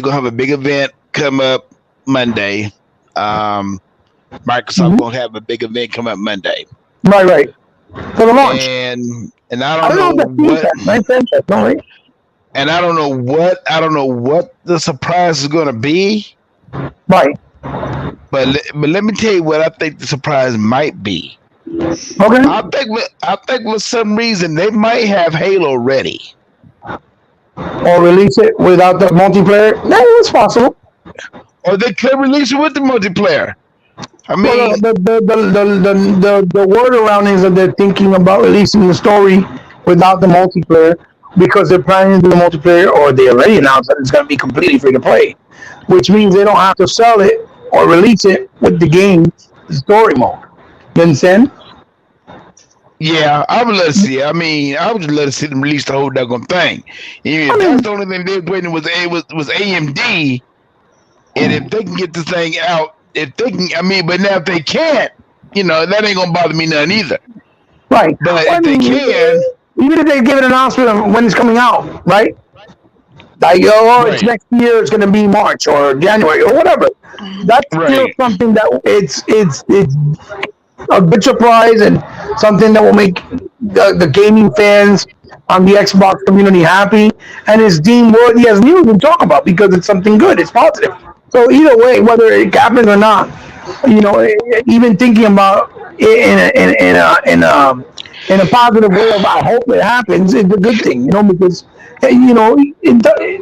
gonna have a big event come up Monday. Microsoft gonna have a big event come up Monday. Right. For the launch. And I don't know what. And I don't know what the surprise is gonna be. Right. But let me tell you what I think the surprise might be. Okay. I think for some reason they might have Halo ready. Or release it without the multiplayer. Yeah, it's possible. Or they could release it with the multiplayer. I mean, well, the word around is that they're thinking about releasing the story without the multiplayer because they're planning to do the multiplayer, or they already announced that it's going to be completely free to play, which means they don't have to sell it or release it with the game story mode. You understand? Yeah, I would love to see it. I mean, I would just love to see them release the whole daggone thing. I If that's mean, the only thing they were waiting was AMD, and if they can get this thing out, if they can, I mean, but now if they can't, that ain't gonna bother me none either. right. But Well, I if they mean, can, even if they give an announcement of when it's coming out, right? Like, oh, it's right, next year, it's going to be March or January or whatever. That's still right, something that it's a good surprise and something that will make the gaming fans on the Xbox community happy and is deemed worthy as news to talk about because it's something good, it's positive. So either way, whether it happens or not, even thinking about it in a positive way of I hope it happens is a good thing, because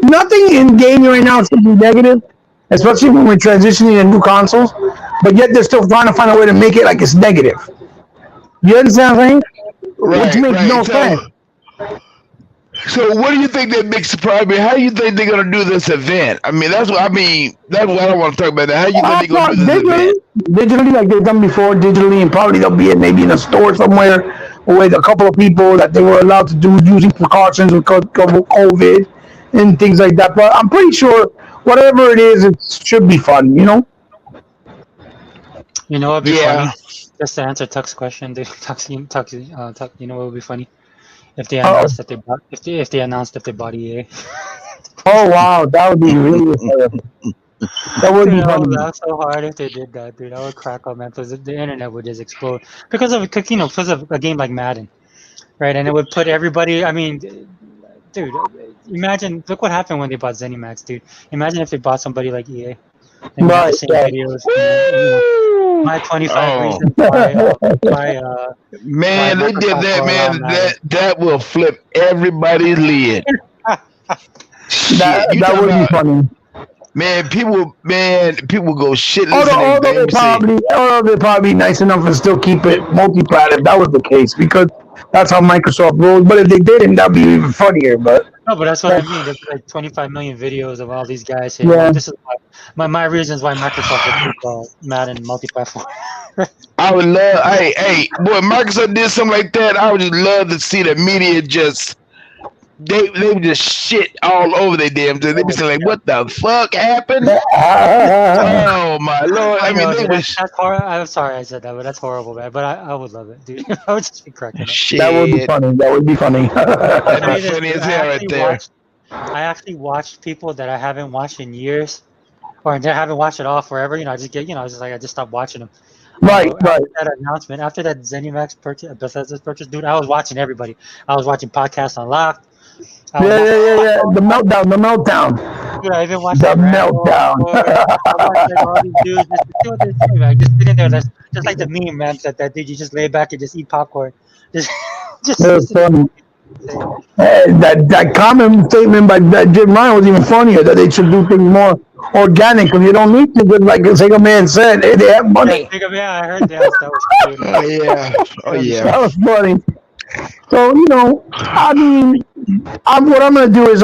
nothing in gaming right now is something negative, especially when we're transitioning to new consoles. But yet they're still trying to find a way to make it like it's negative. You understand what I'm saying? Which right, makes right. no So, sense. so what do you think that big surprise? I mean, how do you think they're gonna do this event? I mean, that's what I mean. That's what I want to talk about. How do you think they're gonna do this Digitally, event? digitally, like they've done before, digitally, and probably they'll be maybe in a store somewhere with a couple of people that they were allowed to do using precautions with COVID and things like that. But I'm pretty sure whatever it is, it should be fun. You know what'd be Yeah. funny? Just to answer Tuck's question, Tuck, you know what would be funny? If they Oh, announced that they bought, if they announced that they bought EA. oh wow, that would be really funny. That would Dude, be I would funny. laugh so hard if they did that, dude. I would crack up, man, because the internet would just explode because of a game like Madden, right? And it would put everybody. I mean, dude, imagine look what happened when they bought ZeniMax, dude. Imagine if they bought somebody like EA, and you had the Right, same right. videos, Woo! my 25 Oh reasons why man, they did Microsoft that, will allow man. Madden. That will flip everybody's lid. that Shit, you that talking would be about funny. people go shitless and Although they say, they'd probably be nice enough and still keep it multi-plat if that was the case, because that's how Microsoft rolls. But if they didn't, that'd be even funnier. But No, but that's what I that's, mean. There's like 25 million videos of all these guys saying, "Oh, yeah, this is my reasons why Microsoft will keep Madden multi-platform." I would love, hey, boy, Microsoft did something like that. I would just love to see the media just they would just shit all over their damn thing. They be saying like, "What the fuck happened?" Oh my lord! I I mean, know, they dude. was That's horrible. I'm sorry I said that, but that's horrible, man. But I would love it, dude. I would just be cracking up. that would be shit. funny. That would be funny. I'll That'd tell be you this, funny dude. as hell right there. I actually watched people that I haven't watched in years, or I haven't watched at all forever. I just get, I just stopped watching them. Right, right. After that announcement, after that ZeniMax purchase, Bethesda's purchase, dude, I was watching everybody. I was watching Podcasts Unlocked. I was Yeah, watching, yeah, yeah, yeah. The meltdown, the meltdown, dude, I even watched the like Randall, meltdown. Boy. I watched like all these dudes just to see what they're saying, man. Just sitting there, just like the meme, man. That dude, you just lay back and just eat popcorn, just just It was listen to funny. what they're saying. That comment statement by Jim Ryan was even funnier, that they should do things more organic because you don't need to, just like Sega Man said, they have Yeah, money. yeah, I heard that was funny. Oh yeah, oh That'd be yeah. That funny. was funny. So, I mean, what I'm going to do is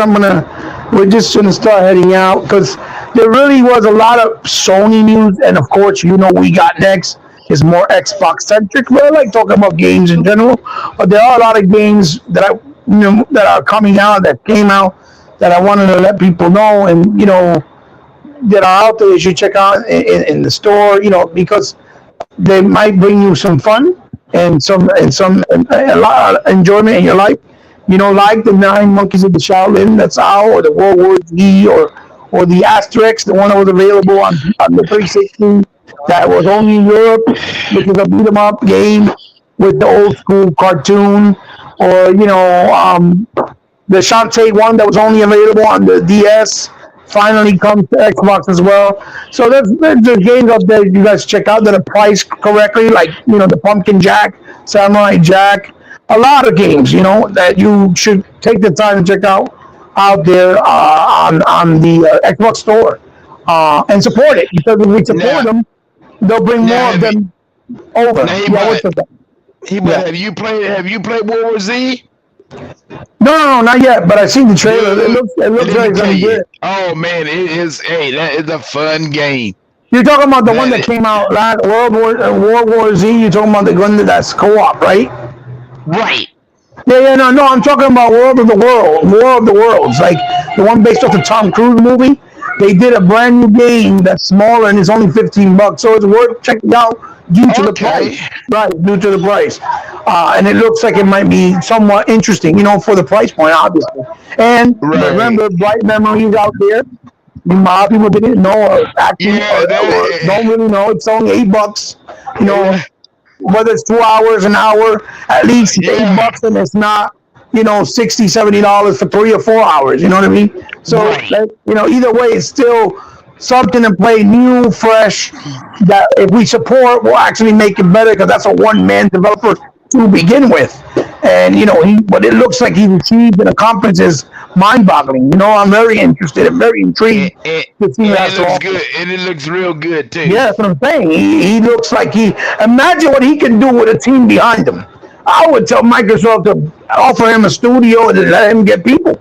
we're just going to start heading out because there really was a lot of Sony news. And of course, we got next is more Xbox centric. But I like talking about games in general. But there are a lot of games that are coming out, that came out, that I wanted to let people know. And, that are out there, you should check out in the store, because they might bring you some fun and some a lot of enjoyment in your life. Like the Nine Monkeys of the Shaolin that's out, or the World War Z, or the Asterix, the one that was available on the 360 that was only in Europe, which is a beat 'em up game with the old school cartoon, or the Shantae one that was only available on the DS finally comes to Xbox as well. So there's games up there you guys check out that are priced correctly, like the Pumpkin Jack, Samurai Jack, a lot of games that you should take the time to check out there on the Xbox Store and support it, because if we support Now, them, they'll bring now more of have you? them over. Now Yeah, what's that? Yeah. have you played World War Z? No, no, no, not yet. But I've seen the trailer. It Dude, looks it looks let me like it's tell gonna be you. good. Oh man, it is. Hey, that is a fun game. You're talking about the one That that is, came out last World War Z. You're talking about the one that's co-op, right? Right. Yeah, no, I'm talking about War of the Worlds, like the one based off the Tom Cruise movie. They did a brand new game that's smaller and it's only $15, so it's worth checking out due to the price. Okay. Right, due to the price, and it looks like it might be somewhat interesting, for the price point, obviously. And Right. remember, Bright Memories out there. A lot of people didn't know, or actually, Yeah. or don't really know. It's only $8. You know, Yeah. whether it's 2 hours, an hour, at least it's eight Yeah. bucks, and it's not, $60, $70 for 3 or 4 hours. You know what I mean? So, Right. either way, it's still something to play new, fresh. That if we support, will actually make it better because that's a one-man developer to begin with. And what it looks like he's achieved and accomplished is mind-boggling. I'm very interested and very And, intrigued and, to see what and has it to looks offer. good. And it looks real good too. Yeah, that's what I'm saying. He looks like imagine what he can do with a team behind him. I would tell Microsoft to offer him a studio and let him get people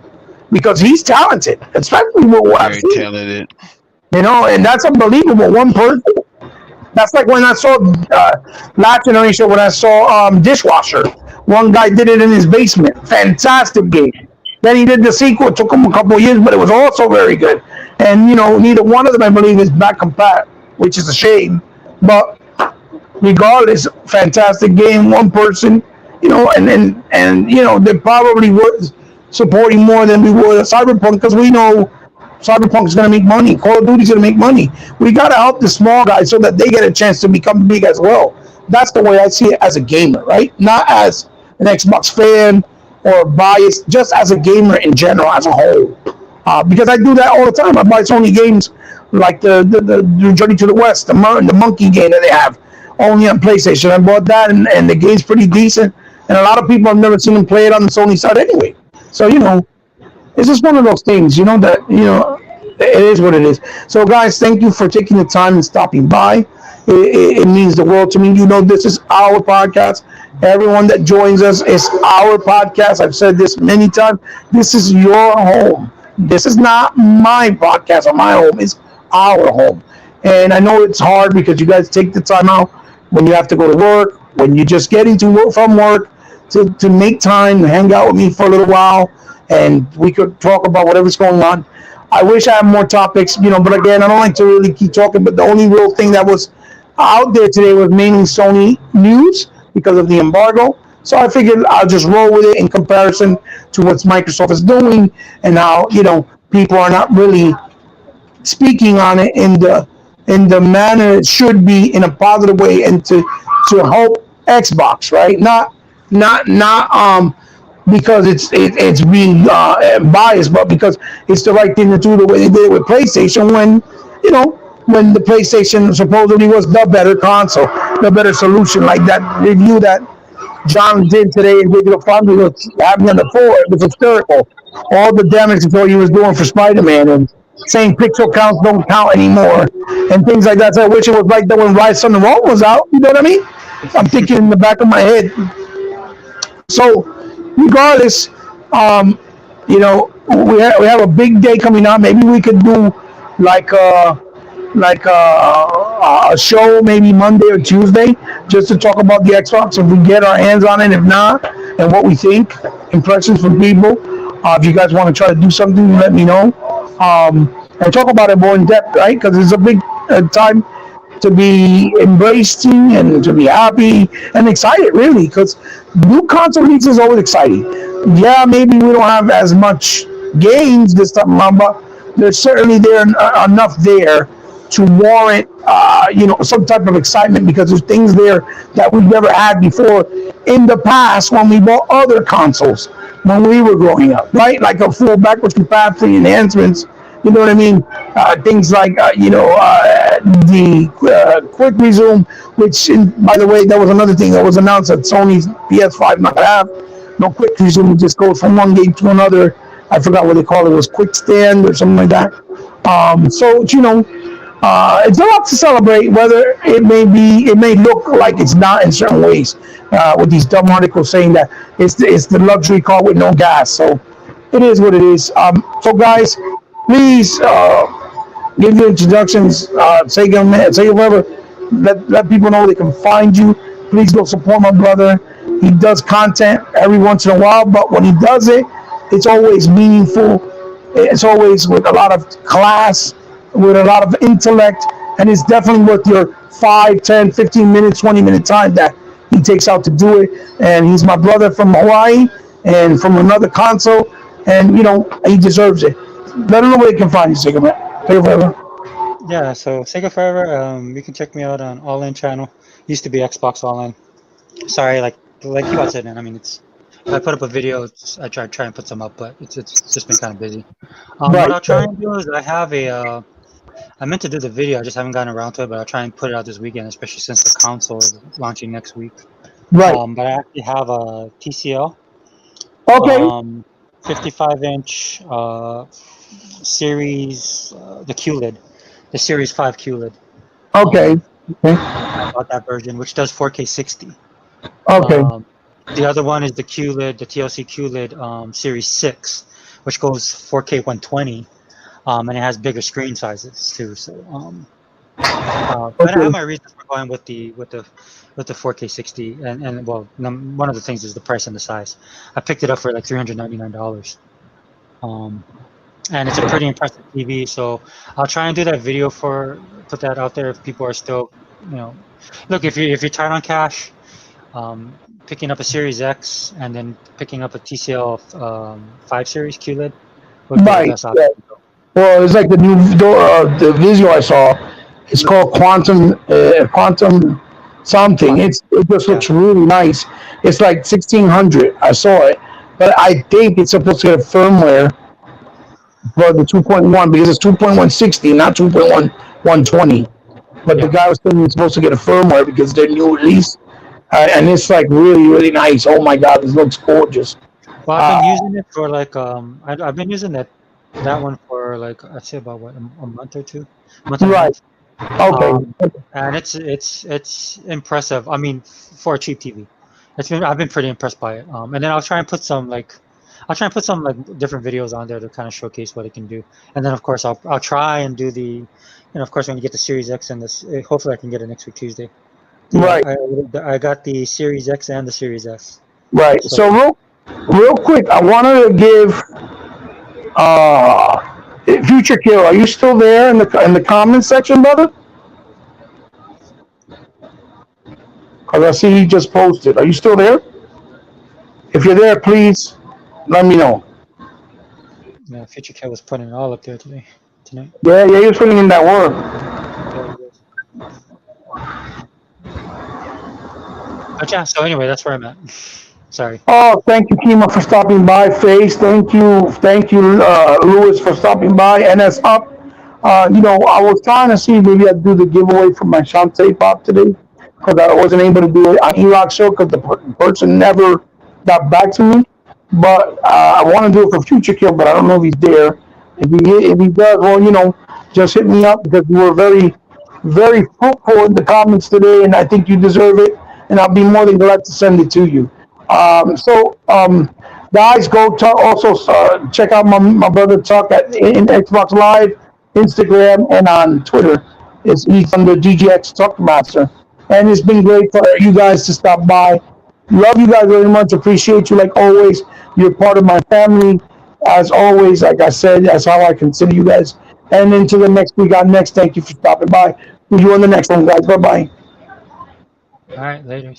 because he's talented, especially with what I've Very seen. talented. And that's unbelievable. One person. That's like when I saw last generation when I saw Dishwasher. One guy did it in his basement. Fantastic game. Then he did the sequel. It took him a couple of years, but it was also very good. And neither one of them, I believe, is back compat, which is a shame. But regardless, fantastic game. One person, they probably were supporting more than we would Cyberpunk because we know Cyberpunk is going to make money. Call of Duty is going to make money. We got to help the small guys so that they get a chance to become big as well. That's the way I see it as a gamer, right? Not as an Xbox fan or biased, just as a gamer in general, as a whole. Because I do that all the time. I buy Sony games like the Journey to the West, the Monkey game that they have only on PlayStation. I bought that, and the game's pretty decent. And a lot of people have never seen them play it on the Sony side anyway. So it's just one of those things, that it is what it is. So, guys, thank you for taking the time and stopping by. It means the world to me. This is our podcast. Everyone that joins us is our podcast. I've said this many times. This is your home. This is not my podcast or my home. It's our home. And I know it's hard because you guys take the time out when you have to go to work, when you're just getting to work from work to make time to hang out with me for a little while, and we could talk about whatever's going on. I wish I had more topics, but again, I don't like to really keep talking. But the only real thing that was out there today was mainly Sony news because of the embargo. So I figured I'll just roll with it in comparison to what Microsoft is doing and how people are not really speaking on it in the manner it should be in a positive way and to help Xbox, right? Not because it's being biased, but because it's the right thing to do the way they did it with PlayStation when the PlayStation supposedly was the better console, the better solution, like that review that John did today in Digital Foundry was having on the floor. It was hysterical. All the damage control he was doing for Spider-Man and saying pixel counts don't count anymore and things like that. So I wish it was like that when Rise on the Road was out. You know what I mean? I'm thinking in the back of my head. So regardless, we have a big day coming up. Maybe we could do like a show maybe Monday or Tuesday just to talk about the Xbox if we get our hands on it. If not, and what we think, impressions from people. If you guys want to try to do something, let me know. And talk about it more in depth, right? Because it's a big time to be embracing and to be happy and excited, really, because new console release is always exciting. Yeah, maybe we don't have as much games this time around, but there's certainly enough there to warrant, some type of excitement because there's things there that we've never had before in the past when we bought other consoles when we were growing up, right? Like a full backwards compatibility enhancements. You know what I mean? Things like, the quick resume, which, by the way, that was another thing that was announced that Sony's PS5 not gonna have. No quick resume, it just goes from one game to another. I forgot what they call it. It was quick stand or something like that. So, it's a lot to celebrate, whether it may look like it's not in certain ways, with these dumb articles saying that it's the luxury car with no gas. So it is what it is. So guys, please give your introductions, say whatever, let people know they can find you. Please go support my brother. He does content every once in a while, but when he does it, it's always meaningful. It's always with a lot of class, with a lot of intellect, and it's definitely worth your 5, 10, 15 minutes, 20-minute time that he takes out to do it. And he's my brother from Hawaii and from another console, and he deserves it. Let him know where they can find you, Cigarette. Take it forever. Yeah, so Sega Forever. You can check me out on All In channel. Used to be Xbox All In. Sorry, like you said, man. I mean, if I put up a video, I try and put some up, but it's just been kind of busy. Right. What I'll try and do is I have a. I meant to do the video, I just haven't gotten around to it, but I'll try and put it out this weekend, especially since the console is launching next week. Right. But I actually have a TCL. Okay. 55-inch series, the QLED, the Series 5 QLED. Okay. I bought that version, which does 4K 60. Okay. The other one is the QLED, the TLC QLED Series 6, which goes 4K 120, and it has bigger screen sizes too. So, but I have my reasons for going with the 4K 60, and well, one of the things is the price and the size. I picked it up for like $399. And it's a pretty impressive TV. So I'll try and do that video put that out there if people are still, look, if you're tight on cash, picking up a Series X and then picking up a TCL 5 Series QLED would be the best option. Yeah. Well, it's like the new the video I saw. It's called Quantum something. It just looks really nice. It's like 1600. I saw it, but I think it's supposed to get a firmware for the 2.1 because it's 2.160, not 2.120. But the guy was saying he's supposed to get a firmware because they're new release, and it's like really, really nice. Oh my God, this looks gorgeous. Well, I've been using it for like I've been using that one for like I'd say about what, a month or two. Right. Okay. And it's impressive. I mean, for a cheap TV, I've been pretty impressed by it. And then I'll try and put some different videos on there to kind of showcase what it can do. And then of course I'll try and do the, of course when you get the Series X and this, hopefully I can get it next week Tuesday. Right. I got the Series X and the Series S. Right. So real quick, I wanted to give Future Kill. Are you still there in the comments section, brother? Because I see he just posted. Are you still there? If you're there, please let me know. Yeah, Future Kill was putting it all up there tonight. Yeah, he was putting in that word. But yeah, so anyway, that's where I'm at. Sorry. Oh, thank you, Kima, for stopping by. Face, thank you, Louis, for stopping by. NS Up. I was trying to see maybe I'd do the giveaway for my Shantae Pop today because I wasn't able to do it on E-Rock Show because the person never got back to me. But I want to do it for Future Kill, but I don't know if he's there. If he does, well, just hit me up because you were very, very fruitful in the comments today, and I think you deserve it. And I'll be more than glad to send it to you. Guys, go also check out my brother Chuck in Xbox Live, Instagram, and on Twitter. He's under DGX Talkmaster. And it's been great for you guys to stop by. Love you guys very much. Appreciate you like always. You're part of my family. As always, like I said, that's how I consider you guys. And until the next week on Next, thank you for stopping by. See you on the next one, guys. Bye-bye. All right, later.